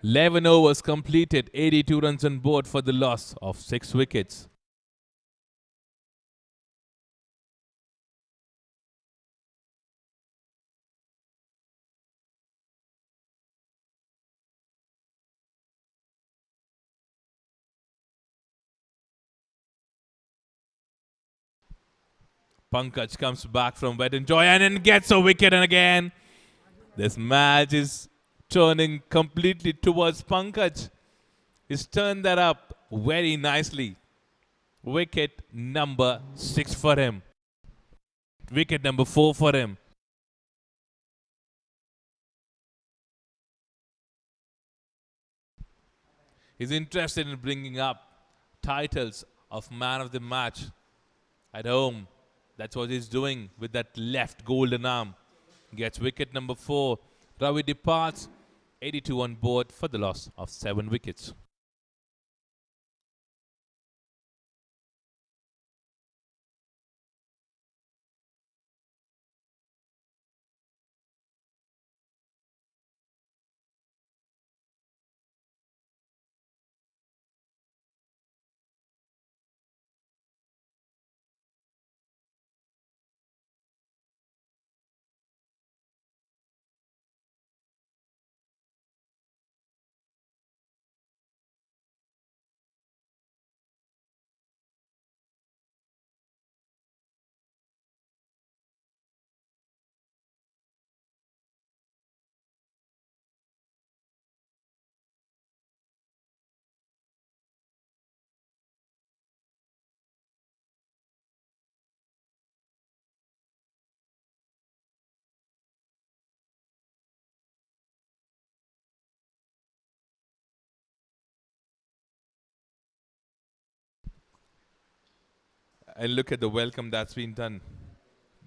Eleven overs completed, 82 runs on board for the loss of 6 wickets. Pankaj comes back from wet and joy and then gets a wicket, and again this match is turning completely towards Pankaj. He's turned that up very nicely. Wicket number 6 for him. Wicket number 4 for him. He's interested in bringing up titles of man of the match at home. That's what he's doing with that left golden arm. Gets wicket number 4. Ravi departs. 82 on board for the loss of 7 wickets. And look at the welcome that's been done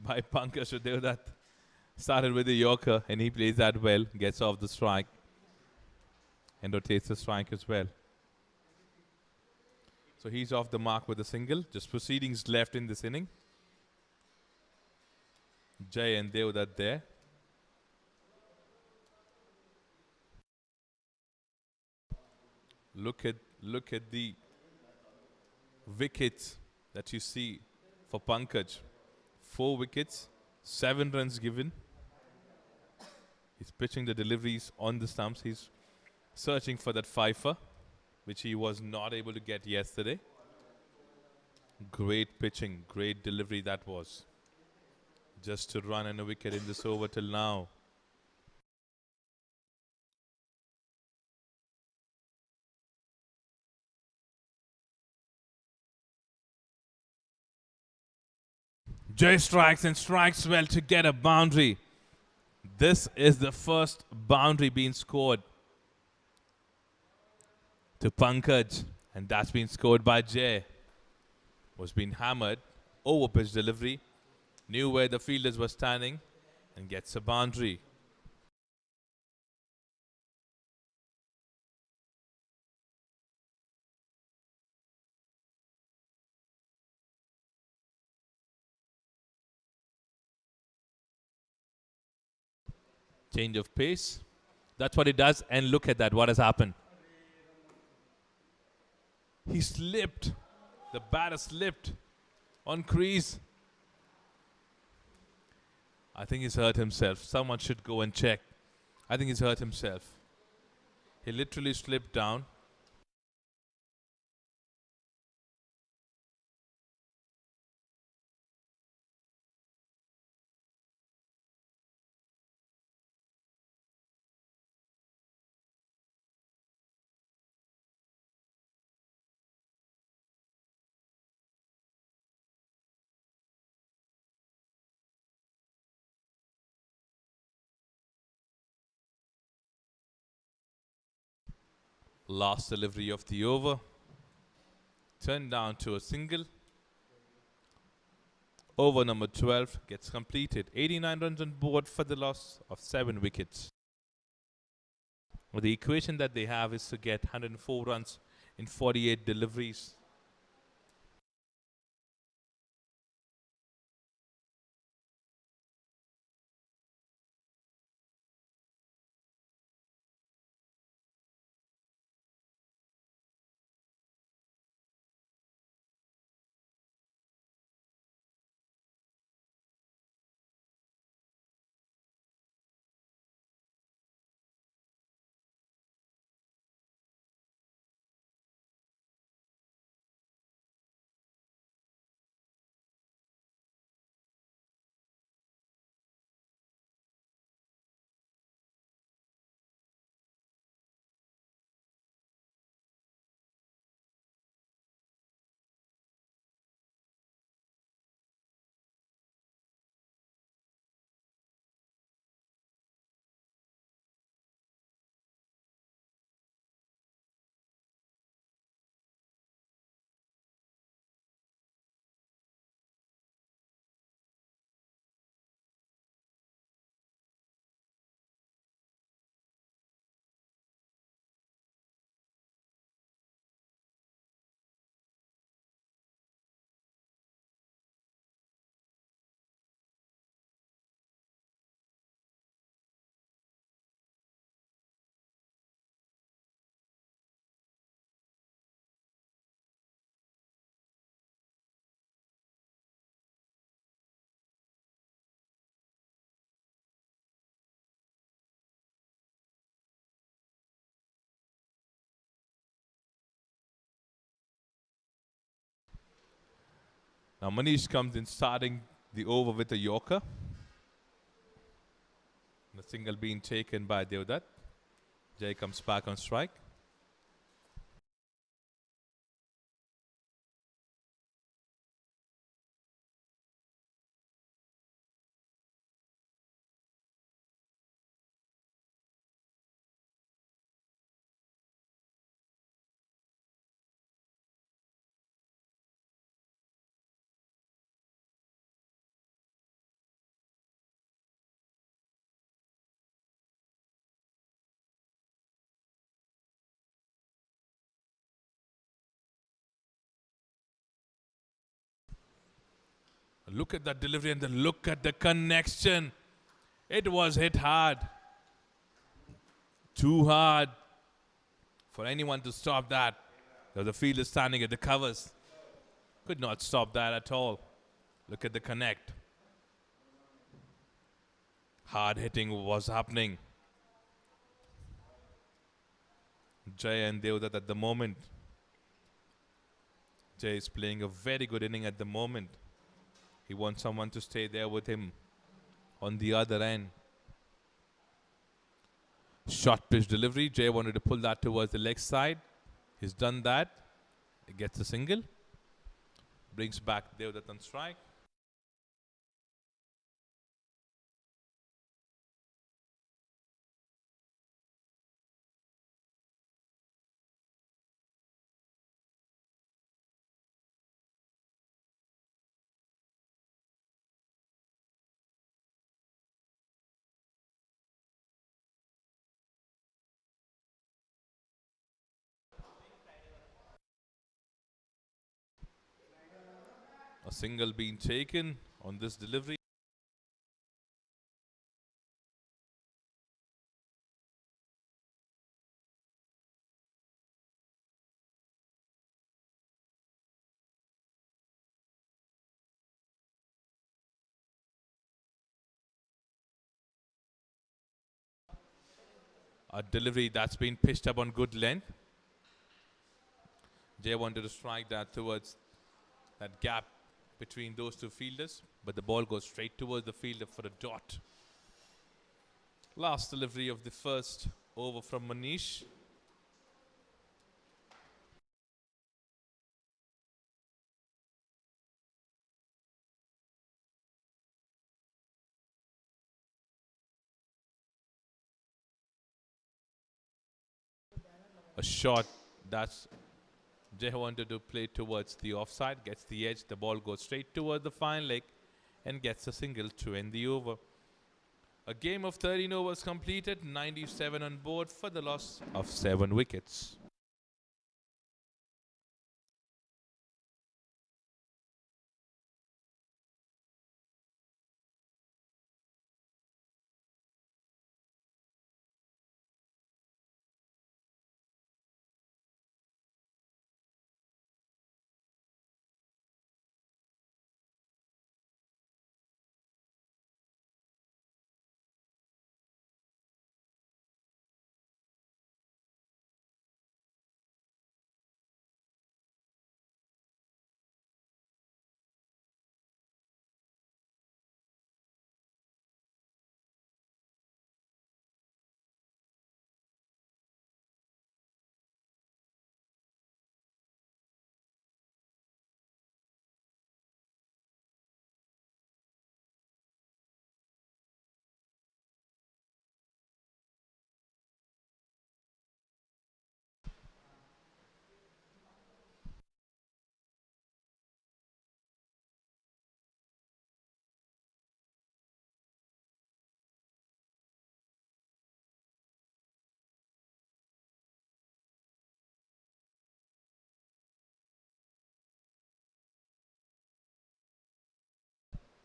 by Pankaj Devdutt. Started with the Yorker, and he plays that well, gets off the strike, and rotates the strike as well. So he's off the mark with a single. Just proceedings left in this inning. Jay and Devdutt there. Look at the wickets that you see for Pankaj. 4 wickets, 7 runs given. He's pitching the deliveries on the stumps. He's searching for that fifer, which he was not able to get yesterday. Great pitching, great delivery that was. Just to run and a wicket in this over till now. Jay strikes and strikes well to get a boundary. This is the first boundary being scored to Pankaj, and that's been scored by Jay. Was being hammered, over pitch delivery, knew where the fielders were standing, and gets a boundary. Change of pace. That's what it does, and look at that, what has happened. He slipped. The batter slipped on crease. I think he's hurt himself. Someone should go and check. I think he's hurt himself. He literally slipped down. Last delivery of the over. Turned down to a single. Over number 12 gets completed. 89 runs on board for the loss of 7 wickets. Well, the equation that they have is to get 104 runs in 48 deliveries. Now Manish comes in starting the over with a Yorker. The single being taken by Devdutt. Jay comes back on strike. Look at that delivery and then look at the connection. It was hit hard. Too hard for anyone to stop that. The field is standing at the covers. Could not stop that at all. Look at the connect. Hard hitting was happening. Jay and Devdutt at the moment. Jay is playing a very good inning at the moment. He wants someone to stay there with him on the other end. Short pitch delivery. Jay wanted to pull that towards the leg side. He's done that. He gets a single. Brings back Devdutt on strike. A single being taken on this delivery. A delivery that's been pitched up on good length. Jay wanted to strike that towards that gap between those two fielders, but the ball goes straight towards the fielder for a dot. Last delivery of the first over from Manish. A shot that's Jay wanted to play towards the offside, gets the edge, the ball goes straight towards the fine leg and gets a single to end the over. A game of 13 overs completed, 97 on board for the loss of 7 wickets.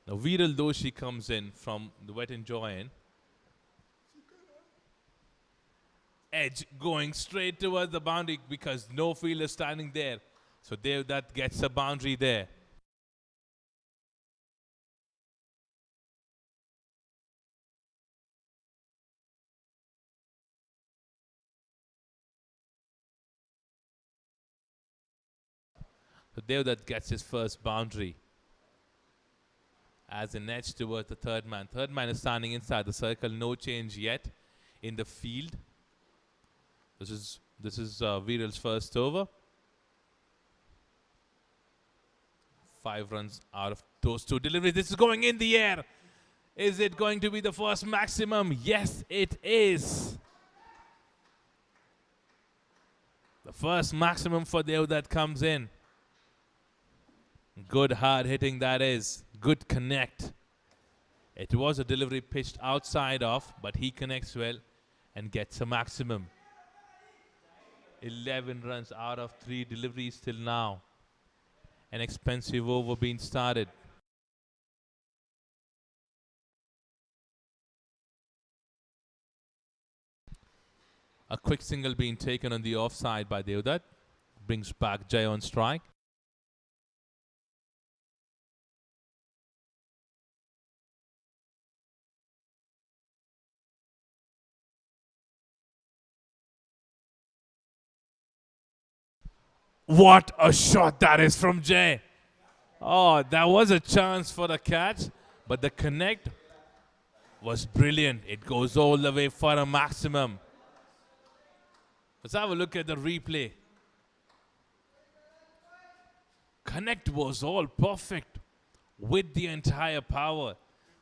Now Viral Doshi comes in from the wet and join. Edge going straight towards the boundary because no fielder standing there. So that gets a boundary there. So Devdutt gets his first boundary. As an edge towards the third man. Third man is standing inside the circle. No change yet in the field. This is Viral's first over. 5 runs out of those 2 deliveries. This is going in the air. Is it going to be the first maximum? Yes, it is. The first maximum for Devdutt comes in. Good hard hitting that is. Good connect. It was a delivery pitched outside off, but he connects well and gets a maximum. 11 runs out of 3 deliveries till now. An expensive over being started. A quick single being taken on the offside by Devdutt. Brings back Jay on strike. What a shot that is from Jay. Oh, that was a chance for the catch, but the connect was brilliant. It goes all the way for a maximum. Let's have a look at the replay. Connect was all perfect with the entire power.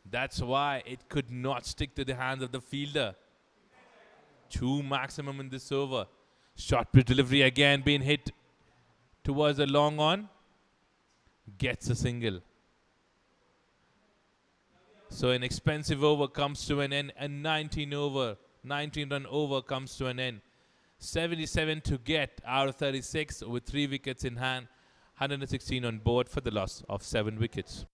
That's why it could not stick to the hands of the fielder. 2 maximum in this over. Short pitch delivery again being hit towards the long on. Gets a single. So an expensive over comes to an end. A 19 run over comes to an end. 77 to get out of 36 with 3 wickets in hand. 116 on board for the loss of 7 wickets.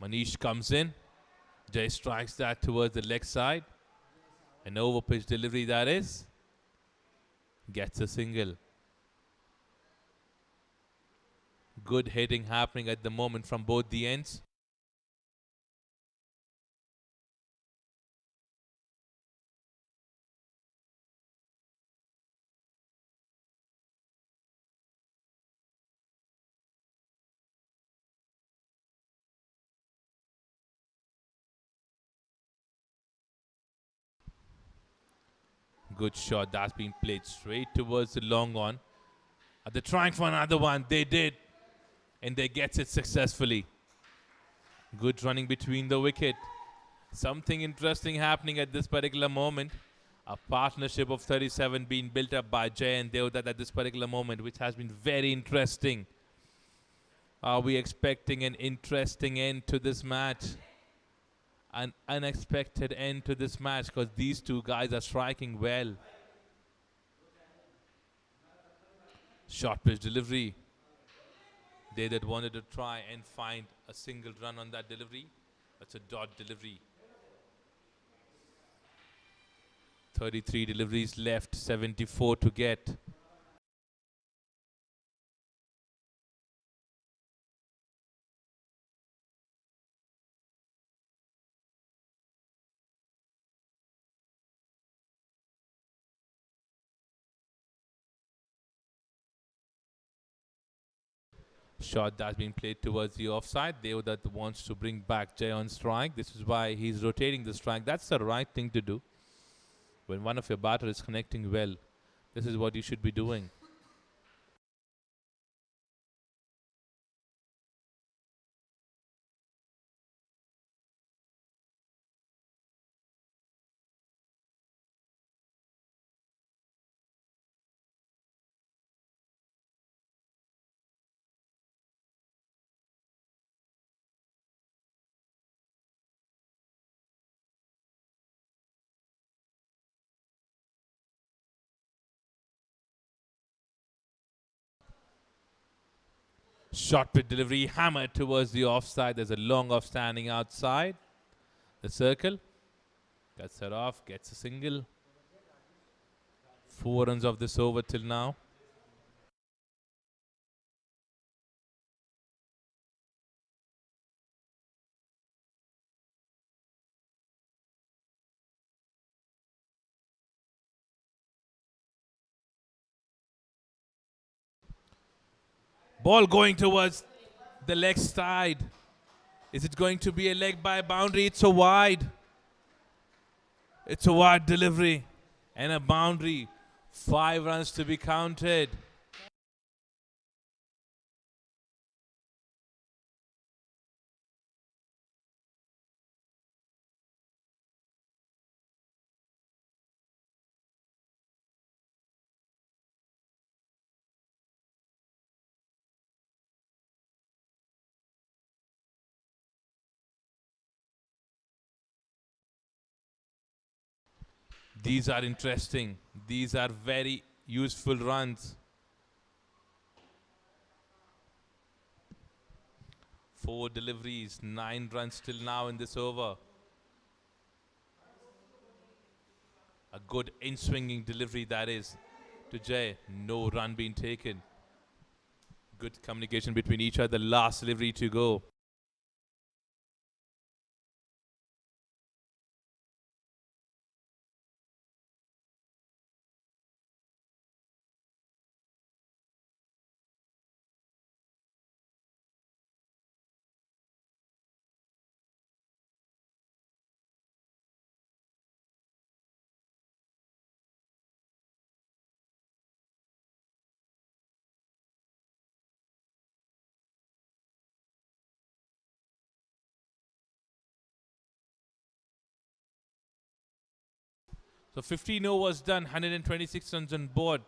Manish comes in. Jay strikes that towards the leg side. An over pitch delivery that is. Gets a single. Good hitting happening at the moment from both the ends. Good shot. That's been played straight towards the long on. Are they trying for another one? They did. And they gets it successfully. Good running between the wicket. Something interesting happening at this particular moment. A partnership of 37 being built up by Jay and Devdutt at this particular moment, which has been very interesting. Are we expecting an interesting end to this match? An unexpected end to this match because these two guys are striking well. Short pitch delivery. They that wanted to try and find a single run on that delivery. That's a dot delivery. 33 deliveries left, 74 to get. Shot that's being played towards the offside. Devdutt wants to bring back Jay on strike. This is why he's rotating the strike. That's the right thing to do. When one of your batters is connecting well, this is what you should be doing. Short pitch delivery hammered towards the offside. There's a long off standing outside the circle. Gets it off, gets a single. 4 runs of this over till now. Ball going towards the leg side. Is it going to be a leg by boundary? It's a wide. It's a wide delivery. And a boundary. 5 runs to be counted. These are interesting. These are very useful runs. 4 deliveries, 9 runs till now in this over. A good in-swinging delivery that is to Jay. No run being taken. Good communication between each other. Last delivery to go. So 15 overs done, 126 runs on board.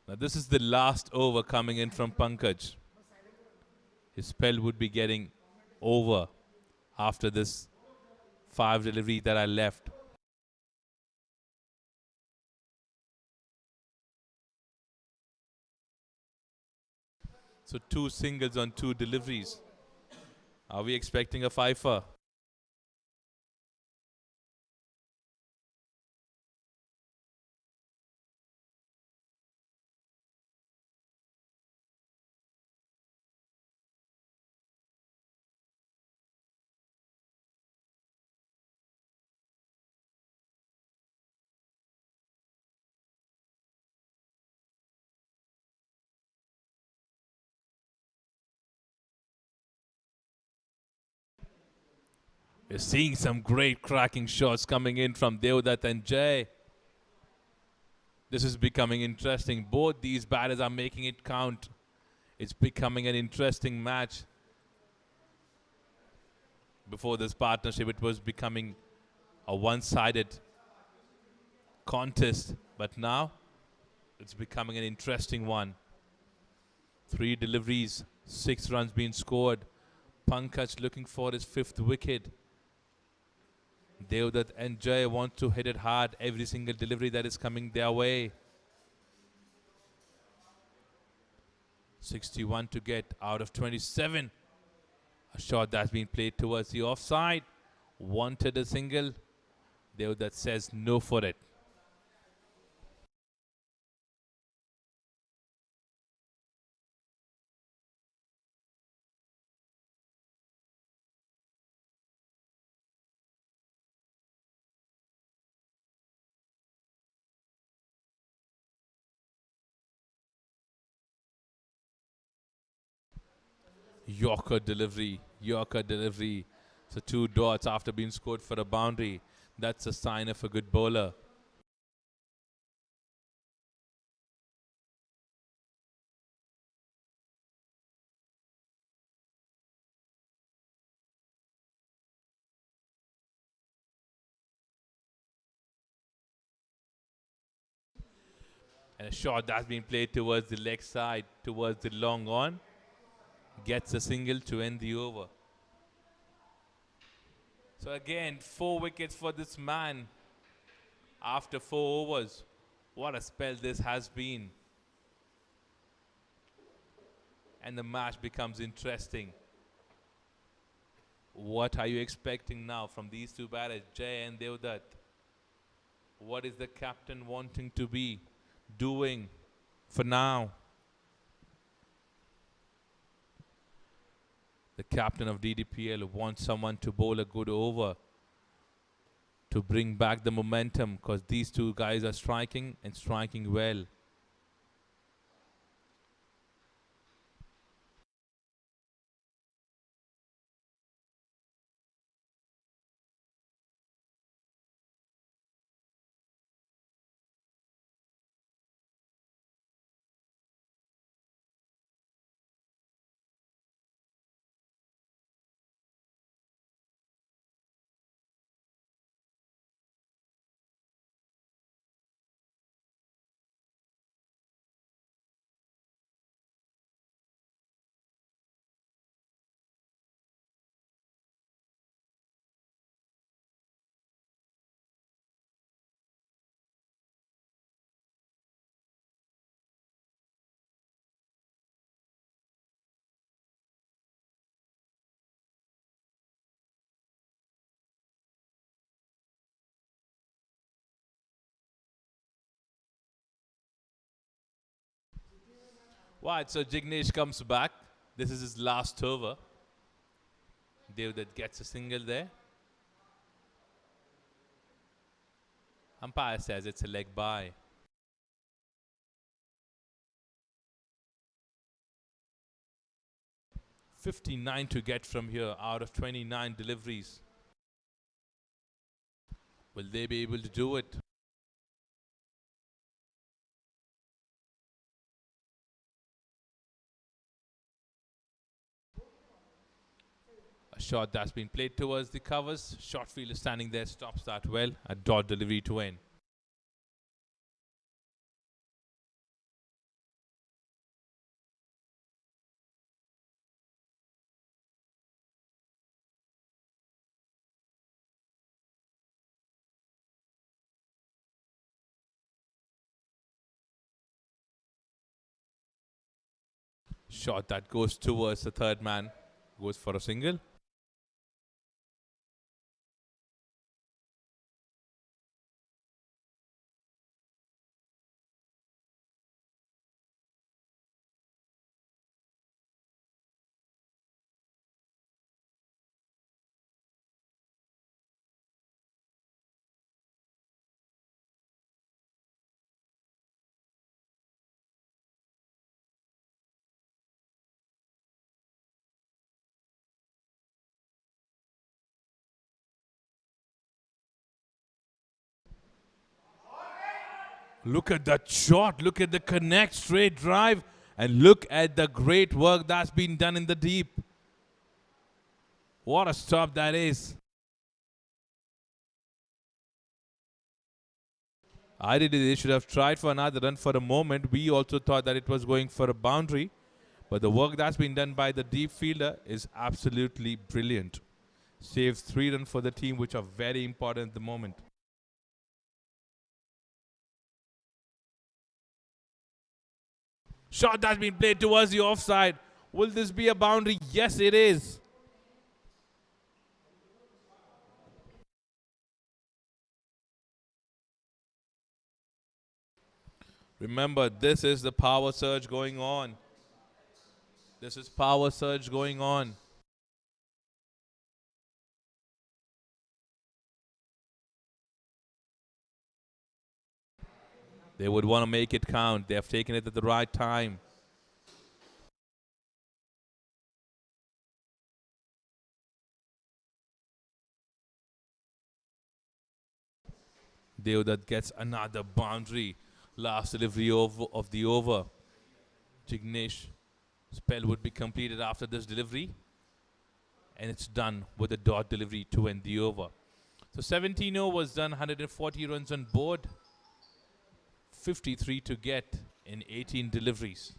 Now this is the last over coming in from Pankaj. His spell would be getting over after this 5 delivery that I left. So 2 singles on 2 deliveries. Are we expecting a fifer? We're seeing some great cracking shots coming in from Devdutt and Jay. This is becoming interesting. Both these batters are making it count. It's becoming an interesting match. Before this partnership, it was becoming a one-sided contest. But now, it's becoming an interesting one. 3 deliveries, 6 runs being scored. Pankaj looking for his 5th wicket. Devdutt and Jay want to hit it hard every single delivery that is coming their way. 61 to get out of 27. A shot that's been played towards the offside. Wanted a single. Devdutt says no for it. Yorker delivery. Yorker delivery. So 2 dots after being scored for a boundary. That's a sign of a good bowler. And a shot that's been played towards the leg side, towards the long on. Gets a single to end the over. So again, 4 wickets for this man after 4 overs. What a spell this has been. And the match becomes interesting. What are you expecting now from these 2 batters, Jay and Devdutt? What is the captain wanting to be doing for now? The captain of DDPL wants someone to bowl a good over to bring back the momentum, because these 2 guys are striking and striking well. Right, so Jignesh comes back. This is his last over. Devdutt gets a single there. Umpire says it's a leg bye. $59 to get from here out of 29 deliveries. Will they be able to do it? A shot that's been played towards the covers. Short fielder standing there, stops that well. A dot delivery to end. Shot that goes towards the third man. Goes for a single. Look at that shot. Look at the connect, straight drive. And look at the great work that's been done in the deep. What a stop that is. Ideally, they should have tried for another run for a moment. We also thought that it was going for a boundary. But the work that's been done by the deep fielder is absolutely brilliant. Saves 3 runs for the team, which are very important at the moment. Shot that's been played towards the offside. Will this be a boundary? Yes, it is. Remember, this is the power surge going on. This is power surge going on. They would want to make it count. They have taken it at the right time. Deodat gets another boundary. Last delivery of the over. Jignesh spell would be completed after this delivery. And it's done with a dot delivery to end the over. So 17 overs done, 140 runs on board. 53 to get in 18 deliveries.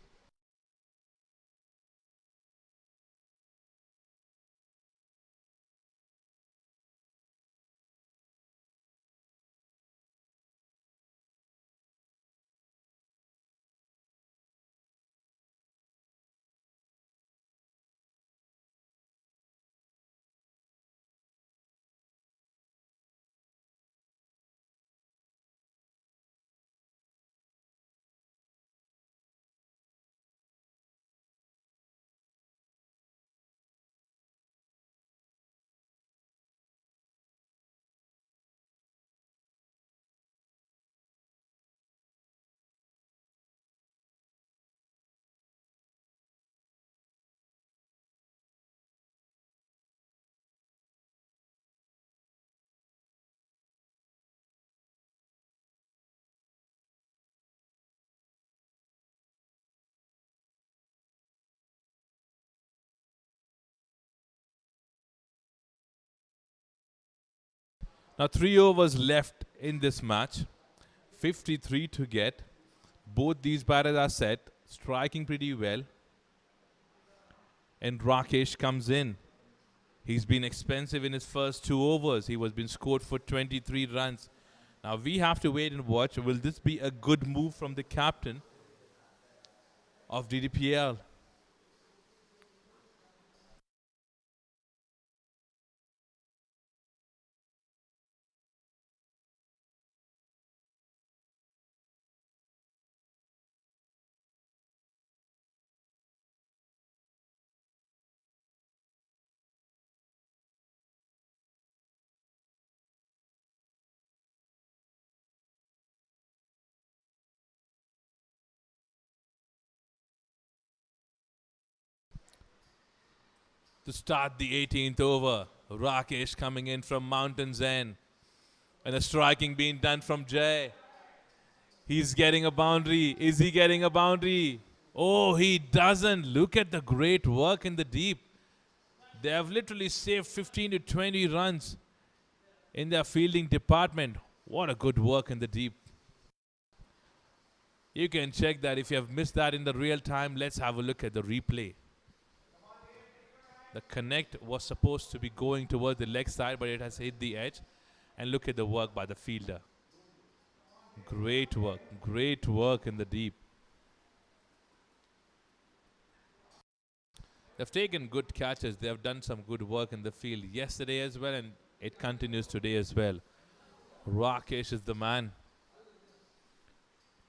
Now 3 overs left in this match. 53 to get. Both these batters are set, striking pretty well. And Rakesh comes in. He's been expensive in his first 2 overs. He was been scored for 23 runs. Now we have to wait and watch. Will this be a good move from the captain of DDPL? To start the 18th over, Rakesh coming in from Mountain's End. And a striking being done from Jay. He's getting a boundary. Is he getting a boundary? Oh, he doesn't. Look at the great work in the deep. They have literally saved 15 to 20 runs in their fielding department. What a good work in the deep. You can check that if you have missed that in the real time. Let's have a look at the replay. The connect was supposed to be going towards the leg side, but it has hit the edge. And look at the work by the fielder. Great work in the deep. They've taken good catches. They have done some good work in the field yesterday as well, and it continues today as well. Rakesh is the man.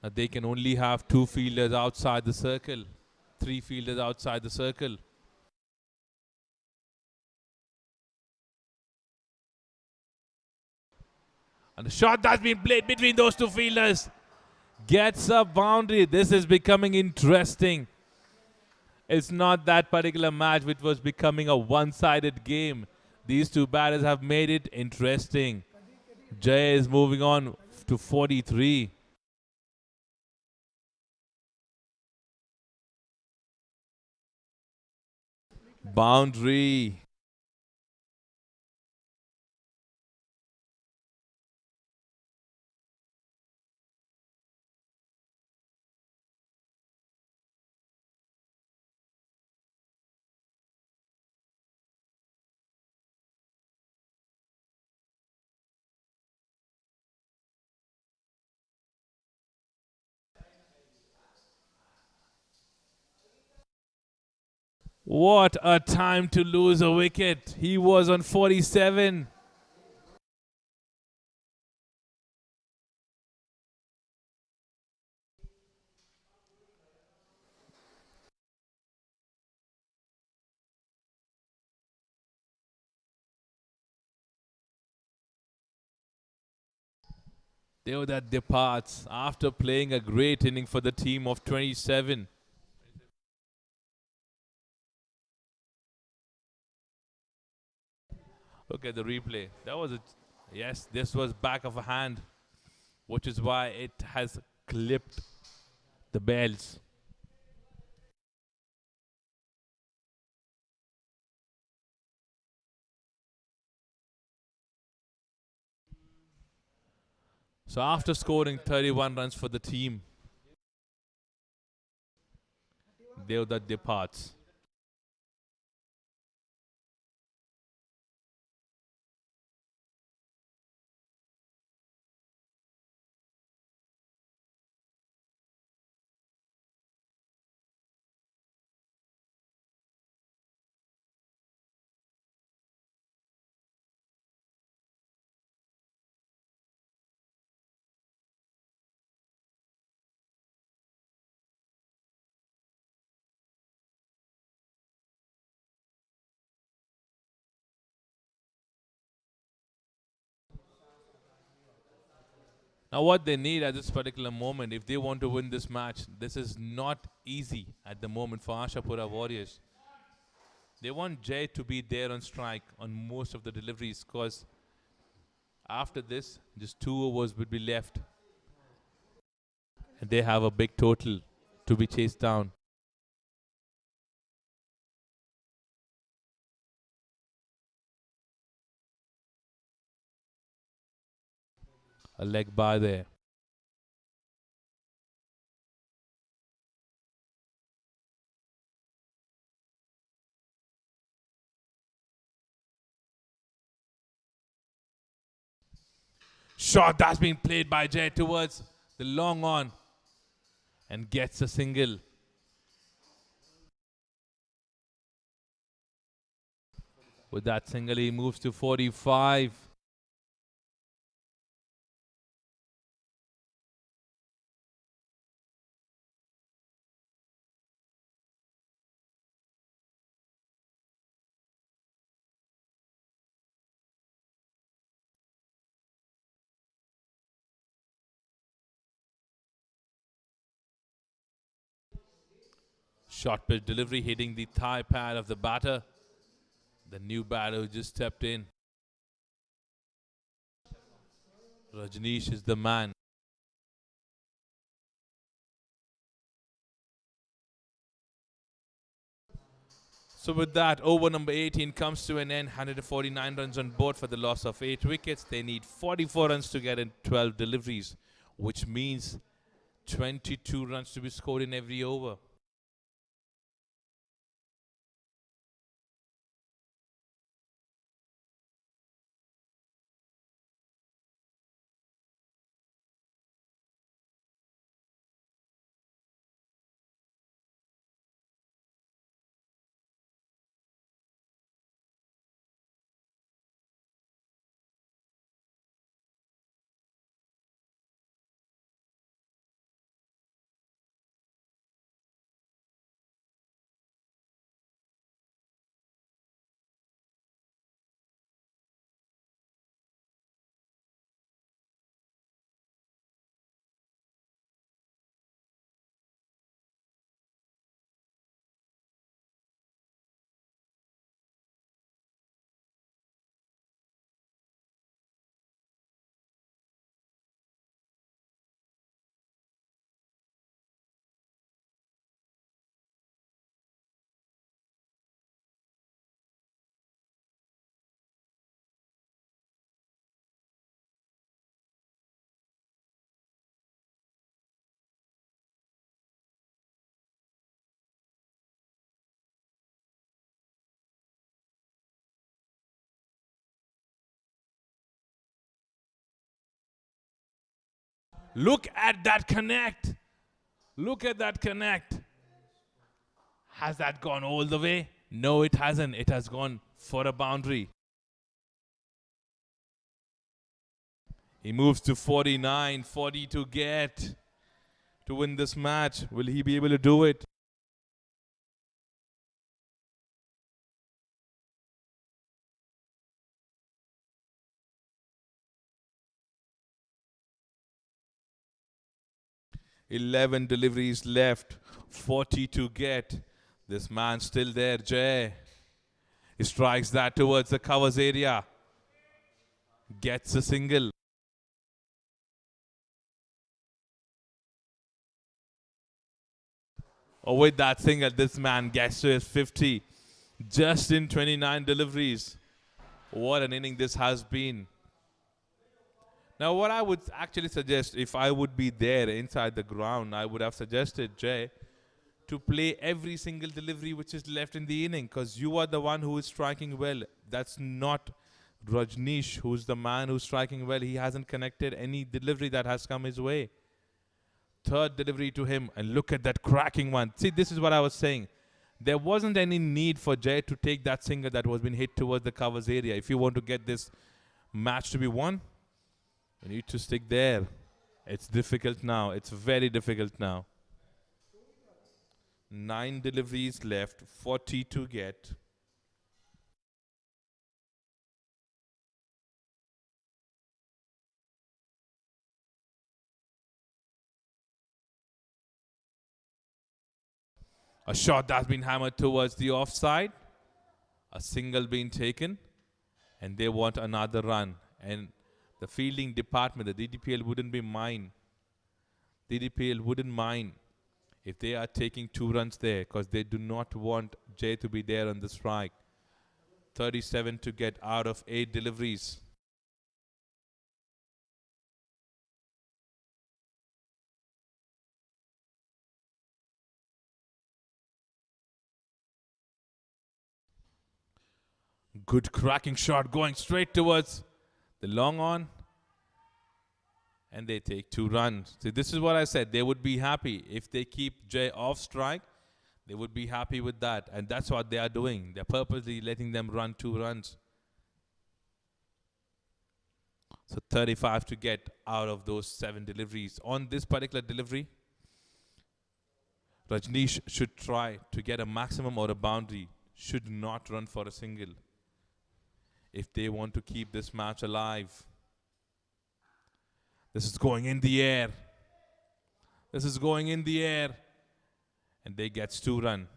Now they can only have 2 fielders outside the circle, 3 fielders outside the circle. And the shot that's been played between those 2 fielders gets a boundary. This is becoming interesting. It's not that particular match which was becoming a one-sided game. These 2 batters have made it interesting. Jay is moving on to 43. Boundary. What a time to lose a wicket. He was on 47. Deodat departs after playing a great inning for the team of 27. Look at the replay. That was a yes, this was back of a hand. which is why it has clipped the bells. So after scoring 31 runs for the team, Devdutt departs. Now what they need at this particular moment, if they want to win this match, this is not easy at the moment for Ashapura Warriors. They want Jay to be there on strike on most of the deliveries, because after this, just 2 overs would be left. And they have a big total to be chased down. A leg by there. Shot that's being played by Jay towards the long on and gets a single. With that single, he moves to 45. Short pitch delivery hitting the thigh pad of the batter. The new batter who just stepped in. Rajneesh is the man. So with that, over number 18 comes to an end. 149 runs on board for the loss of 8 wickets. They need 44 runs to get in 12 deliveries, which means 22 runs to be scored in every over. Look at that connect. Look at that connect. Has that gone all the way? No, it hasn't. It has gone for a boundary. He moves to 49, 40 to get to win this match. Will he be able to do it? "11 deliveries left, 40 to get." This man still there, Jay. He strikes that towards the covers area. Gets a single. Oh, with that single, this man gets to his 50 just in 29 deliveries. What an inning this has been. Now, what I would actually suggest, if I would be there inside the ground, I would have suggested Jay to play every single delivery which is left in the inning, because you are the one who is striking well. That's not Rajneesh, who's the man who's striking well. He hasn't connected any delivery that has come his way. Third delivery to him, and look at that cracking one. See, this is what I was saying. There wasn't any need for Jay to take that single that was being hit towards the covers area. If you want to get this match to be won, you need to stick there. It's difficult now. It's very difficult now. 9 deliveries left, 40 to get. A shot that's been hammered towards the offside. A single being taken. And they want another run. And the fielding department, the DDPL wouldn't be mine. DDPL wouldn't mind if they are taking 2 runs there, because they do not want Jay to be there on the strike. 37 to get out of 8 deliveries. Good cracking shot going straight towards the long on. And they take 2 runs. See, this is what I said. They would be happy if they keep Jay off strike. They would be happy with that. And that's what they are doing. They're purposely letting them run 2 runs. So 35 to get out of those 7 deliveries. On this particular delivery, Rajneesh should try to get a maximum or a boundary. Should not run for a single if they want to keep this match alive. This is going in the air. This is going in the air. And they get 2 runs.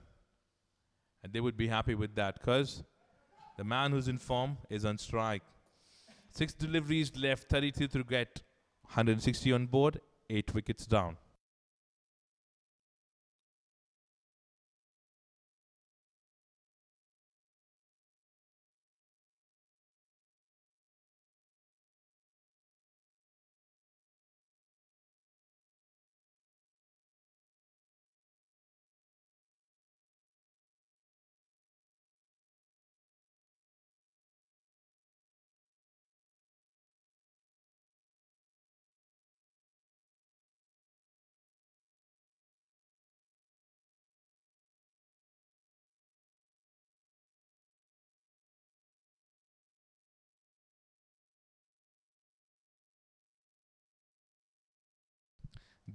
And they would be happy with that, because the man who's in form is on strike. 6 deliveries left, 32 to get, 160 on board, 8 wickets down.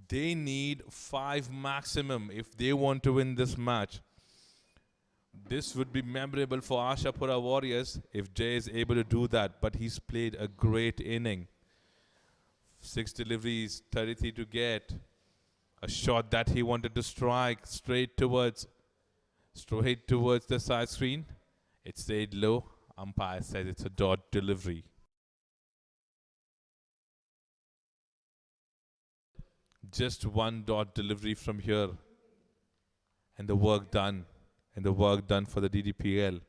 They need 5 maximum if they want to win this match. This would be memorable for AASHAPURA Warriors if Jay is able to do that, but he's played a great inning. 6 deliveries, 33 to get. A shot that he wanted to strike straight towards the side screen. It stayed low. Umpire says it's a dot delivery. Just 1 dot delivery from here. And the work done. And the work done for the DDPL.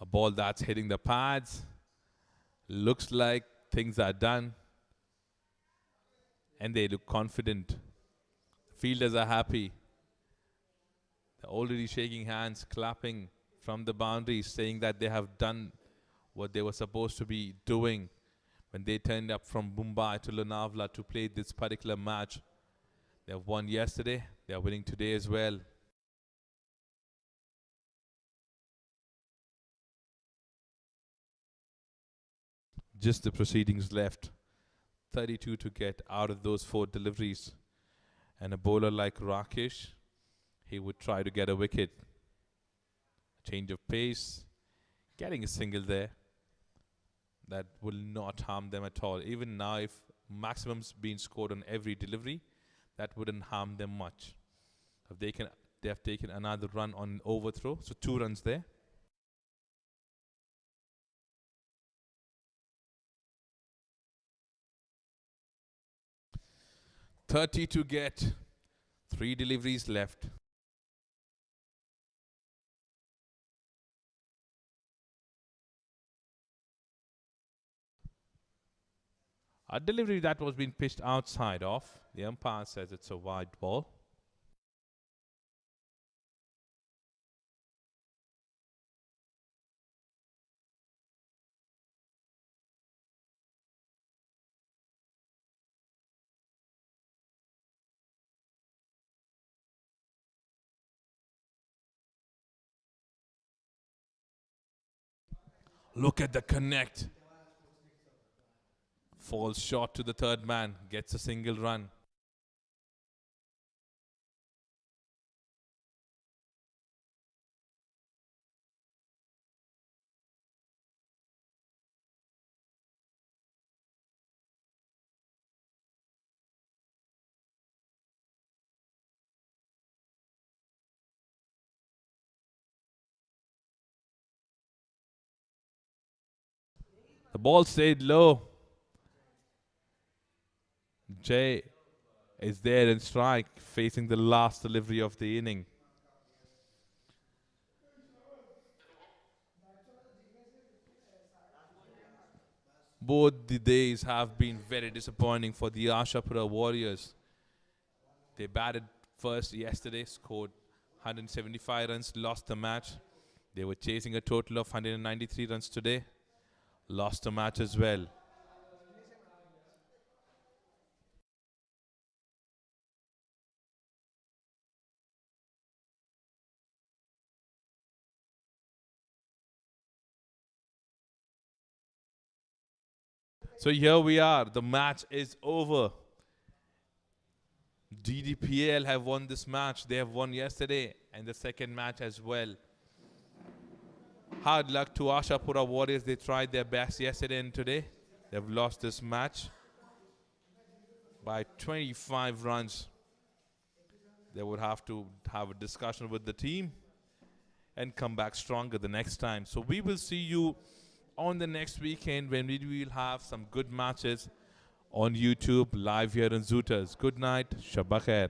A ball that's hitting the pads. Looks like things are done. And they look confident. Fielders are happy. They're already shaking hands, clapping from the boundaries, saying that they have done what they were supposed to be doing when they turned up from Mumbai to Lonavala to play this particular match. They have won yesterday. They are winning today as well. Just the proceedings left. 32 to get out of those 4 deliveries. And a bowler like Rakesh, he would try to get a wicket. Change of pace. Getting a single there. That will not harm them at all. Even now, if maximum's been scored on every delivery, that wouldn't harm them much. If they have taken another run on overthrow, so 2 runs there. 30 to get. 3 deliveries left. A delivery that was being pitched outside off. The umpire says it's a wide ball. Look at the connect. Falls short to the third man. Gets a single run. The ball stayed low. Jay is there in strike, facing the last delivery of the inning. Both the days have been very disappointing for the AASHAPURA Warriors. They batted first yesterday, scored 175 runs, lost the match. They were chasing a total of 193 runs today, lost the match as well. So here we are. The match is over. DDPL have won this match. They have won yesterday and the second match as well. Hard luck to AASHAPURA Warriors. They tried their best yesterday and today. They've lost this match by 25 runs. They would have to have a discussion with the team and come back stronger the next time. So we will see you on the next weekend when we will have some good matches on YouTube live here in Zooters. Good night. Shabba khair.